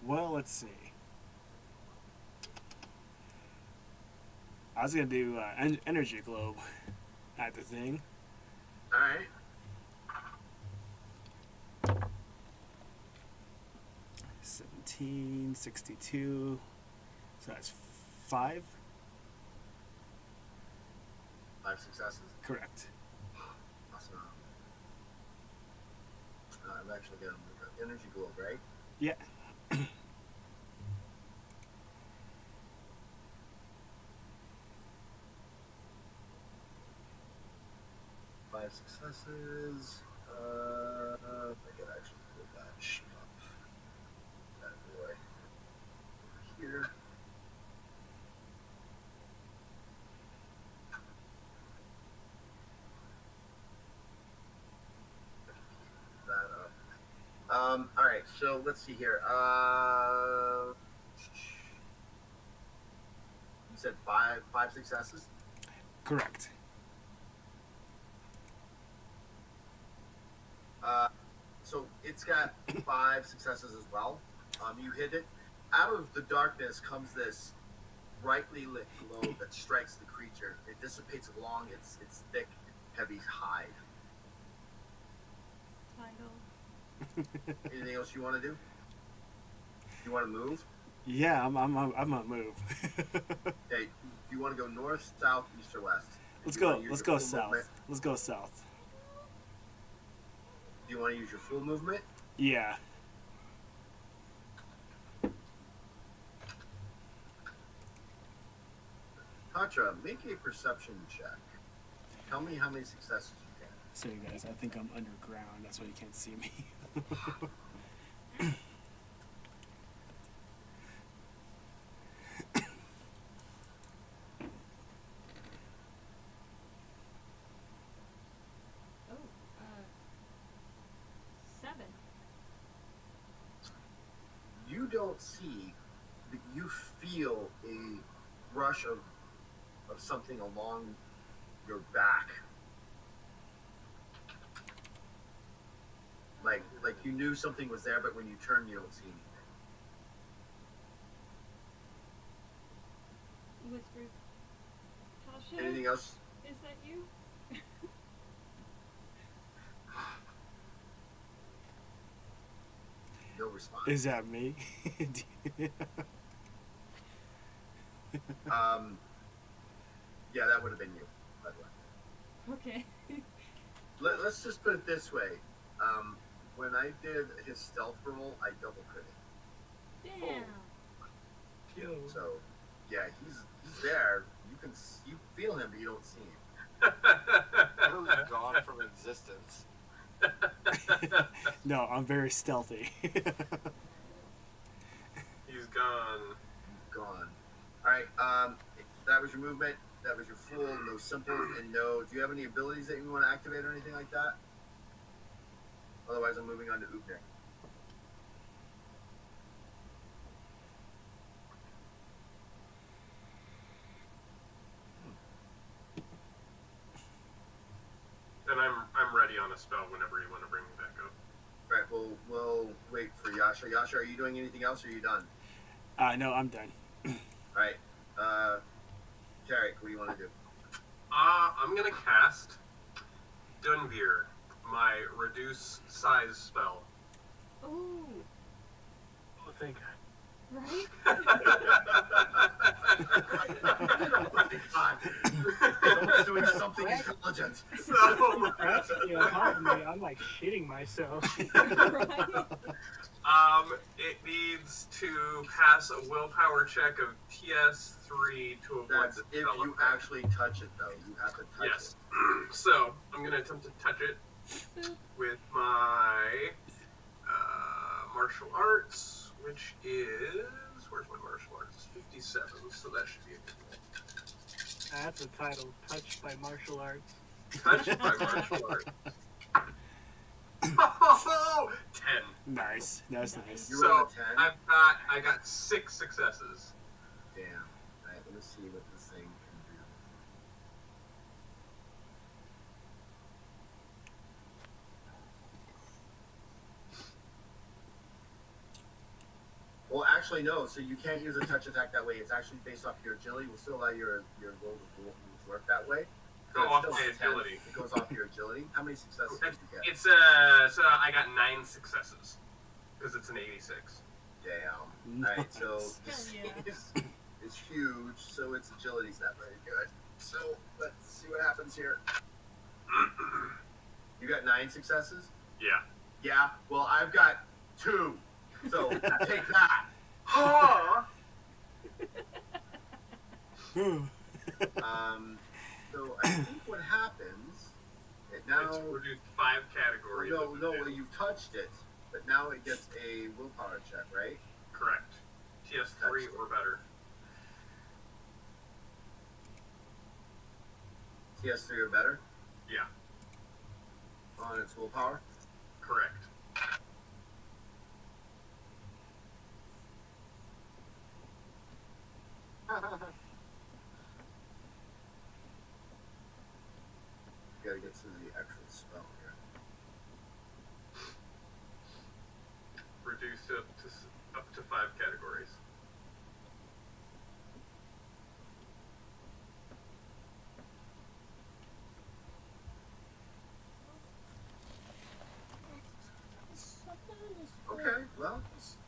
Speaker 5: Well, let's see. I was gonna do energy globe at the thing.
Speaker 1: All right.
Speaker 5: $17.62. So that's 5.
Speaker 1: 5 successes.
Speaker 5: Correct.
Speaker 1: Awesome. I'm actually going to move an energy globe, right?
Speaker 5: Yeah.
Speaker 1: 5 successes. I could actually pull that shit up. That boy. Here. That up. All right. So let's see here. You said five successes.
Speaker 5: Correct.
Speaker 1: So it's got 5 successes as well. You hit it. Out of the darkness comes this brightly lit globe that strikes the creature. It dissipates along its thick, heavy hide.
Speaker 3: Title.
Speaker 1: Anything else you want to do? You want to move?
Speaker 5: Yeah, I'm gonna move.
Speaker 1: Okay. Do you want to go north, south, east, or west?
Speaker 5: Let's
Speaker 1: Do you
Speaker 5: go.
Speaker 1: wanna use
Speaker 5: Let's
Speaker 1: your
Speaker 5: go
Speaker 1: full
Speaker 5: south.
Speaker 1: movement?
Speaker 5: Let's go south.
Speaker 1: Do you want to use your full movement?
Speaker 5: Yeah.
Speaker 1: Contra, make a perception check. Tell me how many successes you get.
Speaker 5: Sorry guys, I think I'm underground. That's why you can't see me.
Speaker 3: Oh, 7.
Speaker 1: You don't see, but you feel a rush of something along your back. Like you knew something was there, but when you turn, you don't see anything.
Speaker 3: Whispers. Tasha,
Speaker 1: Anything else?
Speaker 3: is that you?
Speaker 1: No response.
Speaker 5: Is that me?
Speaker 1: Yeah, that would have been you, by the way.
Speaker 3: Okay.
Speaker 1: Let's just put it this way. When I did his stealth roll, I double crit it.
Speaker 3: Damn.
Speaker 6: Yo.
Speaker 1: So, yeah, he's there. You feel him, but you don't see him.
Speaker 7: Who's gone from existence?
Speaker 5: No, I'm very stealthy.
Speaker 4: He's gone.
Speaker 1: Gone. All right. That was your movement. That was your full. No simple and no. Do you have any abilities that you want to activate or anything like that? Otherwise, I'm moving on to Ubner.
Speaker 4: And I'm ready on a spell whenever you want to bring me back up.
Speaker 1: All right. We'll wait for Yasha. Yasha, are you doing anything else? Or are you done?
Speaker 5: No, I'm done.
Speaker 1: All right. Tarek, what do you want to do?
Speaker 4: I'm gonna cast Dunveer, my reduce size spell.
Speaker 3: Ooh.
Speaker 6: Oh, thank God.
Speaker 3: Right?
Speaker 1: Someone's doing something intelligent.
Speaker 4: So,
Speaker 6: That's, pardon me, I'm like shitting myself.
Speaker 3: Right?
Speaker 4: pass a willpower check of TS3 to avoid
Speaker 1: That's
Speaker 4: the
Speaker 1: if
Speaker 4: spell
Speaker 1: you
Speaker 4: effect.
Speaker 1: actually touch it, though. You have to touch
Speaker 4: Yes. So I'm going to attempt to touch it with my martial arts, which is, where's my martial arts? 57. So that should be a good roll.
Speaker 6: That's a title. Touched by martial arts.
Speaker 4: Touched by martial arts. Oh, 10.
Speaker 5: Nice. That's nice.
Speaker 1: You
Speaker 4: So
Speaker 1: rolled a 10?
Speaker 4: I got 6 successes.
Speaker 1: Damn. Alright, let me see what this thing can do. Well, actually, no. So you can't use a touch attack that way. It's actually based off your agility. We'll still allow your roll to work that way. So
Speaker 4: Go
Speaker 1: it's
Speaker 4: off
Speaker 1: still
Speaker 4: my
Speaker 1: 10.
Speaker 4: agility.
Speaker 1: It goes off your agility. How many successes did you get?
Speaker 4: It's so I got 9 successes because it's an 86.
Speaker 1: Damn. Alright, so this
Speaker 3: Hell yeah.
Speaker 1: is huge, so its agility's not very good. So let's see what happens here. You got 9 successes?
Speaker 4: Yeah.
Speaker 1: Yeah, well, I've got 2. So take that. Huh? So I think what happens, it now.
Speaker 4: It's reduced 5 categories.
Speaker 1: No,
Speaker 4: of
Speaker 1: no,
Speaker 4: the
Speaker 1: well, you've touched it, but now it gets a willpower check, right?
Speaker 4: Correct. TS3 or better.
Speaker 1: TS3 or better
Speaker 4: Yeah.
Speaker 1: on its willpower.
Speaker 4: Correct.
Speaker 1: You gotta get to the actual spell here.
Speaker 4: Reduced up to 5 categories.
Speaker 1: Okay, well,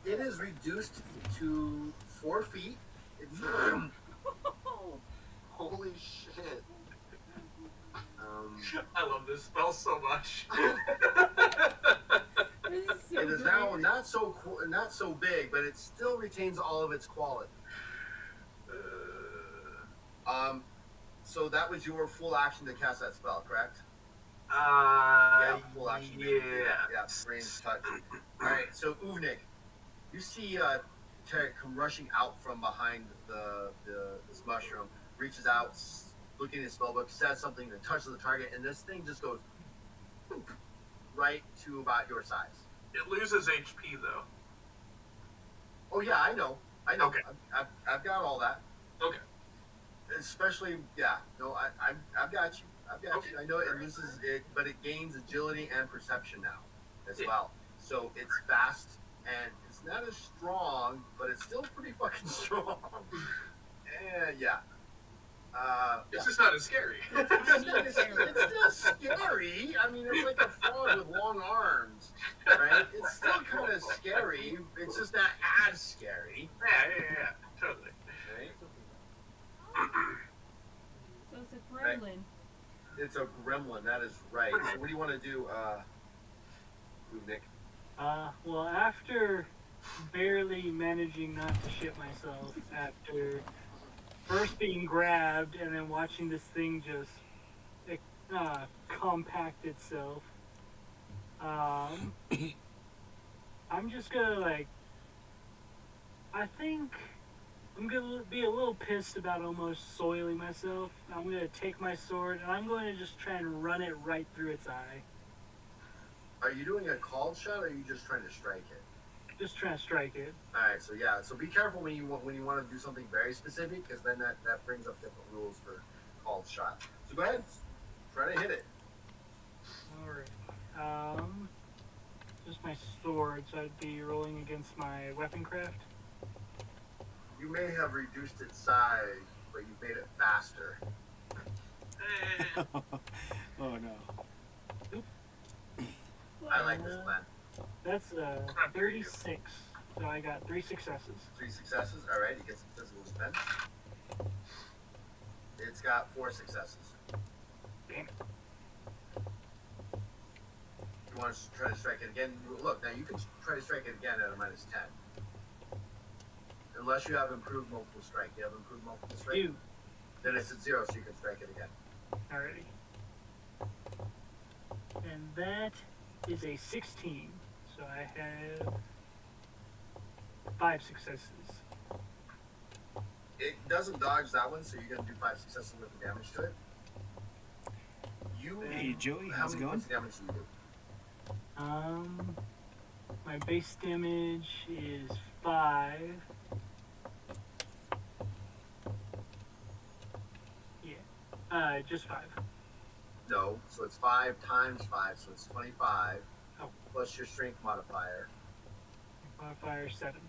Speaker 1: it is reduced to 4 feet. It's,
Speaker 7: Holy shit.
Speaker 4: I love this spell so much.
Speaker 3: This is so
Speaker 1: it is
Speaker 3: great.
Speaker 1: now not so big, but it still retains all of its quality. So that was your full action to cast that spell, correct? Yeah, full action. Yeah, range touch. All right, so Uvnik, you see Tarek come rushing out from behind this mushroom, reaches out, looking at his spellbook, says something, and touches the target, and this thing just goes right to about your size.
Speaker 4: It loses HP though.
Speaker 1: Oh yeah, I know.
Speaker 4: Okay.
Speaker 1: I've got all that.
Speaker 4: Okay.
Speaker 1: Especially, yeah. No, I've got you.
Speaker 4: Okay.
Speaker 1: I know it loses it, but it gains agility and perception now, as well. So it's fast and it's not as strong, but it's still pretty fucking strong. And yeah.
Speaker 4: It's just not as scary.
Speaker 1: It's still scary. I mean, it's like a frog with long arms, right? It's still kind of scary. It's just not as scary,
Speaker 4: Yeah. Totally.
Speaker 1: right?
Speaker 3: So it's a gremlin.
Speaker 1: It's a gremlin. That is right. So what do you want to do, Nick?
Speaker 6: Well, after barely managing not to shit myself, after first being grabbed and then watching this thing just compact itself, I'm just gonna I think I'm gonna be a little pissed about almost soiling myself. I'm gonna take my sword and I'm going to just try and run it right through its eye.
Speaker 1: Are you doing a called shot, or are you just trying to strike it?
Speaker 6: Just trying to strike it.
Speaker 1: All right. So yeah. So be careful when you want to do something very specific, because then that brings up different rules for called shot. So go ahead, try to hit it.
Speaker 6: Alright. Just my sword, so I'd be rolling against my weapon craft.
Speaker 1: You may have reduced its size, but you've made it faster.
Speaker 5: Oh no.
Speaker 1: I like this plan.
Speaker 6: That's 36. So I got 3 successes.
Speaker 1: 3 successes. All right. It gets a physical defense. It's got 4 successes.
Speaker 6: Damn it.
Speaker 1: You want to try to strike it again? Look, now you can try to strike it again at a -10. Unless you have improved multiple strike. You have improved multiple strike?
Speaker 6: You.
Speaker 1: Then it's at 0, so you can strike it again.
Speaker 6: Alrighty. And that is a 16. So I have 5 successes.
Speaker 1: It doesn't dodge that one, so you're gonna do 5 successes with the damage to it.
Speaker 5: Hey, Joey,
Speaker 1: how
Speaker 5: how's it
Speaker 1: many
Speaker 5: going?
Speaker 1: points of damage do you do?
Speaker 6: My base damage is 5. Yeah. Just 5.
Speaker 1: No, so it's 5 times 5, so it's 25.
Speaker 6: Oh.
Speaker 1: Plus your strength modifier.
Speaker 6: Modifier 7.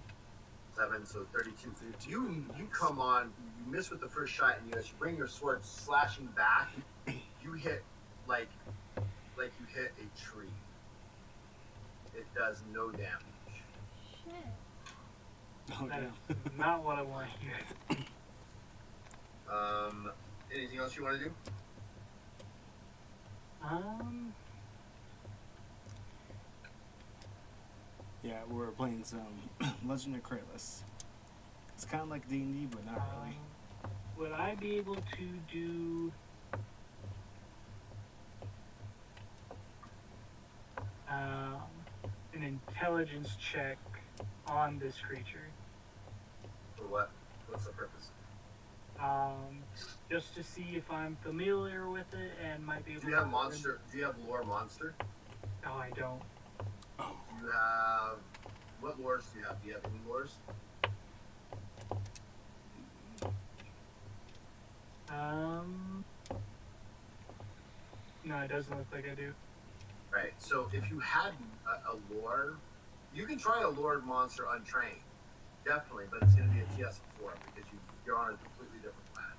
Speaker 1: 7, so 32. You come on, you miss with the first shot, and as you bring your sword slashing back, you hit like you hit a tree. It does no damage.
Speaker 3: Shit.
Speaker 5: Oh,
Speaker 6: That
Speaker 5: damn.
Speaker 6: is not what I want to hear.
Speaker 1: Anything else you want to do?
Speaker 5: Yeah, we're playing some Legend of Kralis. It's kind of like D&D, but not really.
Speaker 6: Would I be able to do an intelligence check on this creature?
Speaker 1: For what? What's the purpose?
Speaker 6: Just to see if I'm familiar with it and might be able
Speaker 1: Do you
Speaker 6: to...
Speaker 1: have monster? Do you have lore monster?
Speaker 6: No, I don't.
Speaker 1: Do you have... What lores do you have? Do you have any lores?
Speaker 6: No, it doesn't look like I do.
Speaker 1: Right, so if you had a lore, you can try a lore monster untrained. Definitely, but it's going to be a TS of 4 because you're on a completely different planet.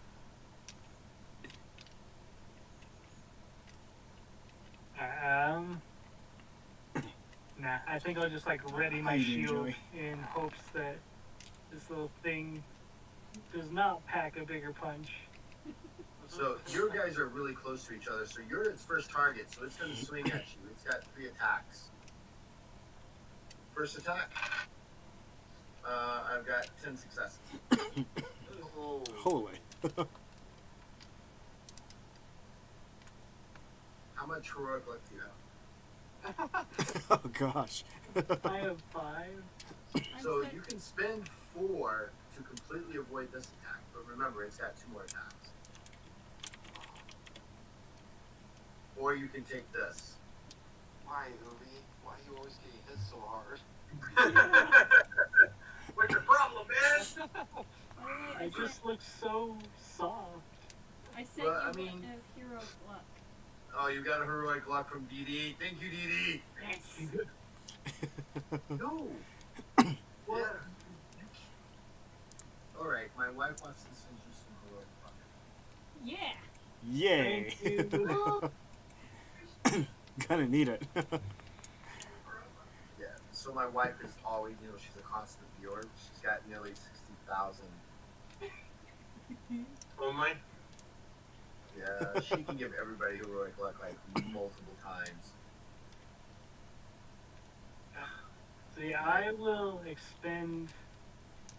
Speaker 6: Nah, I think I'll just like ready
Speaker 5: How
Speaker 6: my
Speaker 5: you doing,
Speaker 6: shield
Speaker 5: Joey?
Speaker 6: in hopes that this little thing does not pack a bigger punch.
Speaker 1: So your guys are really close to each other, so you're its first target, so it's going to swing at you. It's got 3 attacks. First attack, I've got 10 successes.
Speaker 7: Oh,
Speaker 5: Holy.
Speaker 1: How much heroic luck do you have?
Speaker 5: Oh, gosh.
Speaker 6: I have 5.
Speaker 1: So
Speaker 3: I'm
Speaker 1: you can spend 4 to completely avoid this attack, but remember, it's got 2 more attacks. Or you can take this.
Speaker 7: why, Ubi? Why are you always getting hit so hard?
Speaker 1: What's your problem, man?
Speaker 6: I just look so soft.
Speaker 3: I sent
Speaker 1: Well, I
Speaker 3: you
Speaker 1: mean-
Speaker 3: a hero of luck.
Speaker 1: Oh, you got a heroic luck from DD. Thank you, DD. No. Well, all right, my wife wants to send you some heroic luck.
Speaker 3: Yeah.
Speaker 5: Yay.
Speaker 6: Thank you.
Speaker 5: Gonna need it.
Speaker 1: Yeah. So my wife is always, she's a constant viewer. She's got nearly 60,000.
Speaker 4: Oh my.
Speaker 1: Yeah, she can give everybody heroic luck like multiple times.
Speaker 6: So yeah, I will expend.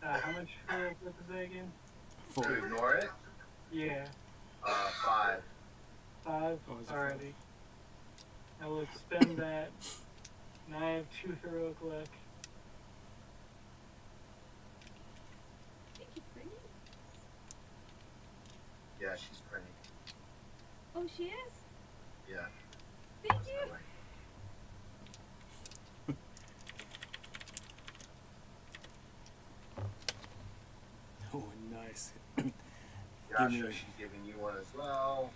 Speaker 6: How much heroic luck is that again?
Speaker 5: Full.
Speaker 1: To ignore it,
Speaker 6: Yeah,
Speaker 1: 5.
Speaker 6: 5.
Speaker 5: Oh, is it
Speaker 6: Alrighty. I will expend that. And I have 2 heroic luck.
Speaker 3: Thank you, pretty.
Speaker 1: Yeah, she's pretty.
Speaker 3: Oh, she is?
Speaker 1: Yeah.
Speaker 3: Thank
Speaker 1: that's
Speaker 3: you.
Speaker 1: my wife.
Speaker 5: Oh, nice.
Speaker 1: Yasha,
Speaker 5: me a-
Speaker 1: she's giving you one as well.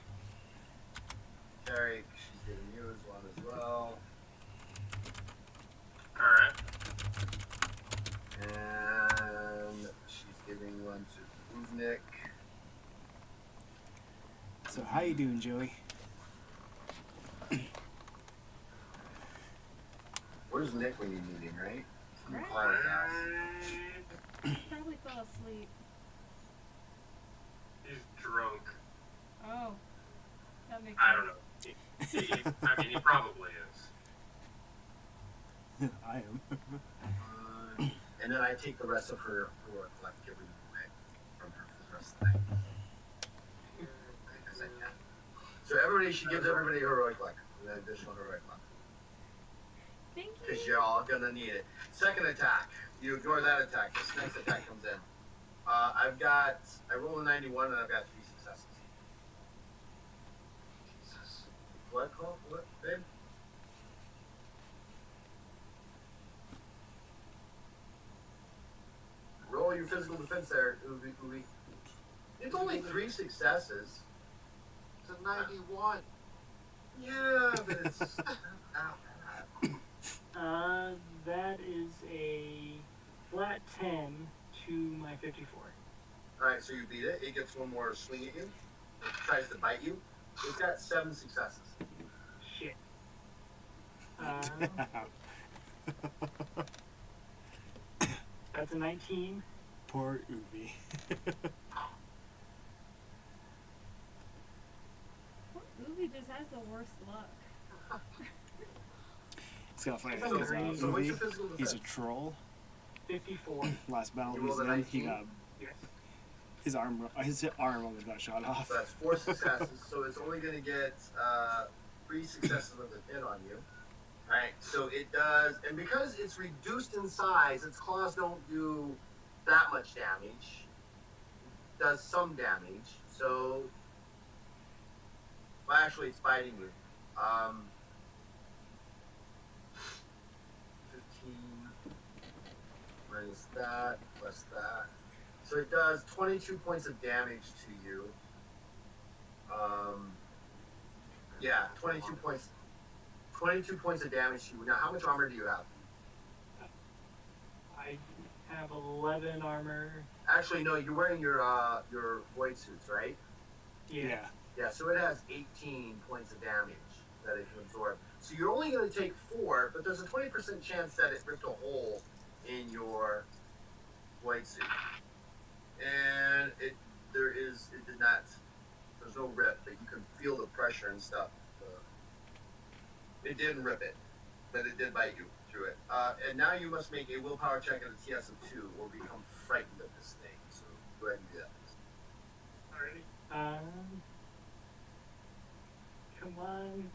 Speaker 1: Derek, she's giving you as one as well.
Speaker 4: Alright.
Speaker 1: And she's giving one to Uvnik.
Speaker 5: So, how you doing, Joey?
Speaker 1: Where's Nick when you need him, right?
Speaker 3: Right.
Speaker 1: Climb his ass.
Speaker 3: Probably fell asleep.
Speaker 4: He's drunk.
Speaker 3: Oh. That makes
Speaker 4: I don't know. I mean, he probably is.
Speaker 5: I am.
Speaker 1: and then I take the rest of her heroic luck, giving it away from her for the rest of the night. Because I can. So she gives everybody heroic luck, an additional heroic luck.
Speaker 3: Thank you.
Speaker 1: Because you're all gonna need it. Second attack, you ignore that attack. This next attack comes in. I roll a 91 and I've got 3 successes.
Speaker 7: Jesus.
Speaker 1: What, Cole? What, babe? Roll your physical defense there, Ubi. It's only 3 successes.
Speaker 7: It's a 91.
Speaker 1: Yeah, but it's
Speaker 6: That is a flat 10 to my 54.
Speaker 1: Alright, so you beat it. It gets one more swing at you. It tries to bite you. It's got 7 successes.
Speaker 6: Shit. That's a 19.
Speaker 5: Poor Ubi.
Speaker 3: Poor Ubi just has the worst luck.
Speaker 5: It's kind of funny
Speaker 6: So
Speaker 5: because
Speaker 6: what's
Speaker 1: your
Speaker 5: Ubi,
Speaker 1: physical
Speaker 5: he's a
Speaker 1: defense?
Speaker 5: troll.
Speaker 6: 54.
Speaker 5: Last battle
Speaker 1: You
Speaker 5: he was
Speaker 1: rolled a
Speaker 5: in, he
Speaker 1: 19?
Speaker 5: got
Speaker 6: Yes.
Speaker 5: his arm almost got shot off.
Speaker 1: So that's 4 successes. So it's only going to get 3 successes with a hit on you. Alright, so it does, and because it's reduced in size, its claws don't do that much damage. It does some damage. So, well, actually, it's biting you. 15 minus that plus that. So it does 22 points of damage to you. Yeah, 22 points. 22 points of damage to you. Now, how much armor do you have?
Speaker 6: I have 11 armor.
Speaker 1: Actually, no. You're wearing your void suits, right?
Speaker 6: Yeah.
Speaker 1: Yeah. So it has 18 points of damage that it can absorb. So you're only going to take 4, but there's a 20% chance that it ripped a hole in your void suit, and it did not. There's no rip, but you can feel the pressure and stuff. It didn't rip it, but it did bite you through it. And now you must make a willpower check at a TS of 2 or become frightened of this thing. So go ahead and do that.
Speaker 6: Alrighty. Come on.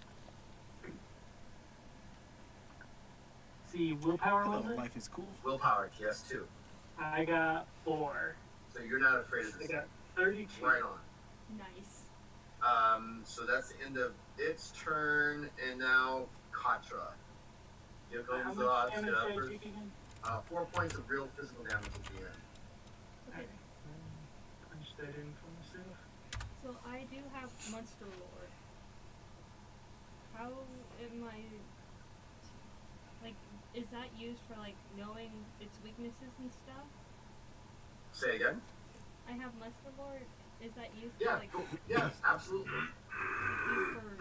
Speaker 6: See, willpower was
Speaker 5: Oh,
Speaker 6: it?
Speaker 5: life is cool.
Speaker 1: Willpower, TS 2.
Speaker 6: I got 4.
Speaker 1: So you're not afraid of
Speaker 6: I
Speaker 1: this
Speaker 6: got
Speaker 1: thing.
Speaker 6: 32.
Speaker 1: Right on.
Speaker 3: Nice.
Speaker 1: So that's the end of its turn, and now Katra. Here
Speaker 6: How
Speaker 1: comes
Speaker 6: much
Speaker 1: the
Speaker 6: damage did I take again?
Speaker 1: 4 points of real physical damage at the end.
Speaker 3: Okay.
Speaker 6: Punch that in for myself.
Speaker 3: So I do have Monster Lore. How am I... Like, is that used for, like, knowing its weaknesses and stuff?
Speaker 1: Say again?
Speaker 3: I have Monster Lore. Is that used
Speaker 1: Yeah,
Speaker 3: for, like...
Speaker 1: cool. Yes, absolutely.
Speaker 3: Used for...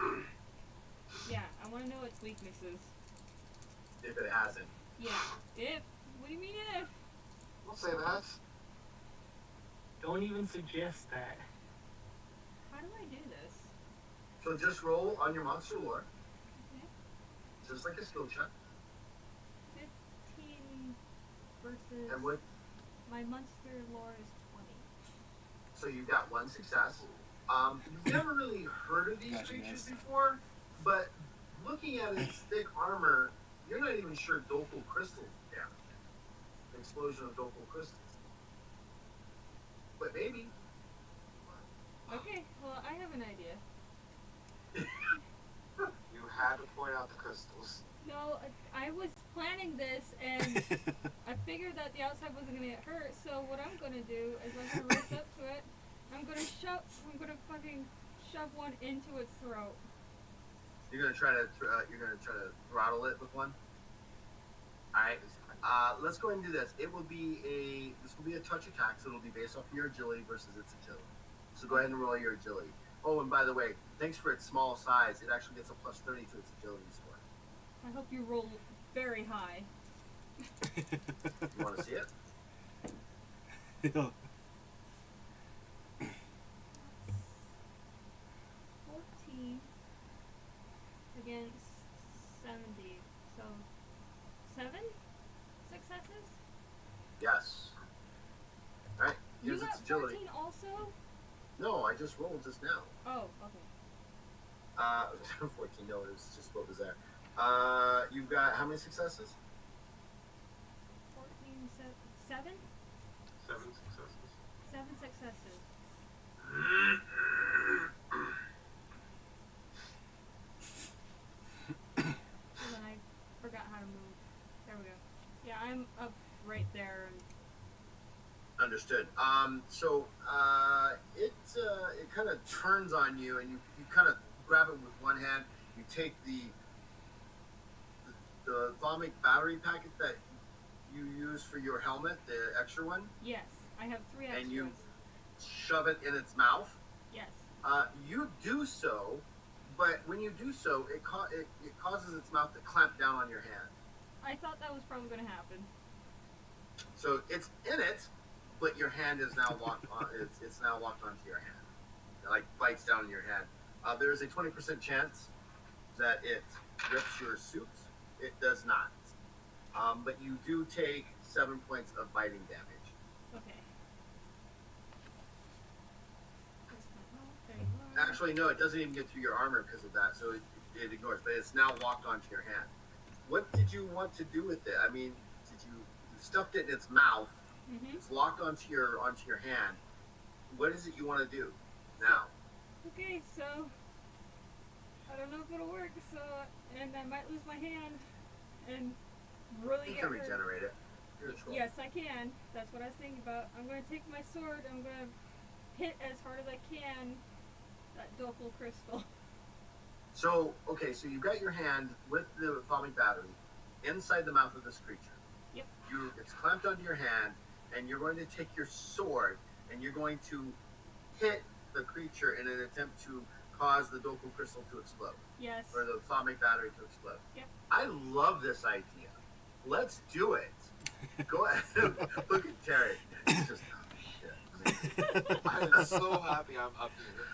Speaker 3: Yeah, I want to know its weaknesses.
Speaker 1: If it hasn't.
Speaker 3: Yeah. If? What do you mean if?
Speaker 7: Don't say that.
Speaker 6: Don't even suggest that.
Speaker 3: How do I do this?
Speaker 1: So just roll on your monster lore,
Speaker 3: Okay.
Speaker 1: just like a skill check.
Speaker 3: 15 versus...
Speaker 1: And what?
Speaker 3: My Monster Lore is 20.
Speaker 1: So you've got 1 success. You've never really heard of these
Speaker 5: Gotcha,
Speaker 1: creatures
Speaker 5: guys.
Speaker 1: before, but looking at its thick armor, you're not even sure Dokul crystals damage it. The explosion of Dokul crystals. But maybe.
Speaker 3: Okay, well, I have an idea.
Speaker 7: You had to point out the crystals.
Speaker 3: No, I was planning this, and I figured that the outside wasn't gonna get hurt. So what I'm gonna do is I'm gonna race up to it. I'm gonna fucking shove one into its throat.
Speaker 1: You're gonna try to throttle it with one. All right. Let's go ahead and do this. This will be a touch attack, so it'll be based off of your agility versus its agility. So go ahead and roll your agility. Oh, and by the way, thanks for its small size, it actually gets a plus 30 to its agility score.
Speaker 3: I hope you roll very high.
Speaker 1: You want to see it?
Speaker 5: Yeah.
Speaker 3: 14 against 70. So 7 successes?
Speaker 1: agility.
Speaker 3: 14 also?
Speaker 1: No, I just rolled just now.
Speaker 3: Oh, okay.
Speaker 1: 14. No, it was just what was there. You've got how many successes?
Speaker 3: 14, 7?
Speaker 4: 7 successes.
Speaker 3: 7 successes. And then I forgot how to move. There we go. Yeah, I'm up right there. And
Speaker 1: Understood. It kind of turns on you, and you kind of grab it with one hand. You take the atomic battery packet that you use for your helmet, the extra one,
Speaker 3: yes, I have 3 extras.
Speaker 1: and you shove it in its mouth.
Speaker 3: Yes.
Speaker 1: You do so, but when you do so, it causes its mouth to clamp down on your hand.
Speaker 3: I thought that was probably going to happen.
Speaker 1: So it's in it, but your hand is now locked on. It's now locked onto your hand. It, like, bites down on your hand. There's a 20% chance that it rips your suit. It does not. But you do take 7 points of biting damage.
Speaker 3: Okay. There you are.
Speaker 1: Actually, no, it doesn't even get through your armor because of that, so it ignores. But it's now locked onto your hand. What did you want to do with it? I mean, you stuffed it in its mouth?
Speaker 3: Mm-hmm.
Speaker 1: It's locked onto your hand. What is it you want to do now?
Speaker 3: Okay, so I don't know if it'll work. So, and I might lose my hand and really
Speaker 1: You
Speaker 3: get
Speaker 1: can
Speaker 3: hurt.
Speaker 1: regenerate it. You're a troll.
Speaker 3: Yes, I can. That's what I was thinking about. I'm going to take my sword. I'm going to hit as hard as I can that Doppel crystal.
Speaker 1: So, okay, so you've got your hand with the atomic battery inside the mouth of this creature.
Speaker 3: Yep.
Speaker 1: It's clamped onto your hand, and you're going to take your sword, and you're going to hit the creature in an attempt to cause the Doppel crystal to explode,
Speaker 3: Yes.
Speaker 1: or the atomic battery to explode.
Speaker 3: Yep.
Speaker 1: I love this idea. Let's do it. Go ahead. Look at Terry. He's just, oh, shit.
Speaker 7: I'm so happy I'm up here.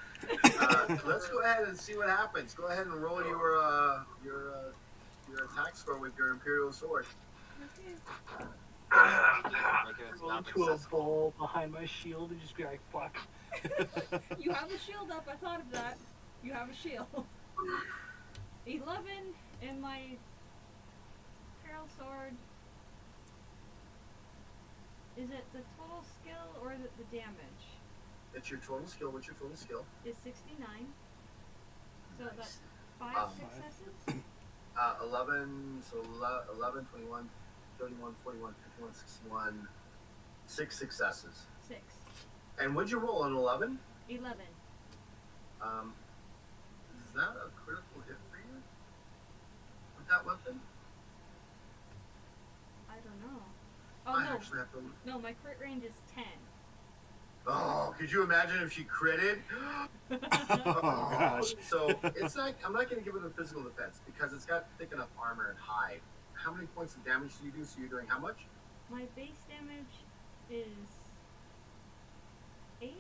Speaker 1: Let's go ahead and see what happens. Go ahead and roll your attack score with your Imperial sword.
Speaker 3: Okay.
Speaker 7: Making it
Speaker 6: Roll
Speaker 7: not
Speaker 6: into a
Speaker 7: successful.
Speaker 6: ball behind my shield and just be like, fuck.
Speaker 3: You have a shield up. I thought of that. You have a shield. 11 in my Imperial sword. Is it the total skill or is it the damage?
Speaker 1: It's your total skill. What's your total skill?
Speaker 3: Is 69. So
Speaker 1: Nice.
Speaker 3: that's 5
Speaker 1: Um,
Speaker 3: successes?
Speaker 1: 11, so 11, 21, 31, 41, 51, 61, 6 successes.
Speaker 3: 6.
Speaker 1: And what'd you roll on 11?
Speaker 3: 11.
Speaker 1: Is that a critical hit for you? With that weapon?
Speaker 3: I don't know. Oh,
Speaker 1: I
Speaker 3: no.
Speaker 1: actually have to.
Speaker 3: No, my crit range is 10.
Speaker 1: Oh, could you imagine if she critted?
Speaker 5: Oh, gosh.
Speaker 1: So it's not. I'm not going to give it a physical defense because it's got thick enough armor and hide. How many points of damage do you do? So you're doing how much?
Speaker 3: My base damage is 8.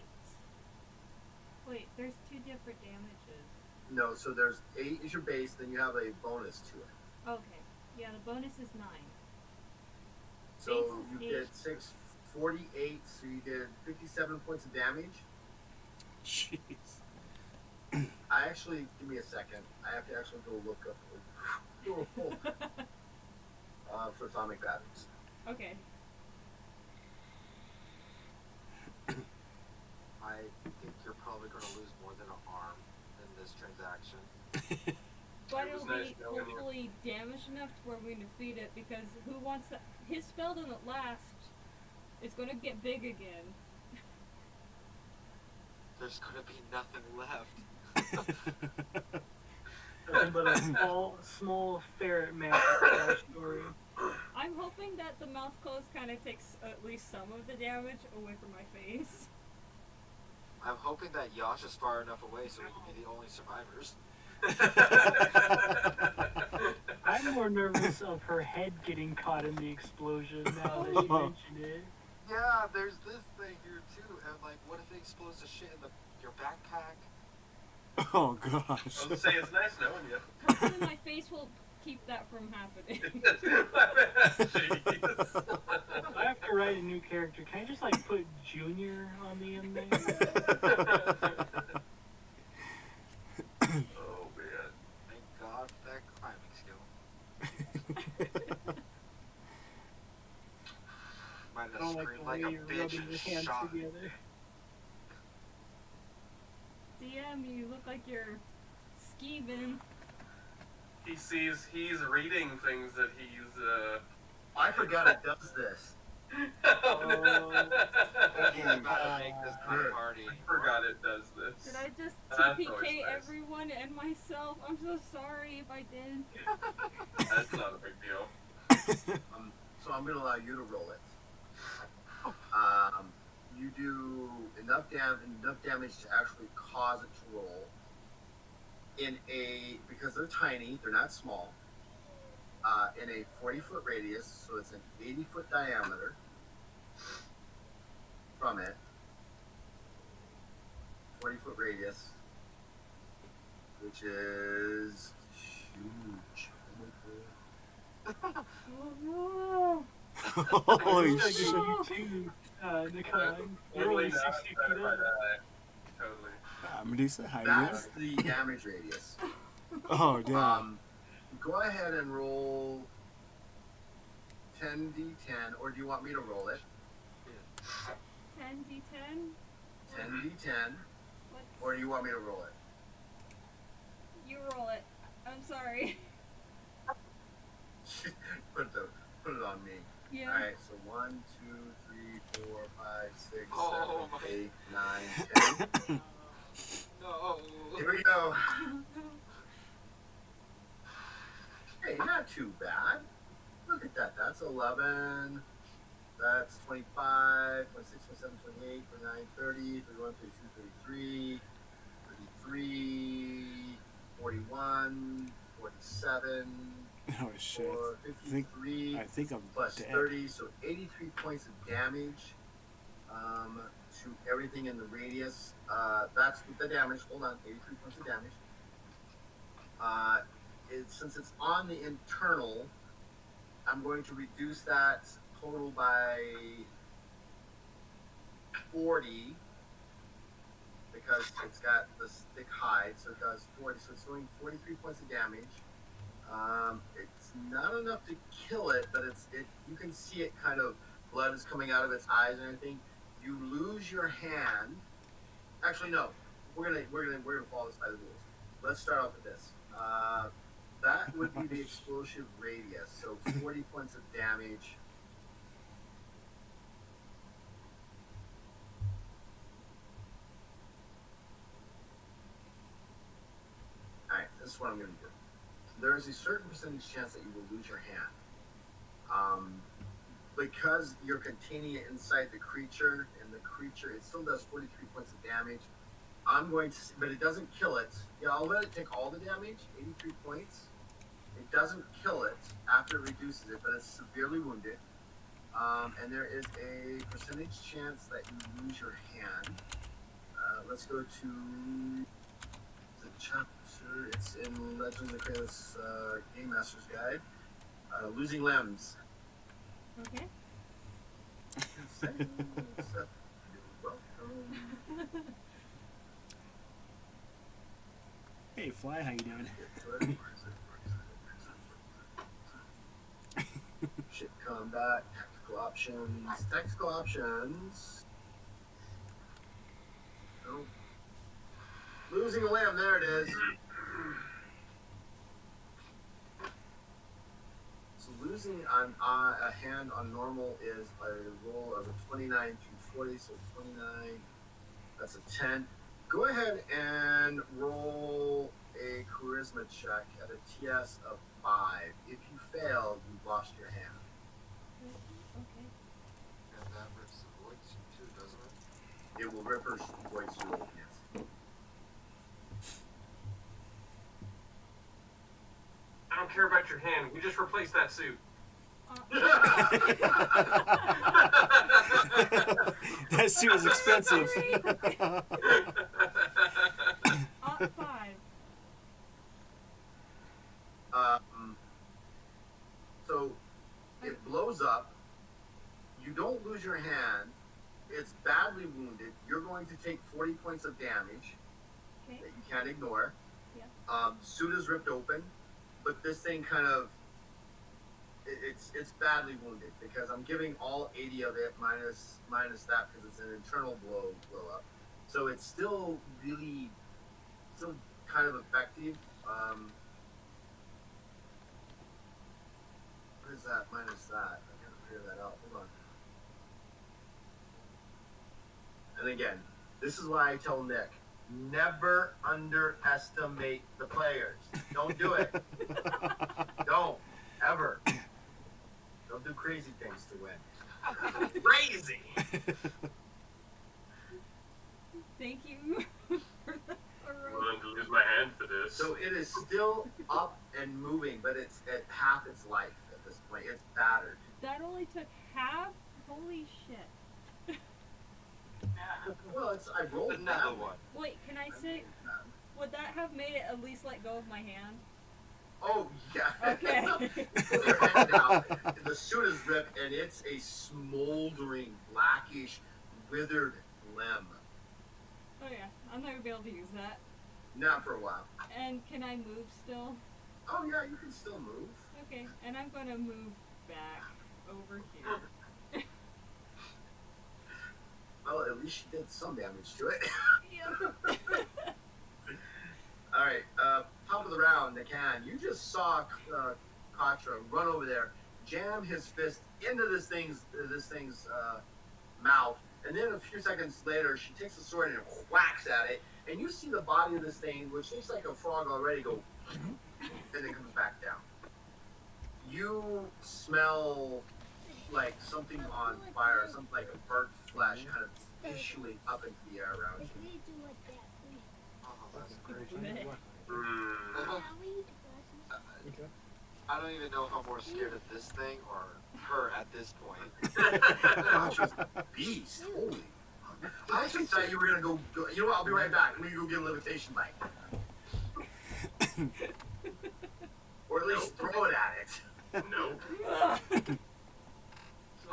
Speaker 3: Wait, there's 2 different damages.
Speaker 1: No. So there's 8 is your base. Then you have a bonus to it.
Speaker 3: Okay. Yeah, the bonus is 9.
Speaker 1: So
Speaker 3: Base
Speaker 1: you
Speaker 3: is
Speaker 1: did
Speaker 3: 8.
Speaker 1: 6, 48. So you did 57 points of damage.
Speaker 5: Jeez.
Speaker 1: I actually give me a second. I have to actually go look up for atomic batteries.
Speaker 3: Okay.
Speaker 7: I think you're probably going to lose more than an arm in this transaction.
Speaker 3: But
Speaker 4: It was
Speaker 3: it'll
Speaker 4: nice
Speaker 3: be
Speaker 4: knowing you.
Speaker 3: hopefully damaged enough to where we can defeat it because who wants that? His spell doesn't last. It's gonna get big again.
Speaker 7: There's going to be nothing left.
Speaker 6: Nothing but a small ferret man story.
Speaker 3: I'm hoping that the mouth close kind of takes at least some of the damage away from my face.
Speaker 7: I'm hoping that Yash is far enough away so we can be the only survivors.
Speaker 6: I'm more nervous of her head getting caught in the explosion now that you mentioned it.
Speaker 7: Yeah, there's this thing here too, and like, what if it explodes the shit in your backpack?
Speaker 5: Oh,
Speaker 4: I
Speaker 5: gosh.
Speaker 4: was gonna say it's nice knowing you.
Speaker 3: Hopefully my face will keep that from happening.
Speaker 4: Jeez.
Speaker 6: I have to write a new character, can I just like put Junior on the end there?
Speaker 4: Oh man.
Speaker 2: Thank God for that climbing skill. Might
Speaker 6: I
Speaker 2: have
Speaker 6: don't like
Speaker 2: screamed
Speaker 6: the
Speaker 2: like
Speaker 6: way
Speaker 2: a
Speaker 6: you're
Speaker 2: bitch
Speaker 6: rubbing
Speaker 2: and
Speaker 6: your hands
Speaker 2: shot.
Speaker 6: together.
Speaker 3: DM, you look like you're skeeving.
Speaker 4: He's reading things that he's
Speaker 1: I forgot it does this.
Speaker 6: Oh.
Speaker 2: He's about to make this
Speaker 1: Good.
Speaker 2: party.
Speaker 4: I forgot it does this.
Speaker 3: Did I just
Speaker 4: That's
Speaker 3: TPK
Speaker 4: always nice.
Speaker 3: everyone and myself? I'm so sorry if I did.
Speaker 4: That's not a big deal.
Speaker 1: So I'm going to allow you to roll it. You do enough damage to actually cause it to roll. Because they're tiny, they're not small. In a 40-foot radius, so it's an 80-foot diameter from it. 40-foot radius, which is huge.
Speaker 3: Oh no!
Speaker 5: Holy
Speaker 6: I'm
Speaker 5: shit.
Speaker 6: gonna get you too, Nicole. You're only 60 feet up.
Speaker 4: Totally.
Speaker 5: Medusa, how you
Speaker 1: That's the damage radius.
Speaker 5: doing? Oh, damn.
Speaker 1: Go ahead and roll 10d10, or do you want me to roll it?
Speaker 3: 10d10?
Speaker 1: 10d10,
Speaker 3: What's...
Speaker 1: or do you want me to roll it?
Speaker 3: You roll it. I'm sorry.
Speaker 1: put it on me.
Speaker 3: Yeah.
Speaker 1: All right, so 1, 2, 3, 4, 5, 6,
Speaker 2: Oh,
Speaker 1: 7, 8, 9, 10.
Speaker 2: No.
Speaker 1: Here we go. Hey, not too bad. Look at that. That's 11. That's 25, 26, 27, 28, 29, 30, 31, 32, 33, 33, 41, 47,
Speaker 5: Oh, shit.
Speaker 1: 53,
Speaker 5: I think I'm
Speaker 1: plus
Speaker 5: dead.
Speaker 1: 30, so 83 points of damage to everything in the radius. That's the damage. Hold on, 83 points of damage. Since it's on the internal, I'm going to reduce that total by 40 because it's got this thick hide, so it does 40. So it's doing 43 points of damage. It's not enough to kill it, but you can see it kind of blood is coming out of its eyes and everything. You lose your hand. Actually, no. We're gonna follow this by the rules. Let's start off with this. That would be the explosive radius. So 40 points of damage. All right, this is what I'm gonna do. There is a certain percentage chance that you will lose your hand. Because you're containing it inside the creature, and the creature, it still does 43 points of damage. I'm going to, but it doesn't kill it. Yeah, I'll let it take all the damage, 83 points. It doesn't kill it after it reduces it, but it's severely wounded. And there is a percentage chance that you lose your hand. Let's go to the chapter. It's in Legends of Kralis Game Master's Guide. Losing limbs.
Speaker 3: Okay.
Speaker 5: Hey, Fly, how you doing?
Speaker 1: Ship combat, tactical options. Tactical options. Nope. Losing a limb, there it is. So losing on a hand on normal is a roll of a 29 to 40, so 29, that's a 10. Go ahead and roll a charisma check at a TS of 5. If you fail, you've lost your hand.
Speaker 3: Okay.
Speaker 7: And that rips the void suit too, doesn't it?
Speaker 1: It will rip her void suit open, yes.
Speaker 4: I don't care about your hand. We just replaced that suit.
Speaker 5: That suit is expensive.
Speaker 3: Op 5.
Speaker 1: So it blows up. You don't points of damage
Speaker 3: Okay.
Speaker 1: that you can't ignore.
Speaker 3: Yeah.
Speaker 1: Suit is ripped open, but this thing kind of it's badly wounded because I'm giving all 80 of it minus that because it's an internal blow up. So it's still kind of effective. What is that minus that? I gotta figure that out. Hold on. And again, this is why I tell Nick, never underestimate the players. Don't do it. Don't. Ever. Don't do crazy things to win.
Speaker 4: Crazy.
Speaker 3: Thank you for the
Speaker 4: I'm
Speaker 3: heroic.
Speaker 4: going to lose my hand for this.
Speaker 1: So it is still up and moving, but it's at half its life at this point. It's battered.
Speaker 3: That only took half? Holy shit.
Speaker 1: Well, I rolled
Speaker 7: Another
Speaker 1: that
Speaker 7: one.
Speaker 3: Wait, can I say, would that have made it at least let go of my hand?
Speaker 1: Oh, yeah.
Speaker 3: Okay.
Speaker 1: Put your hand down. The suit is ripped, and it's a smoldering, blackish, withered limb.
Speaker 3: Oh yeah, I'm not gonna be able to use that.
Speaker 1: Not for a while.
Speaker 3: And can I move still?
Speaker 1: Oh, yeah, you can still move.
Speaker 3: Okay, and I'm gonna move back over here.
Speaker 1: Well, at least she did some damage to it.
Speaker 3: Yep.
Speaker 1: All right, top of the round, Nakan. You just saw Katra run over there, jam his fist into this thing's mouth, and then a few seconds later, she takes the sword and whacks at it, and you see the body of this thing, which looks like a frog already, go, and then comes back down. You smell like something on fire, something like a burnt flesh, kind of issuing up into the air around you.
Speaker 7: Oh, that's great.
Speaker 4: Hmm.
Speaker 7: I don't even know if I'm more scared of this thing or her at this point.
Speaker 1: Katra's a beast. Holy. I actually thought you were gonna go. You know what? I'll be right back. I'm gonna go get a levitation bike, or at least throw it at it.
Speaker 4: Nope.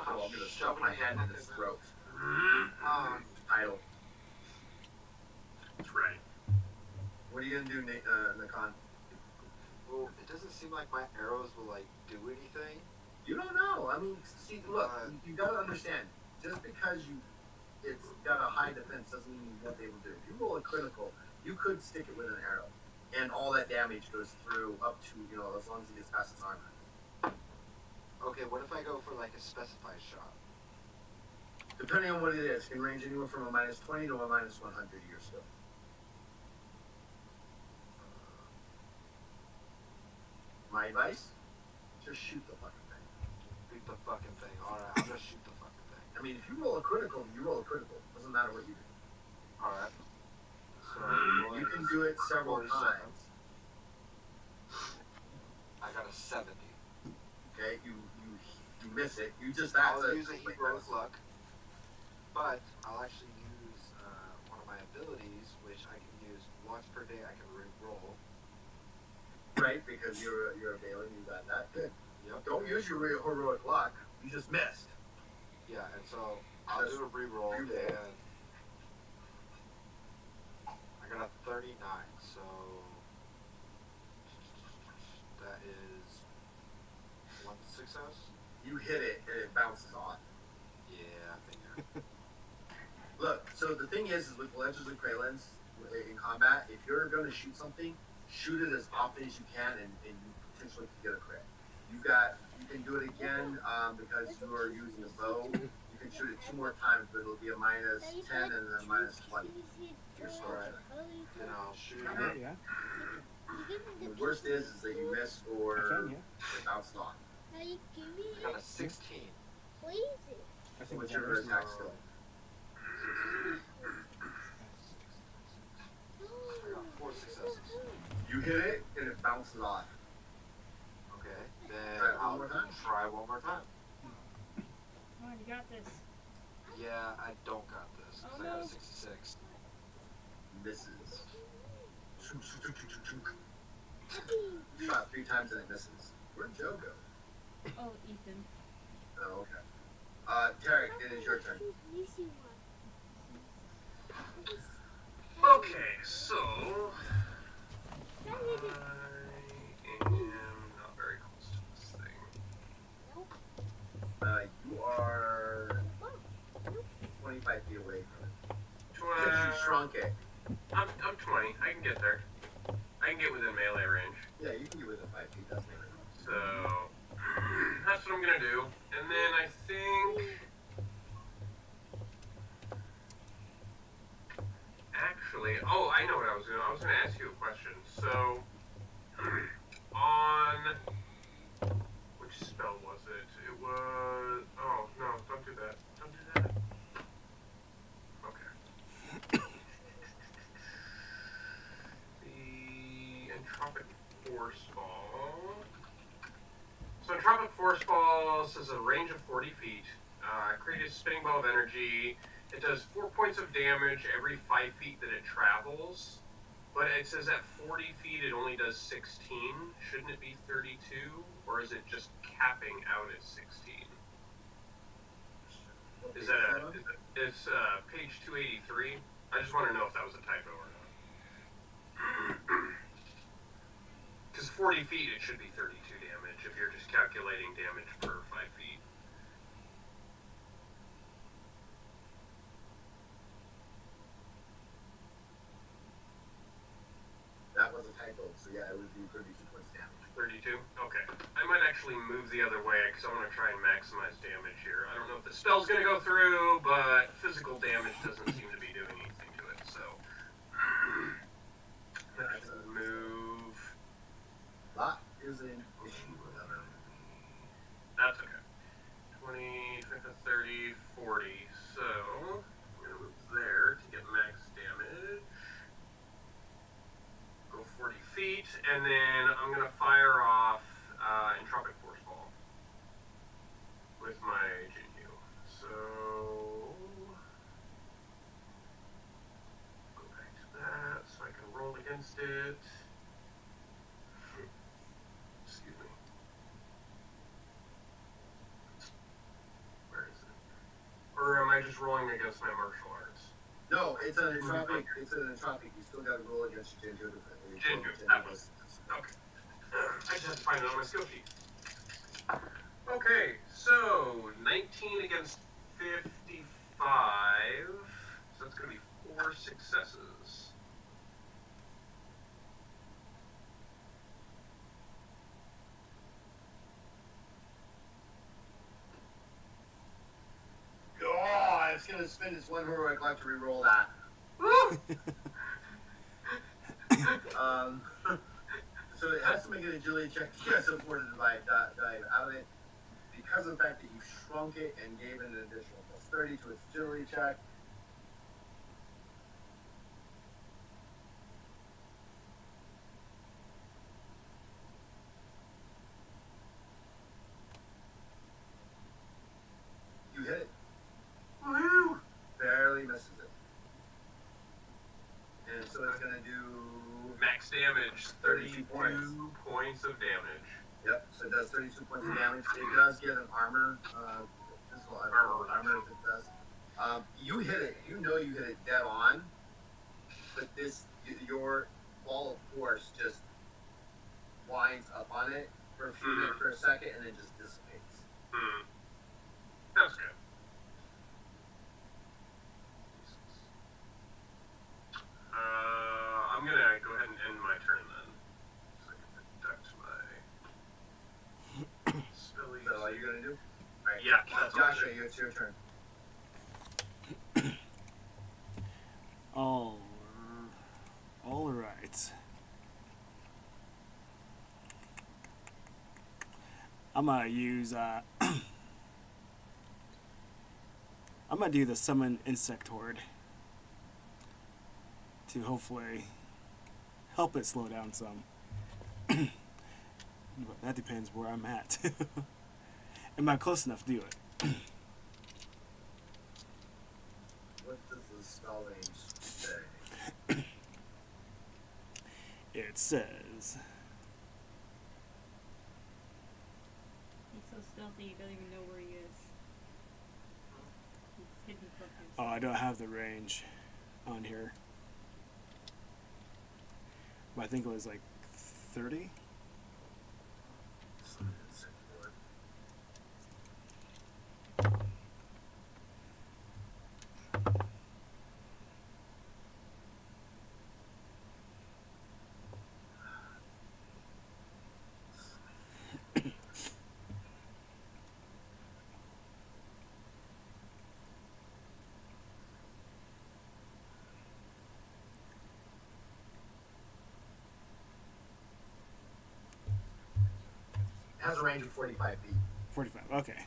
Speaker 1: Oh, I'm gonna shove my hand in his throat. Idle.
Speaker 4: That's right.
Speaker 1: What are you gonna do, Nakan?
Speaker 7: Well, it doesn't seem like my arrows will like do anything.
Speaker 1: You don't know. I mean, see, look, you gotta understand. Just because it's got a high defense doesn't mean what they will do. If you roll a critical, you could stick it with an arrow, and all that damage goes through up to as long as it gets past its armor.
Speaker 7: Okay, what if I go for like a specified shot?
Speaker 1: Depending on what it is, can range anywhere from a -20 to a -100 year skill. My advice: just shoot the fucking thing.
Speaker 7: Shoot the fucking thing. Alright, I'll just shoot the fucking thing.
Speaker 1: I mean, if you roll a critical, you roll a critical. Doesn't matter what you do.
Speaker 7: Alright. So,
Speaker 1: You can do it several
Speaker 7: 47.
Speaker 1: times.
Speaker 7: I got a 70.
Speaker 1: Okay, you miss it. You just
Speaker 7: I'll use a heroic luck, but I'll actually use one of my abilities, which I can use once per day. I can re-roll.
Speaker 1: right because you're a Bailey. You got that. Good.
Speaker 7: Yep.
Speaker 1: Don't use your heroic luck. You just missed.
Speaker 7: Yeah, and so I'll do a re-roll,
Speaker 1: Re-roll.
Speaker 7: and I got a 39. So that is one success.
Speaker 1: You hit it and it bounces off.
Speaker 7: Yeah, I think.
Speaker 1: Look, so the thing is with Legends of Kralis in combat, if you're going to shoot something, shoot it as often as you can, and you potentially can get a crit. You can do it again because you are using a bow. You can shoot it 2 more times, but it'll be a -10 and then a -20. Your sword.
Speaker 7: Alright. Then I'll shoot
Speaker 5: Yeah,
Speaker 7: it.
Speaker 5: yeah.
Speaker 1: The worst is that you miss
Speaker 5: I
Speaker 1: or
Speaker 5: can, yeah.
Speaker 1: it bounced off.
Speaker 7: I got a 16.
Speaker 5: I think
Speaker 1: What's
Speaker 5: that
Speaker 1: your
Speaker 5: is-
Speaker 1: attack skill?
Speaker 7: I got 4 successes.
Speaker 1: You hit it and it bounces off.
Speaker 7: Okay, then
Speaker 1: Try it one
Speaker 7: I'll
Speaker 1: more time?
Speaker 7: try one more time.
Speaker 3: Come on, you got this.
Speaker 7: Yeah, I don't got this. 'Cause
Speaker 3: Oh,
Speaker 7: I got a
Speaker 3: no.
Speaker 7: 66.
Speaker 1: Misses. Shot 3 times and it misses. Where'd Joe go?
Speaker 3: Oh, Ethan.
Speaker 1: Oh, okay. Tarek, it is your turn.
Speaker 4: so I am not very close to this thing.
Speaker 1: You are 25 feet away from it. Because you shrunk it.
Speaker 4: I'm 20. I can get there. I can get within melee range.
Speaker 1: Yeah, you can get within 5 feet. That's what
Speaker 4: So that's what I'm gonna do. And then I think actually, oh, I know what I was gonna ask you a question. So on which spell was it? It was oh no, don't do that. Don't do that. Okay. The entropic force ball. So entropic force ball says a range of 40 feet. Create a spinning ball of energy. It does 4 points of damage every 5 feet that it travels. But it says at 40 feet it only does 16. Shouldn't it be 32? Or is it just capping out at 16? Is that it's page 283? I just want to know if that was a typo or not. Because 40 feet it should be 32 damage if you're just calculating damage per 5 feet.
Speaker 1: That was a typo, so yeah, it would be 32 points damage.
Speaker 4: 32? Okay. I might actually move the other way because I want to try and maximize damage here. I don't know if the spell's going to go through, but physical damage doesn't seem to be doing anything to it, so. Let's move.
Speaker 1: That is an issue with that.
Speaker 4: That's okay. 20, 30, 40. So, I'm going to move there to get max damage. Go 40 feet, and then I'm going to fire off entropic force ball with my Jinyu. So, go back to that so I can roll against it. Excuse me. Where is it? Or am I just rolling against my martial arts?
Speaker 1: No, it's an entropic. It's an entropic. You still got to roll against your Jinju.
Speaker 4: Jinju, that was. Okay. I just have to find it on my skill sheet. Okay, so 19 against 55. So it's going to be 4 successes.
Speaker 1: Oh, it's gonna spend its one heroic life to re-roll that.
Speaker 4: Woo!
Speaker 1: So it has to make an agility check to get supported by dive out of it. Because of the fact that you shrunk it and gave it an additional plus 30 to its agility check. You hit it.
Speaker 4: Woo!
Speaker 1: Barely misses it. And so it's gonna do
Speaker 4: Max damage, 32
Speaker 1: 32
Speaker 4: points of damage.
Speaker 1: Yep, so it does 32 points of damage. It does get an armor, physical armor if it does. You hit it. You know you hit it dead on, but your ball of force just winds up on it for a few minutes, for a second, and then just dissipates.
Speaker 4: That's good. I'm gonna go ahead and end my turn then, so I can deduct my spellies.
Speaker 1: Is that all you're gonna do? All right.
Speaker 4: Yeah, that's all.
Speaker 1: Joshua, it's your turn.
Speaker 5: All right. I'm gonna use. I'm gonna do the summon insect horde to hopefully help it slow down some. But that depends where I'm at. Am I close enough to do it?
Speaker 1: What does the spell range say?
Speaker 5: It says.
Speaker 3: He's so stealthy, he doesn't even know where he is. He's hidden from his...
Speaker 5: Oh, I don't have the range on here. but I think it was like 30.
Speaker 1: It has a range of 45 feet.
Speaker 5: 45. Okay.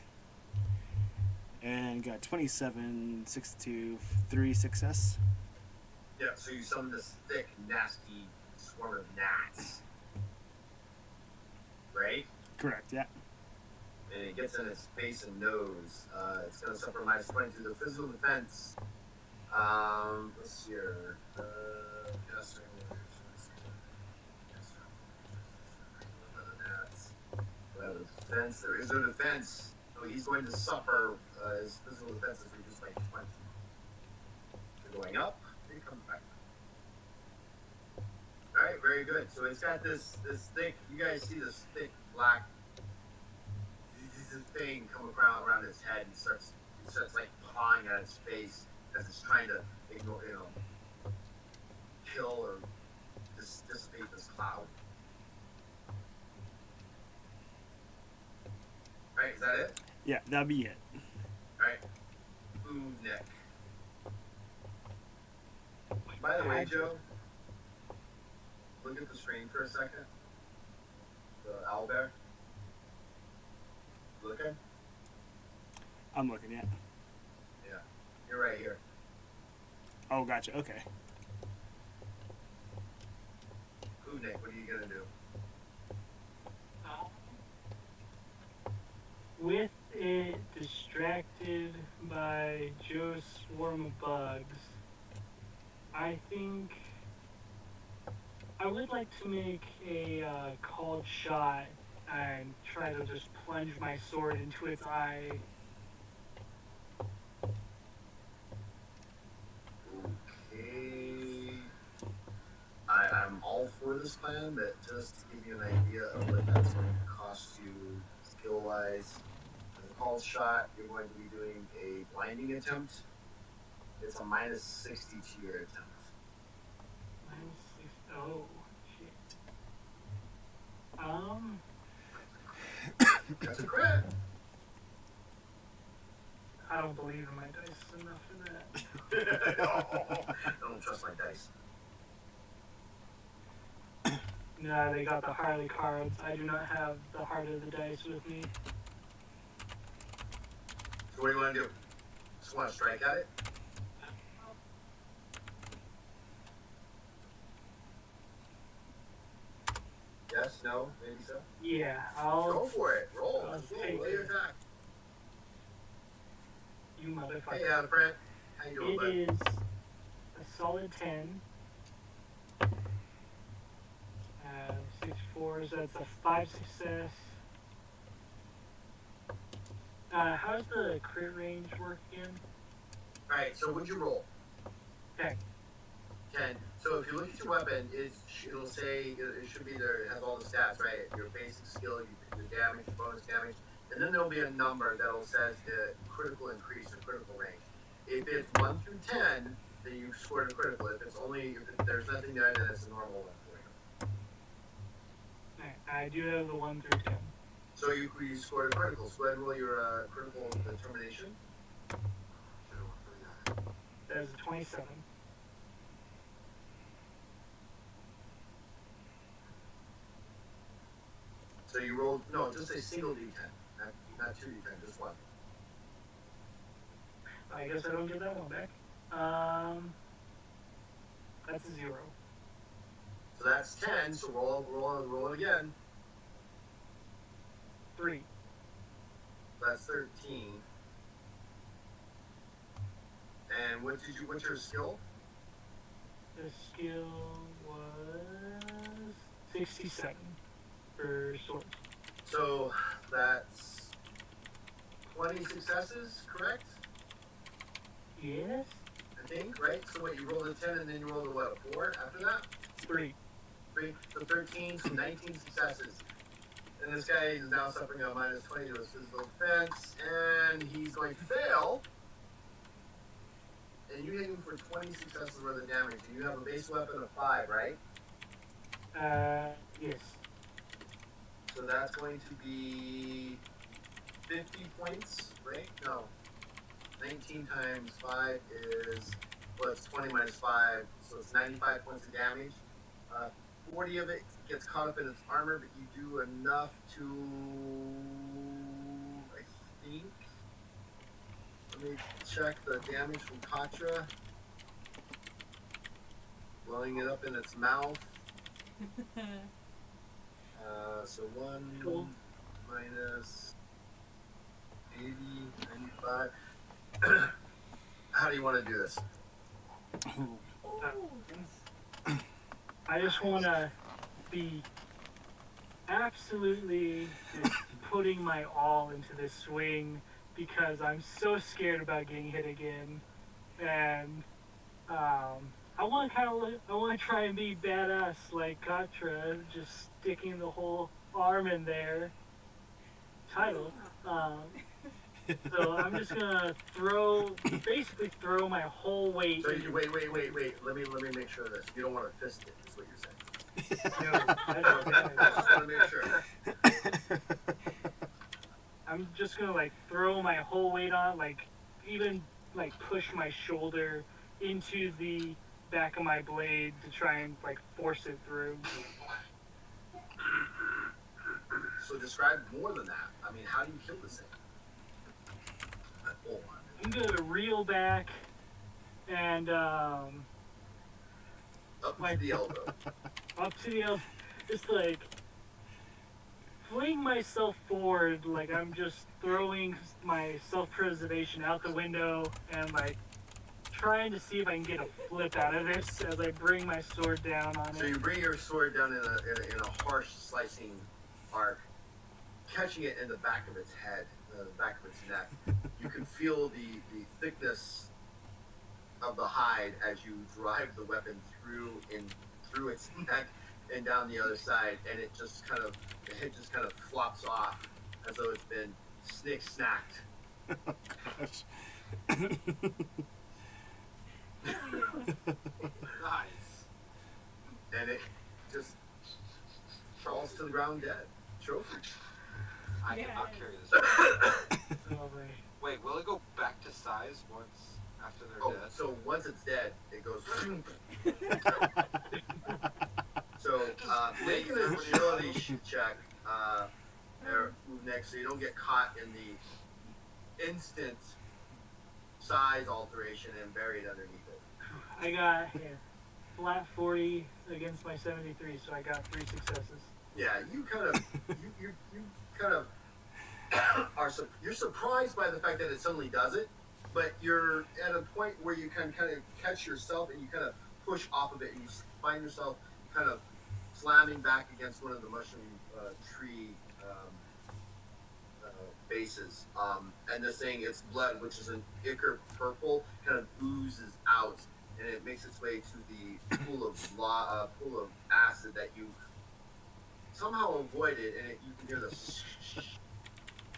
Speaker 5: And got 27, 62, 3 success.
Speaker 1: Yeah, so you summon this thick, nasty swarm of gnats. Right?
Speaker 5: Correct. Yeah.
Speaker 1: And it gets in its face and nose. It's going to suffer minus 20 to the physical defense. Let's see here. Casting. Defense. There is no defense. So he's going to suffer. His physical defense is reduced by 20. So going up, it comes back. Alright, very good. So it's got this thick, you guys see this thick black this thing come around its head and starts like pawing at its face as it's trying to ignore, kill or dissipate this cloud. Alright, is that it?
Speaker 5: Yeah, that'd be it.
Speaker 1: Alright. Ooh, Nick. By the way, Joe, look at the screen for a second. The owlbear. Looking?
Speaker 5: I'm looking, yeah.
Speaker 1: Yeah. You're right here.
Speaker 5: Oh, gotcha. Okay.
Speaker 1: Ooh, Nick, what are you gonna do?
Speaker 6: With it distracted by Joe's swarm of bugs, I think I would like to make a called shot and try to just plunge my sword into its eye.
Speaker 1: Okay. I'm all for this plan, but just to give you an idea of what that's going to cost you skill-wise, as a call shot, you're going to be doing a blinding attempt. It's a minus 60 to your attempt.
Speaker 6: Oh, shit.
Speaker 1: That's a crit.
Speaker 6: I don't believe in my dice enough for that.
Speaker 1: I don't trust my dice.
Speaker 6: No, they got the Harley cards. I do not have the heart of the dice with me.
Speaker 1: So what do you want to do? Just want to strike at it? Yes, no, maybe so.
Speaker 6: Yeah,
Speaker 1: Go
Speaker 6: I'll.
Speaker 1: for it. Roll.
Speaker 6: I'll
Speaker 1: Just roll.
Speaker 6: take
Speaker 1: Roll your
Speaker 6: it.
Speaker 1: attack.
Speaker 6: You motherfucker.
Speaker 1: Hey, Brent. How you doing, bud?
Speaker 6: It is a solid 10. 6 4s, that's a 5 success. How's the crit range work again?
Speaker 1: Alright, so what'd you roll?
Speaker 6: 10.
Speaker 1: 10. So if you look at your weapon, it'll say, it should be there, it has all the stats, right? Your basic skill, your damage, bonus damage, and then there'll be a number that'll says the critical increase or critical range. If it's 1 through 10, then you scored a critical. If there's nothing there, then it's a normal one for you.
Speaker 6: Alright, I do have the 1 through 10.
Speaker 1: So you scored a critical. So go ahead and roll your critical determination.
Speaker 6: That is a 27.
Speaker 1: So you rolled, no, just a single d10, not 2d10, just one.
Speaker 6: I guess I don't get that one back. That's a 0.
Speaker 1: So that's 10, so roll it again.
Speaker 6: 3.
Speaker 1: That's 13. And what's your skill?
Speaker 6: The skill was 67 for swords.
Speaker 1: So that's 20 successes, correct?
Speaker 6: Yes?
Speaker 1: I think, right? So what, you rolled a 10 and then you rolled a what, a 4 after that?
Speaker 6: 3.
Speaker 1: to 13, so 19 successes. And this guy is now suffering a minus 20 to his physical defense, and he's going to fail. And you hit him for 20 successes worth of damage. And you have a base weapon of 5, right?
Speaker 6: Yes.
Speaker 1: So that's going to be 50 points, right? No. 19 times 5 is, well, it's 20 minus 5, so it's 95 points of damage. 40 of it gets caught up in its armor, but you do enough to, I think, let me check the damage from Katra. Blowing it up in its mouth. So 1
Speaker 6: Cool.
Speaker 1: minus 80, 95. How do you want to do this?
Speaker 6: I just want to be absolutely just putting my all into this swing because I'm so scared about getting hit again, and I want to try and be badass like Katra, just sticking the whole arm in there. Title. So I'm just gonna basically throw my whole weight.
Speaker 1: So you, wait. Let me make sure of this. You don't want to fist it, is what you're saying.
Speaker 6: No, I don't
Speaker 1: I just want to make sure.
Speaker 6: I'm just gonna like throw my whole weight on, like even like push my shoulder into the back of my blade to try and like force it through.
Speaker 1: So describe more than that. I mean, how do you kill this thing? Hold on.
Speaker 6: I'm gonna reel back and
Speaker 1: Up to the elbow.
Speaker 6: up to the elbow, just like fling myself forward, like I'm just throwing my self-preservation out the window and like trying to see if I can get a flip out of this as I bring my sword down on
Speaker 1: So
Speaker 6: it.
Speaker 1: you bring your sword down in a harsh slicing arc, catching it in the back of its head, the back of its neck. You can feel the thickness of the hide as you drive the weapon through its neck and down the other side, and it just kind of, the head just kind of flops off as though it's been snacked.
Speaker 5: Oh, gosh.
Speaker 7: Nice.
Speaker 1: And it just falls to the ground dead. Trophy.
Speaker 7: I
Speaker 3: Yes.
Speaker 7: cannot carry this.
Speaker 6: Lovely.
Speaker 7: Wait, will it go back to size once after they're
Speaker 1: Oh,
Speaker 7: dead?
Speaker 1: so once it's dead, it goes. So make an agility check. Move next, so you don't get caught in the instant size alteration and buried underneath it.
Speaker 6: I got flat 40 against my 73, so I got 3 successes.
Speaker 1: Yeah, you kind of, you kind of you're surprised by the fact that it suddenly does it, but you're at a point where you can kind of catch yourself and you kind of push off of it, and you find yourself kind of slamming back against one of the mushroom tree bases, and this thing, its blood, which is an ichor purple, kind of oozes out, and it makes its way to the pool of acid that you somehow avoided, and you can hear the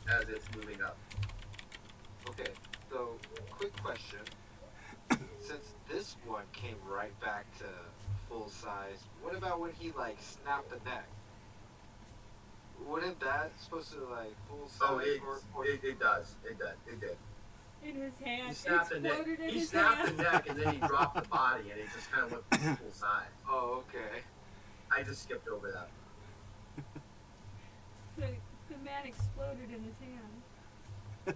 Speaker 1: as it's moving up.
Speaker 7: Okay, so quick question. Since this one came right back to full size, what about when he like snapped the neck? Wouldn't that supposed to like full size
Speaker 1: Oh, it does. It did.
Speaker 3: In his hand.
Speaker 1: He snapped the neck.
Speaker 3: Exploded in
Speaker 1: He
Speaker 3: his
Speaker 1: snapped
Speaker 3: hand.
Speaker 1: the neck, and then he dropped the body, and it just kind of went full size.
Speaker 7: Oh, okay.
Speaker 1: I just skipped over that.
Speaker 3: The man exploded in his hand.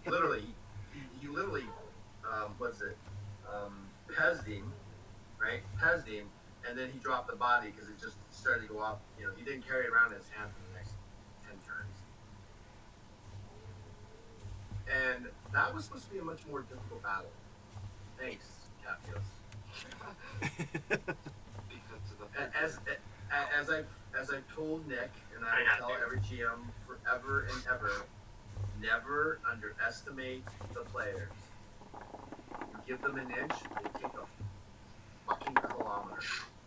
Speaker 1: Literally, he literally, pesed him, right? Pesed him, and then he dropped the body because it just started to go off. You know, he didn't carry it around in his hand for the next 10 turns. And that was supposed to be a much more difficult battle. Thanks, Capios.
Speaker 7: Because of the
Speaker 1: As I've told Nick, and I tell every GM forever and ever, never underestimate the players. You give them an inch, they take a fucking kilometer.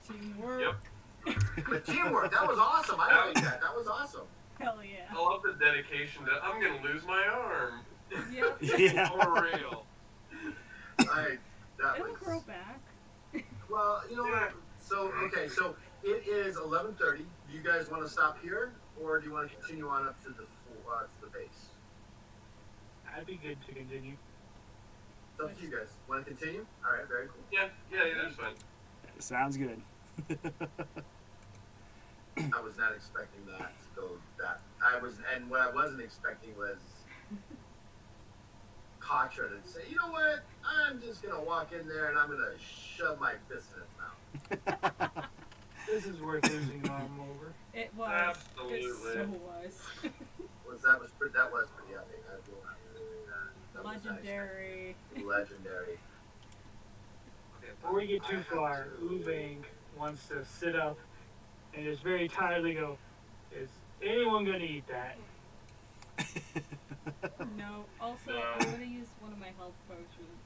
Speaker 3: Teamwork.
Speaker 4: Yep.
Speaker 1: The teamwork, that was awesome. I like that. That was awesome.
Speaker 3: Hell yeah.
Speaker 4: I love the dedication to I'm gonna lose my arm.
Speaker 3: Yep.
Speaker 5: Yeah.
Speaker 7: For real.
Speaker 1: That
Speaker 3: It'll
Speaker 1: was,
Speaker 3: grow back.
Speaker 1: well, you know,
Speaker 4: Yeah.
Speaker 1: so it is 11:30. Do you guys want to stop here, or do you want to continue on up to the base?
Speaker 6: I'd be good to continue.
Speaker 1: It's up to you guys. Want to continue? All right, very cool.
Speaker 4: Yeah, that's fine.
Speaker 5: Sounds good.
Speaker 1: I was not expecting that to go that. And what I wasn't expecting was Katra to say, you know what? I'm just gonna walk in there and I'm gonna shove my fist in his mouth.
Speaker 6: This is worth losing an arm over.
Speaker 3: It was.
Speaker 4: Absolutely.
Speaker 3: It so was.
Speaker 1: That was pretty epic. I will not that was
Speaker 3: Legendary.
Speaker 1: nice. Legendary.
Speaker 7: Okay,
Speaker 6: Before we get
Speaker 7: I
Speaker 6: too
Speaker 7: have
Speaker 6: far,
Speaker 7: to-
Speaker 6: Ubang wants to sit up and just very tiredly go, is anyone going to eat that?
Speaker 3: No. Also,
Speaker 4: No.
Speaker 3: I'm gonna use one of my health potions,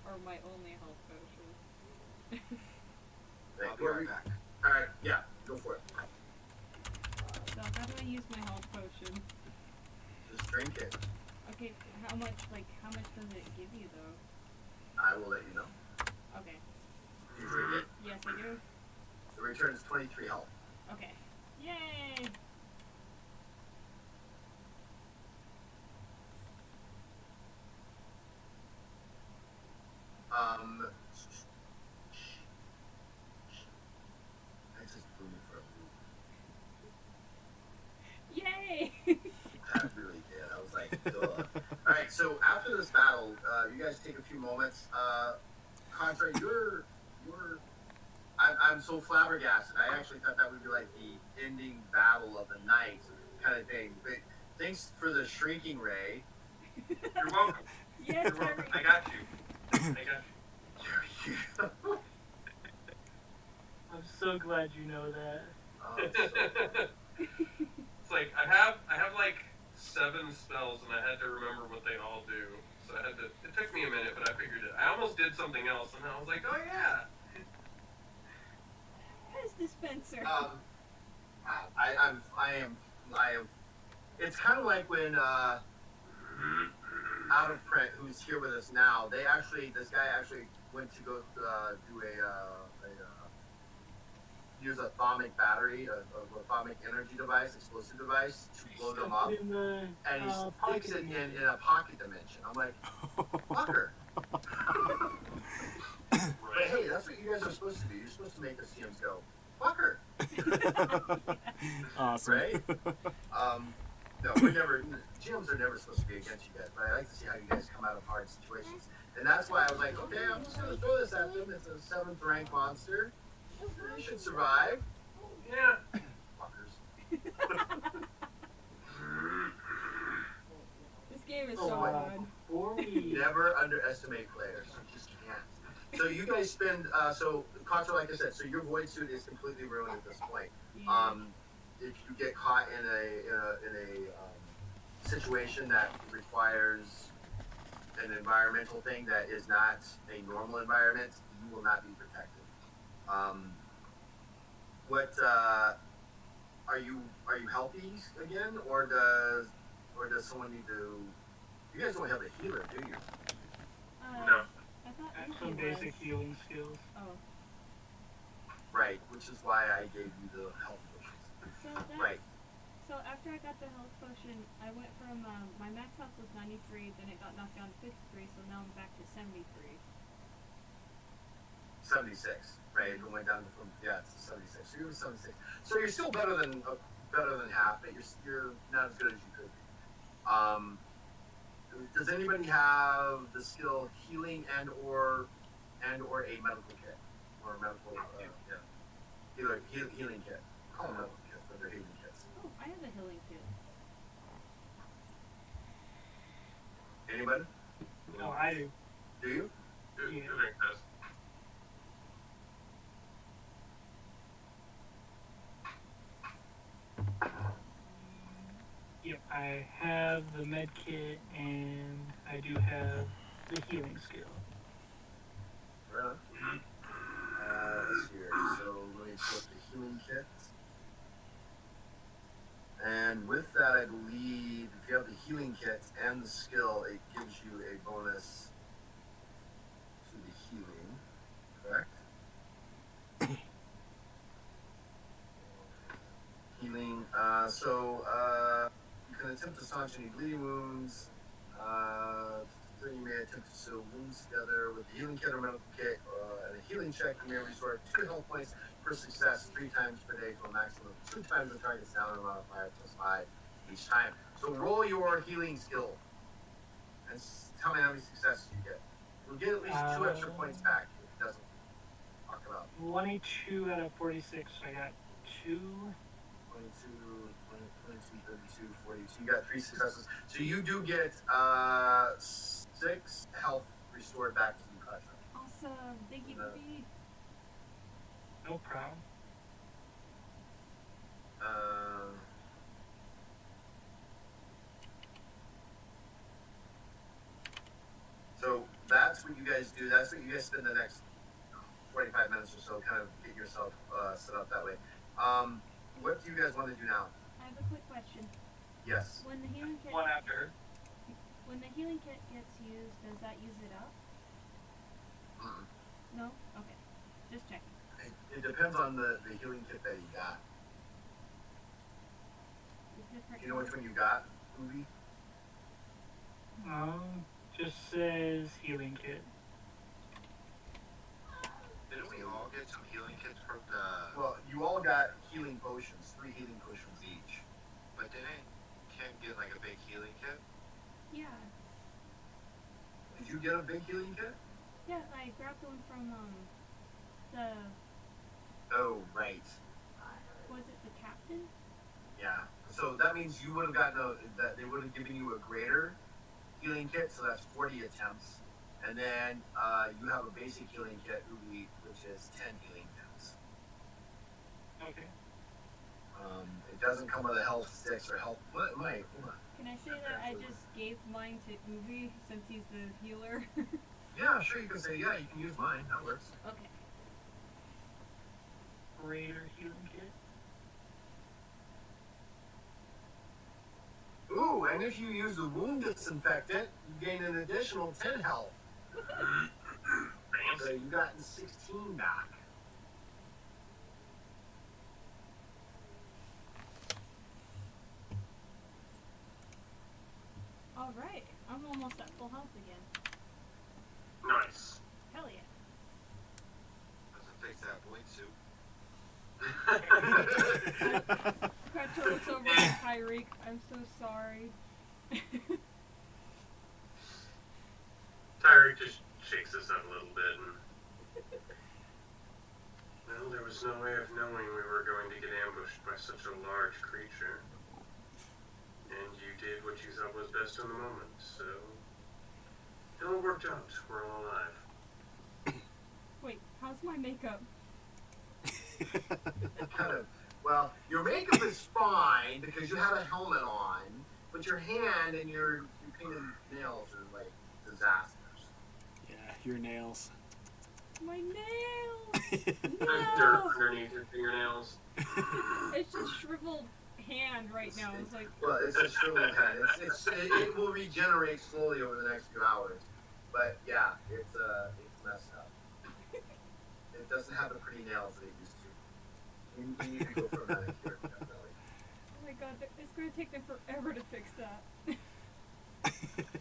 Speaker 3: or my only health potion.
Speaker 7: I'll be right back.
Speaker 1: All right, yeah, go for it.
Speaker 3: So how do I use my health potion?
Speaker 1: Just drink it.
Speaker 3: Okay, how much does it give you though?
Speaker 1: I will let you know.
Speaker 3: Okay.
Speaker 1: You drink it.
Speaker 3: Yes, I do.
Speaker 1: It returns 23 health.
Speaker 3: Okay. Yay!
Speaker 1: I just blew me for a loop.
Speaker 3: Yay!
Speaker 1: I really did. I was like, duh. All right, so after this battle, you guys take a few moments. Contra, I'm so flabbergasted. I actually thought that would be like the ending battle of the night kind of thing. But thanks for the shrinking ray.
Speaker 4: You're welcome.
Speaker 3: Yes,
Speaker 4: You're welcome.
Speaker 3: Harry.
Speaker 4: I got you.
Speaker 6: I'm so glad you know that.
Speaker 1: Oh, it's so funny.
Speaker 4: It's like I have like 7 spells and I had to remember what they all do. So it took me a minute, but I figured it. I almost did something else and I was like, oh yeah.
Speaker 3: Where's dispenser?
Speaker 1: I am. It's kind of like when Out of Print, who's here with us now. This guy actually went to go do use a atomic battery, a atomic energy device, explosive device to blow them up,
Speaker 6: In the,
Speaker 1: and he
Speaker 6: pocket
Speaker 1: sticks it
Speaker 6: dimension.
Speaker 1: in a pocket dimension. I'm like, fucker. But hey, that's what you guys are supposed to do. You're supposed to make the CMs go, fucker.
Speaker 5: Awesome.
Speaker 1: Right? No, GMs are never supposed to be against you guys, but I like to see how you guys come out of hard situations. And that's why I was like, okay, I'm just going to throw this at them. It's a 7th rank monster. They should survive.
Speaker 4: Yeah.
Speaker 1: Fuckers.
Speaker 3: This game is
Speaker 1: Oh,
Speaker 3: so
Speaker 1: wow.
Speaker 3: fun.
Speaker 6: Before we
Speaker 1: Never underestimate players. You just can't. So you guys spend, Contra, like I said, so your void suit is completely ruined at this point.
Speaker 3: Yeah.
Speaker 1: If you get caught in a situation that requires an environmental thing that is not a normal environment, you will not be protected. Are you healthy again, or does someone need to? You guys don't have a healer, do you?
Speaker 4: No.
Speaker 3: I thought
Speaker 6: have
Speaker 3: Ruby
Speaker 6: some
Speaker 3: was.
Speaker 6: basic healing skills.
Speaker 3: Oh.
Speaker 1: Right, which is why I gave you the health potions.
Speaker 3: So that,
Speaker 1: Right.
Speaker 3: So after I got the health potion, I went from my max health was 93, then it got knocked down to 53, so now I'm back to 73.
Speaker 1: 76, right? It went down from it's 76. So you're 76. So you're still better than half, but you're not as good as you could be. Does anybody have the skill healing and or a medical kit or a medical healing kit? Call them medical kits, but they're healing kits.
Speaker 3: Oh, I have a healing kit.
Speaker 1: Anybody?
Speaker 6: No, I do.
Speaker 1: Do you?
Speaker 4: Good,
Speaker 6: Yeah.
Speaker 4: good drink test.
Speaker 6: Yep, I have the med kit and I do have the healing skill.
Speaker 1: Right on. Let's see here. So let me put the healing kit. And with that, I believe if you have the healing kit and the skill, it gives you a bonus to the healing. Correct? Healing. You can attempt to staunch any bleeding wounds. You may attempt to sew wounds together with the healing kit or medical kit and a healing check. You may restore 2 health points per success 3 times per day to a maximum of 2 times the target's stamina modifier plus 5 each time. So roll your healing skill and tell me how many successes you get. You'll get at least 2 extra points back if it doesn't fuck it up.
Speaker 6: 22 out of 46. I got 2.
Speaker 1: 22, 32, 42. You got 3 successes. So you do get 6 health restored back to you, Kasha.
Speaker 3: Awesome. Thank you, Ruby.
Speaker 6: No problem.
Speaker 1: So that's what you guys do. That's what you guys spend the next 45 minutes or so, kind of get yourself set up that way. What do you guys want to do now?
Speaker 3: I have a quick question.
Speaker 1: Yes.
Speaker 3: When the healing kit
Speaker 6: One after.
Speaker 3: when the healing kit gets used, does that use it up?
Speaker 1: Mm.
Speaker 3: No? Okay. Just checking.
Speaker 1: It depends on the healing kit that you got.
Speaker 3: It's different.
Speaker 1: Do you know which one you got, Ubi?
Speaker 6: Just says healing kit.
Speaker 7: Didn't we all get some healing kits from the?
Speaker 1: Well, you all got healing potions, 3 healing potions each.
Speaker 7: But didn't Ken get like a big healing kit?
Speaker 3: Yeah.
Speaker 1: Did you get a big healing kit?
Speaker 3: Yeah, I grabbed one from the
Speaker 1: Oh, right.
Speaker 3: was it the captain?
Speaker 1: Yeah. So that means you would have gotten that they would have given you a greater healing kit, so that's 40 attempts. And then you have a basic healing kit, Ubi, which is 10 healing attempts.
Speaker 6: Okay.
Speaker 1: It doesn't come with a health sticks or health. What? Hold on.
Speaker 3: Can I say that I just gave mine to Ubi since he's the healer?
Speaker 1: Yeah, sure. You can say, yeah, you can use mine. That works.
Speaker 3: Okay.
Speaker 6: Greater healing kit.
Speaker 1: Ooh, and if you use the wound disinfectant, you gain an additional 10 health. So you gotten 16 back.
Speaker 3: All right. I'm almost at full health again.
Speaker 4: Nice.
Speaker 3: Hell yeah.
Speaker 7: Doesn't fix that point soup.
Speaker 3: Kratos looks over at Tyreek. I'm so sorry.
Speaker 4: Tyreek just shakes his head a little bit and... Well, there was no way of knowing we were going to get ambushed by such a large creature. And you did what you thought was best in the moment, so... It all worked out. We're all alive.
Speaker 3: Wait, how's my makeup?
Speaker 1: Kind of. Well, your makeup is fine because you have a helmet on, but your hand and your painted nails are like disasters.
Speaker 5: Yeah, your nails.
Speaker 3: My nails!
Speaker 4: There's
Speaker 3: No!
Speaker 4: dirt underneath your fingernails.
Speaker 3: It's just shriveled hand right now. It's like,
Speaker 1: Well, it's a shriveled head. It will regenerate slowly over the next few hours. But yeah, it's messed up. It doesn't have the pretty nails that it used to. You need to go for a manicure, definitely.
Speaker 3: oh my god, it's going to take them forever to fix that.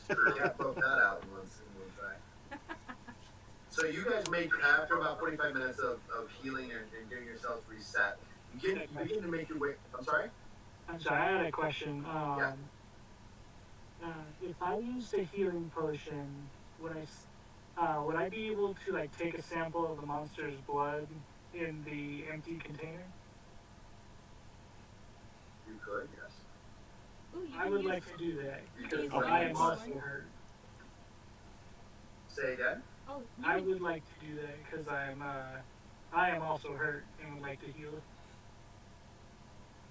Speaker 1: Sure, yeah, broke that out in one try. So you guys make, after about 45 minutes of healing and getting yourselves reset, you begin to make your way. I'm sorry?
Speaker 6: I'm sorry, I had a question.
Speaker 1: Yeah.
Speaker 6: If I used a healing potion, would I be able to like take a sample of the monster's blood in the empty container?
Speaker 1: You could, yes.
Speaker 3: Ooh, you
Speaker 6: I
Speaker 3: can
Speaker 6: would
Speaker 3: use-
Speaker 6: like to do that because
Speaker 3: use
Speaker 6: I am
Speaker 3: the
Speaker 6: also
Speaker 3: blood.
Speaker 6: hurt.
Speaker 1: Say again?
Speaker 3: Oh, you
Speaker 6: I
Speaker 3: can-
Speaker 6: would like to do that because I am also hurt and would like to heal.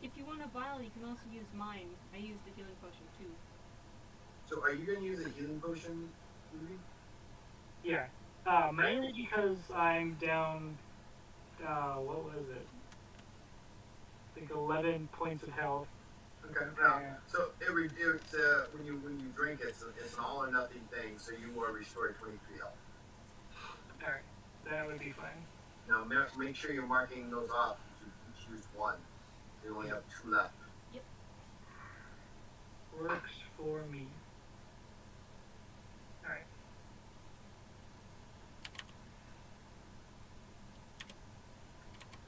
Speaker 3: if you want a vial, you can also use mine. I used the healing potion too.
Speaker 1: So are you going to use a healing potion, Ruby?
Speaker 6: Yeah. Mainly because I'm down. What was it? think 11 points of health.
Speaker 1: Okay. So when you drink it's an all or nothing thing. So you are restored 23 health.
Speaker 6: All right, that would be fine.
Speaker 1: Now make sure you're marking those off. You each used one. You only have 2 left.
Speaker 3: Yep.
Speaker 6: Works for me. All right.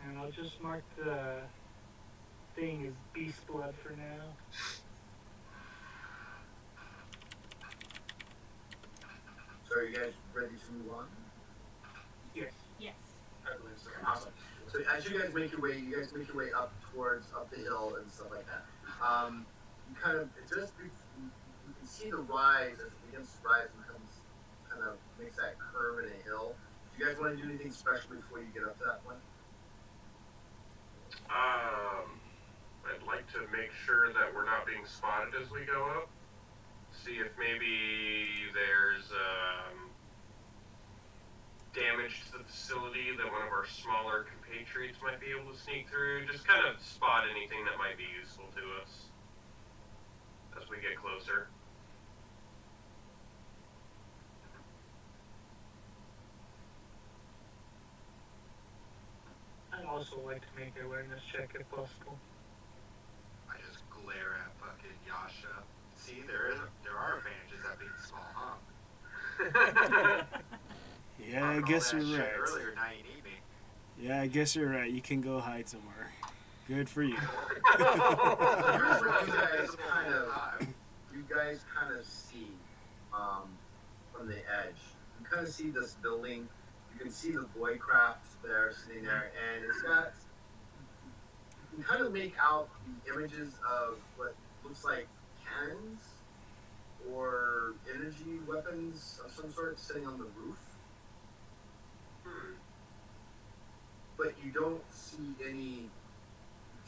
Speaker 6: And I'll just mark the thing as beast blood for now.
Speaker 1: So are you guys ready to move on?
Speaker 6: Yes.
Speaker 3: Yes.
Speaker 1: I believe so. Awesome. So as you guys make your way up the hill and stuff like that. You kind of you can see the rise as it begins to rise and kind of makes that curve in a hill. Do you guys want to do anything special before you get up to that point?
Speaker 4: I'd like to make sure that we're not being spotted as we go up. See if maybe there's damage to the facility that one of our smaller compatriots might be able to sneak through. Just kind of spot anything that might be useful to us as we get closer.
Speaker 6: I'd also like to make an awareness check if possible.
Speaker 7: I just glare at fucking Yasha. See, there are advantages at being small, huh?
Speaker 5: Yeah, I guess you're
Speaker 7: Shit
Speaker 5: right.
Speaker 7: earlier, now you need me.
Speaker 5: Yeah, I guess you're right. You can go hide somewhere. Good for you.
Speaker 1: Here's what you guys kind of see from the edge. You kind of see this building. You can see the Boycraft there sitting there, and it's got. You can kind of make out the images of what looks like cannons or energy weapons of some sort sitting on the roof. But you don't see any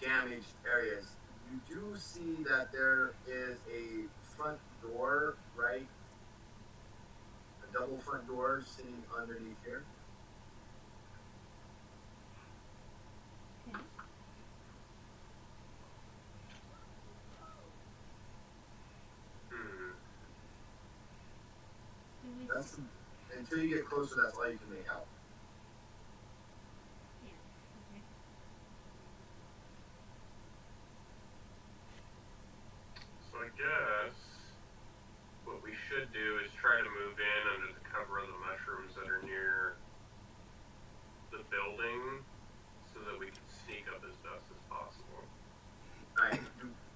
Speaker 1: damaged areas. You do see that there is a front door, right? A double front door sitting underneath here.
Speaker 3: Okay. Do we
Speaker 1: That's until you get closer. That's all you can make out.
Speaker 3: yeah. Okay.
Speaker 4: So I guess what we should do is try to move in under the cover of the mushrooms that are near the building so that we can sneak up as best as possible.
Speaker 1: Alright,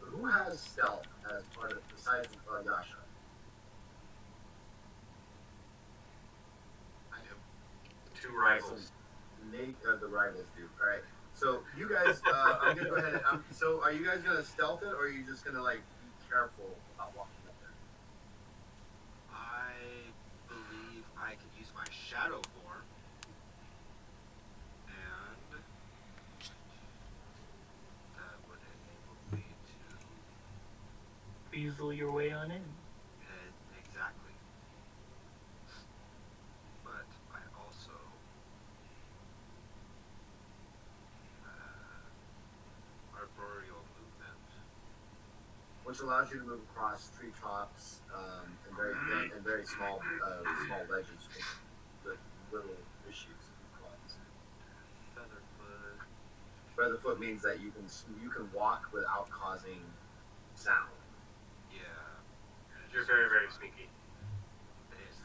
Speaker 1: who has stealth as part of, besides Yasha?
Speaker 7: I do.
Speaker 4: Two rivals.
Speaker 1: The rivals do. Alright, so you guys, I'm gonna go ahead. So are you guys gonna stealth it, or are you just gonna like be careful about walking up there?
Speaker 7: I believe I could use my shadow form. And that would enable me to
Speaker 6: Weasel your way on in.
Speaker 7: exactly. But I also arboreal movement.
Speaker 1: Which allows you to move across treetops and very thin and very small ledges with little issues.
Speaker 7: Featherfoot.
Speaker 1: Featherfoot means that you can walk without causing sound.
Speaker 7: Yeah.
Speaker 4: You're very, very sneaky.
Speaker 7: It is.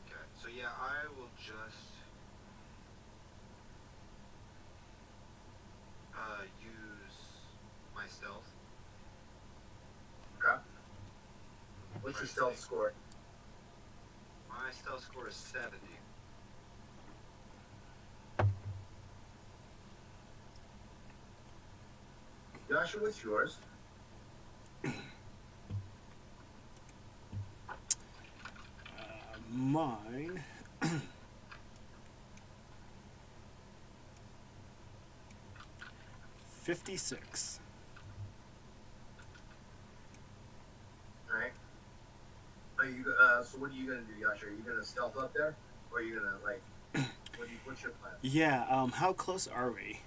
Speaker 7: Okay, so yeah, I will just use my stealth.
Speaker 1: Okay. What's your stealth score?
Speaker 7: My stealth score is 70.
Speaker 1: Yasha, what's yours?
Speaker 5: Mine. 56.
Speaker 1: All right. Are you? So what are you gonna do, Yasha? Are you gonna stealth up there, or are you gonna like? What's your plan?
Speaker 5: Yeah. How close are we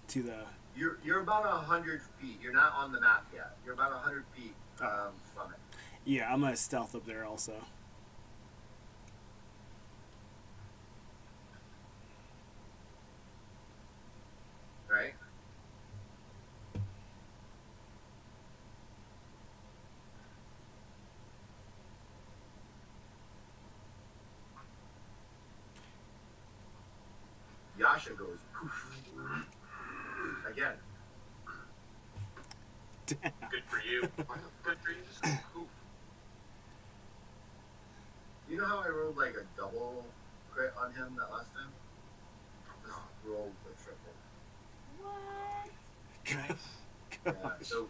Speaker 5: to the?
Speaker 1: You're about 100 feet. You're not on the map yet. You're about 100 feet from it.
Speaker 5: Yeah, I'm gonna stealth up there also.
Speaker 1: Right. Yasha goes poof again.
Speaker 5: Damn.
Speaker 4: Good for you.
Speaker 7: Why the fuck are you just going poof?
Speaker 1: You know how I rolled like a double crit on him that last time? Just rolled a triple.
Speaker 3: What?
Speaker 6: Nice.
Speaker 1: Yeah. So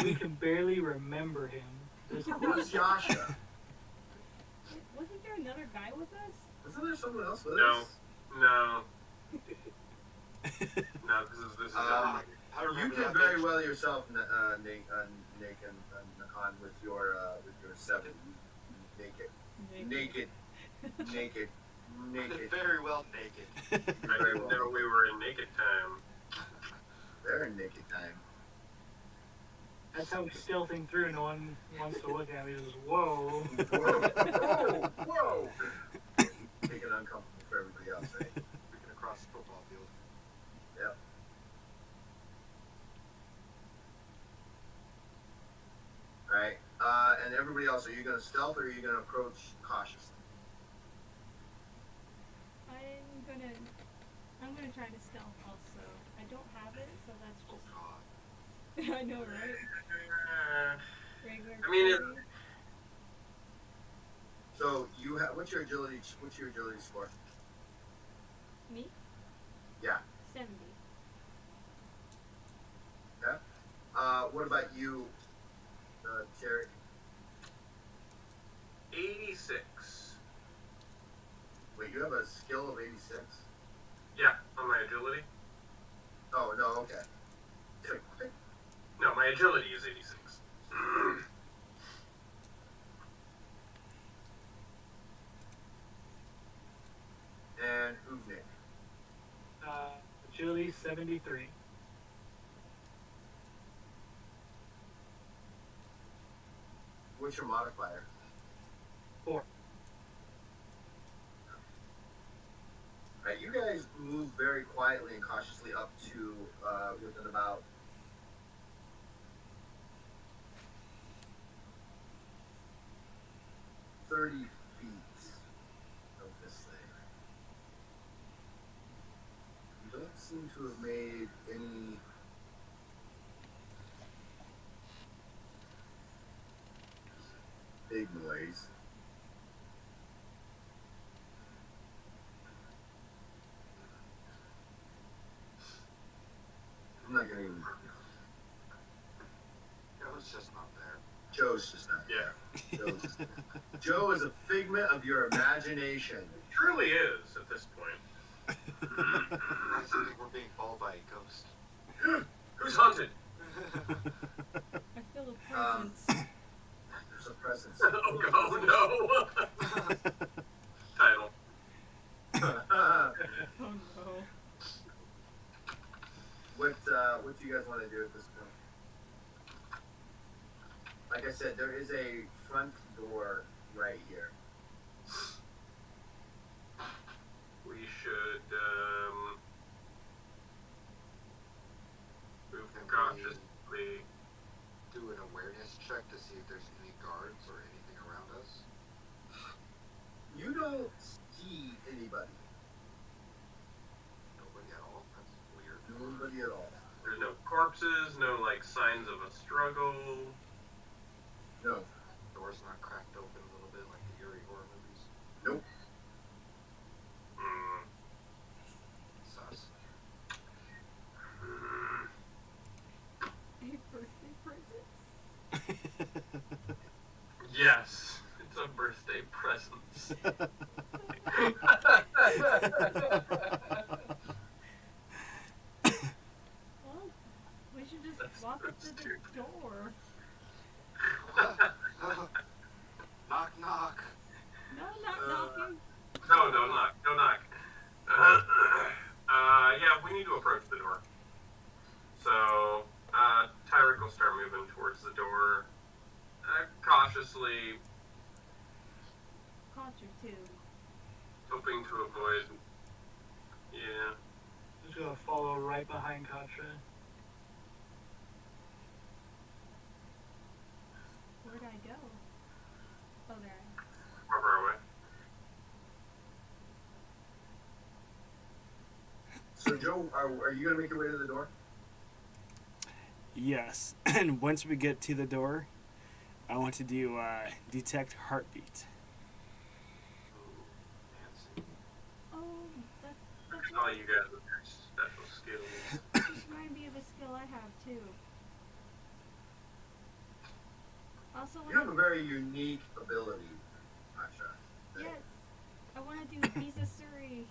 Speaker 6: We can barely remember him.
Speaker 1: who's Yasha?
Speaker 3: Wasn't there another guy with us?
Speaker 1: Isn't there someone else with
Speaker 4: No.
Speaker 1: us?
Speaker 4: No. No, this is
Speaker 7: I
Speaker 1: You
Speaker 7: remember
Speaker 1: did
Speaker 7: that
Speaker 1: very
Speaker 7: bitch.
Speaker 1: well yourself, Nick and Nakan, with your 7. Naked.
Speaker 7: Very well naked.
Speaker 4: I
Speaker 1: Very
Speaker 4: didn't
Speaker 1: well.
Speaker 4: know we were in naked time.
Speaker 1: They're in naked time.
Speaker 6: That's how he's stealthing through. No one wants to look at me. He goes, whoa.
Speaker 1: Whoa! Whoa! Make it uncomfortable for everybody else, right?
Speaker 7: Freaking across the football field.
Speaker 1: Yep. Alright. And everybody else, are you going to stealth or are you going to approach cautiously?
Speaker 3: I'm gonna try to stealth also. I don't have it, so that's
Speaker 7: Oh
Speaker 3: just.
Speaker 7: god.
Speaker 3: I know, right? Regular.
Speaker 4: I mean,
Speaker 3: stealth.
Speaker 1: So you have what's your agility score?
Speaker 3: Me?
Speaker 1: Yeah.
Speaker 3: 70.
Speaker 1: Okay. What about you, Terry?
Speaker 4: 86.
Speaker 1: Wait, you have a skill of 86?
Speaker 4: Yeah, on my agility.
Speaker 1: Oh no, okay. It's like, what?
Speaker 4: No, my agility is 86.
Speaker 1: And who's Nick?
Speaker 6: Agility 73.
Speaker 1: What's your modifier?
Speaker 6: 4.
Speaker 1: Right, you guys move very quietly and cautiously up to within about 30 feet of this thing. You don't seem to have made any big noise. I'm not gonna even.
Speaker 7: It was just not there.
Speaker 1: Joe's just not.
Speaker 4: Yeah,
Speaker 1: Joe's just, Joe is a figment of your imagination.
Speaker 4: truly is at this point.
Speaker 7: I think we're being followed by a ghost.
Speaker 4: Who's haunted?
Speaker 3: I feel a
Speaker 1: Um,
Speaker 3: presence.
Speaker 1: There's a presence.
Speaker 4: Oh no! Title.
Speaker 3: Oh no.
Speaker 1: What do you guys want to do at this point? Like I said, there is a front door right here.
Speaker 4: We should move
Speaker 7: Can we
Speaker 4: cautiously.
Speaker 7: do an awareness check to see if there's any guards or anything around us?
Speaker 1: You don't see anybody.
Speaker 7: Nobody at all? That's weird.
Speaker 1: Nobody at all.
Speaker 4: There's no corpses, no like signs of a struggle.
Speaker 1: No.
Speaker 7: Door's not cracked open a little bit like the eerie horror movies.
Speaker 1: Nope.
Speaker 4: Hmm.
Speaker 7: Sus.
Speaker 3: A birthday present?
Speaker 4: Yes, it's a birthday present.
Speaker 3: Well, Walk up to the door.
Speaker 7: Knock, knock.
Speaker 3: No, not knocking.
Speaker 4: No, don't knock. Don't knock. Yeah, we need to approach the door. So, Tyrick will start moving towards the door, cautiously,
Speaker 3: Contra too.
Speaker 4: hoping to avoid. Yeah.
Speaker 6: Just gonna follow right behind Contra.
Speaker 3: Where'd I go? Oh, there.
Speaker 4: Far, far away.
Speaker 1: So Joe, are you gonna make your way to the door?
Speaker 5: Yes. And once we get to the door, I want to do detect heartbeat.
Speaker 3: Oh, that's
Speaker 4: All
Speaker 3: right.
Speaker 4: you guys with your special skills.
Speaker 3: Just remind me of a skill I have too. Also,
Speaker 1: You have a very unique ability, Asha.
Speaker 3: yes, I want to do Visa Surrey.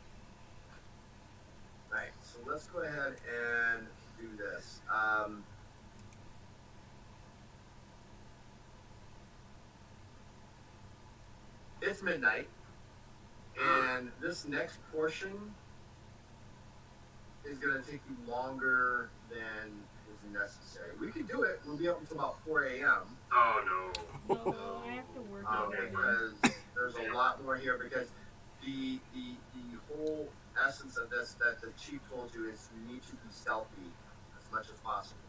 Speaker 1: Right. So let's go ahead and do this. It's midnight, and this next portion is going to take you longer than is necessary. We can do it. We'll be up until about 4 a.m.
Speaker 4: Oh no.
Speaker 3: No, I have to work.
Speaker 4: Okay.
Speaker 1: Because there's a lot more here. Because the whole essence of this that the chief told you is you need to be stealthy as much as possible.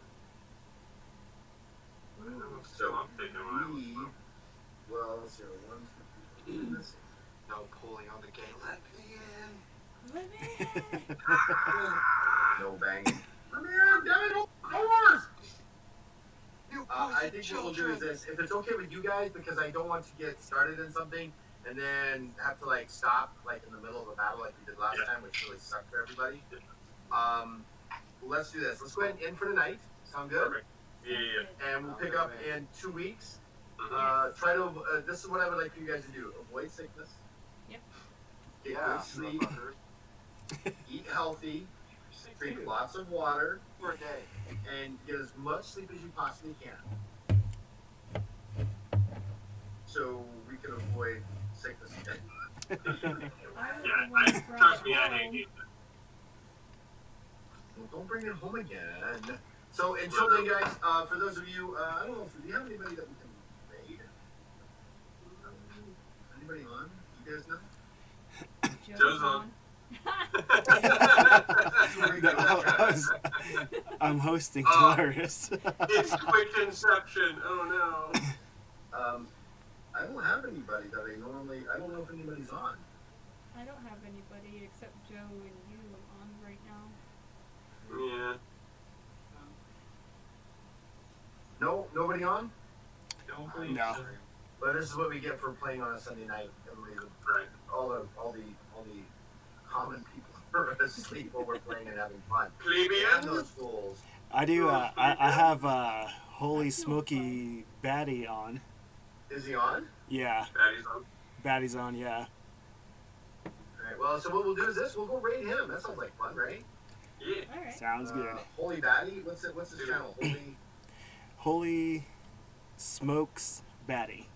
Speaker 4: Still not taking a while.
Speaker 1: We, well, let's see, 1, 2, 3, 4, let's see.
Speaker 7: No pulling on the gate. Let me in.
Speaker 3: Let me in.
Speaker 1: No banging. Come here, damn it, open doors!
Speaker 7: You
Speaker 1: I think what we'll do is this. If it's okay with you guys, because I don't want to get started in something and then have to like stop like in the middle of a battle like we did last time, which really sucked for everybody. Let's do this. Let's go ahead and end for tonight. Sound good?
Speaker 4: Perfect. Yeah.
Speaker 1: And we'll pick up in 2 weeks.
Speaker 4: Mhm.
Speaker 1: Try to. This is what I would like for you guys to do: avoid sickness.
Speaker 3: Yep.
Speaker 1: Get
Speaker 7: Yeah.
Speaker 1: good sleep. Eat healthy. Drink lots of water.
Speaker 7: For a day.
Speaker 1: And get as much sleep as you possibly can. So we can avoid sickness again.
Speaker 3: I was the one
Speaker 4: Yeah,
Speaker 3: who brought
Speaker 4: trust me,
Speaker 3: it
Speaker 4: I
Speaker 3: home.
Speaker 4: hate it.
Speaker 1: Well, don't bring it home again. So until then, guys, for those of you, I don't know if we have anybody that we can raid. Anybody on? You guys know?
Speaker 4: Joe's on.
Speaker 5: I'm hosting
Speaker 4: Oh.
Speaker 5: Taurus.
Speaker 4: It's quick inception. Oh no.
Speaker 1: I don't have anybody that I normally. I don't know if anybody's on.
Speaker 3: I don't have anybody except Joe and you on right now.
Speaker 4: Yeah.
Speaker 1: No, nobody on.
Speaker 6: Don't believe
Speaker 5: No.
Speaker 6: so.
Speaker 1: But this is what we get for playing on a Sunday night. Everybody,
Speaker 4: Right.
Speaker 1: all the common people are asleep while we're playing and having fun. And
Speaker 4: Plebeian.
Speaker 1: those fools.
Speaker 5: I do. I have Holy Smoky Batty on.
Speaker 1: Is he on?
Speaker 5: Yeah,
Speaker 4: Daddy's on.
Speaker 5: Batty's on. Yeah.
Speaker 1: Alright, well, so what we'll do is this. We'll go raid him. That sounds like fun, right?
Speaker 4: Yeah.
Speaker 3: All right.
Speaker 5: Sounds good.
Speaker 1: Holy Batty? What's his channel?
Speaker 5: Holy Smokes Batty.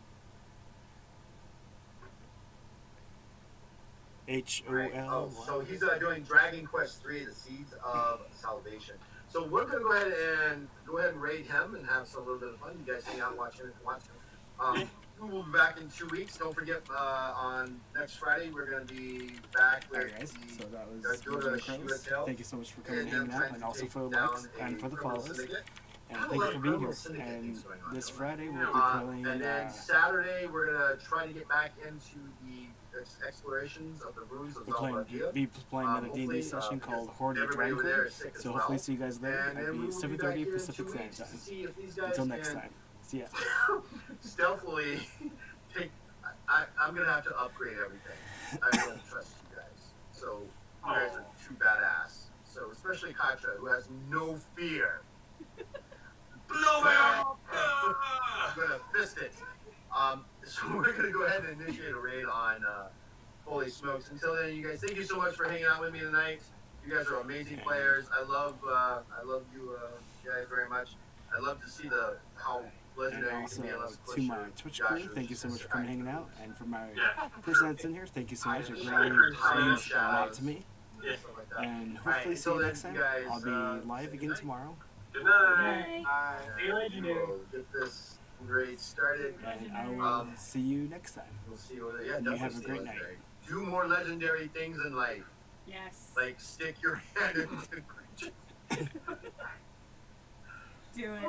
Speaker 1: Right. Oh,
Speaker 5: HOL.
Speaker 1: so he's doing Dragon Quest 3, The Seeds of Salvation. So we're going to go ahead and raid him and have some little bit of fun. You guys hang out and watch him if you want to. We will be back in 2 weeks. Don't forget, on next Friday, we're going to be back with
Speaker 5: Alright, guys. So that was
Speaker 1: Go to
Speaker 5: Legend of
Speaker 1: Shiva
Speaker 5: Kralis.
Speaker 1: Tale.
Speaker 5: Thank you so much for coming
Speaker 1: and
Speaker 5: and hanging
Speaker 1: them
Speaker 5: out,
Speaker 1: trying
Speaker 5: and
Speaker 1: to
Speaker 5: also
Speaker 1: take
Speaker 5: for the
Speaker 1: down
Speaker 5: likes
Speaker 1: a
Speaker 5: and for the
Speaker 1: criminal
Speaker 5: follows.
Speaker 1: syndicate.
Speaker 5: And
Speaker 1: I
Speaker 5: thank you
Speaker 1: love
Speaker 5: for being
Speaker 1: criminal
Speaker 5: here.
Speaker 1: syndicate
Speaker 5: And
Speaker 1: things going on.
Speaker 5: this
Speaker 1: I love
Speaker 5: Friday we'll be playing.
Speaker 1: and then Saturday, we're going to try to get back into the explorations of the ruins of
Speaker 5: we're playing,
Speaker 1: Zalbargia.
Speaker 5: be playing another D&D
Speaker 1: Hopefully,
Speaker 5: session
Speaker 1: because
Speaker 5: called Horde of
Speaker 1: everybody over
Speaker 5: Dragon.
Speaker 1: there is sick as
Speaker 5: So
Speaker 1: well.
Speaker 5: hopefully see you guys there
Speaker 1: And then
Speaker 5: at
Speaker 1: we
Speaker 5: the
Speaker 1: will be back
Speaker 5: 7:30
Speaker 1: here in
Speaker 5: Pacific
Speaker 1: 2
Speaker 5: Standard
Speaker 1: weeks to
Speaker 5: Time.
Speaker 1: see if these guys
Speaker 5: Until next
Speaker 1: can
Speaker 5: time. See ya.
Speaker 1: stealthily take. I'm gonna have to upgrade everything. I don't trust you guys. So you guys are too badass. So especially Katra, who has no fear.
Speaker 4: Blow me up!
Speaker 1: I'm gonna fist it. So we're gonna go ahead and initiate a raid on Holy Smokes. Until then, you guys, thank you so much for hanging out with me tonight. You guys are amazing players. I love you guys very much. I love to see how
Speaker 5: And
Speaker 1: legendary you
Speaker 5: also
Speaker 1: can be. Unless, of course,
Speaker 5: to my
Speaker 1: you're
Speaker 5: Twitch
Speaker 1: Josh,
Speaker 5: crew,
Speaker 1: who's
Speaker 5: thank you
Speaker 1: just
Speaker 5: so
Speaker 1: a
Speaker 5: much for coming and hanging out.
Speaker 1: survivor.
Speaker 5: And for my
Speaker 4: Yeah.
Speaker 5: person that's in here, thank you so much. It
Speaker 1: Hiding
Speaker 5: really means a lot
Speaker 1: shadows.
Speaker 5: to me.
Speaker 4: Yeah.
Speaker 1: Stuff like that.
Speaker 5: And
Speaker 1: All right,
Speaker 5: hopefully see
Speaker 1: until
Speaker 5: you
Speaker 1: then,
Speaker 5: next time.
Speaker 1: you guys,
Speaker 5: I'll be live
Speaker 1: say
Speaker 5: again
Speaker 1: goodnight.
Speaker 5: tomorrow.
Speaker 4: Good night.
Speaker 3: Yay.
Speaker 6: Stay legendary.
Speaker 1: We'll get this raid started.
Speaker 5: And I will see you next time.
Speaker 1: We'll see what. Yeah,
Speaker 5: You
Speaker 1: definitely
Speaker 5: have a
Speaker 1: stay
Speaker 5: great
Speaker 1: legendary. Do more legendary things in life,
Speaker 3: Yes.
Speaker 1: like stick your head into creatures.
Speaker 3: Do it.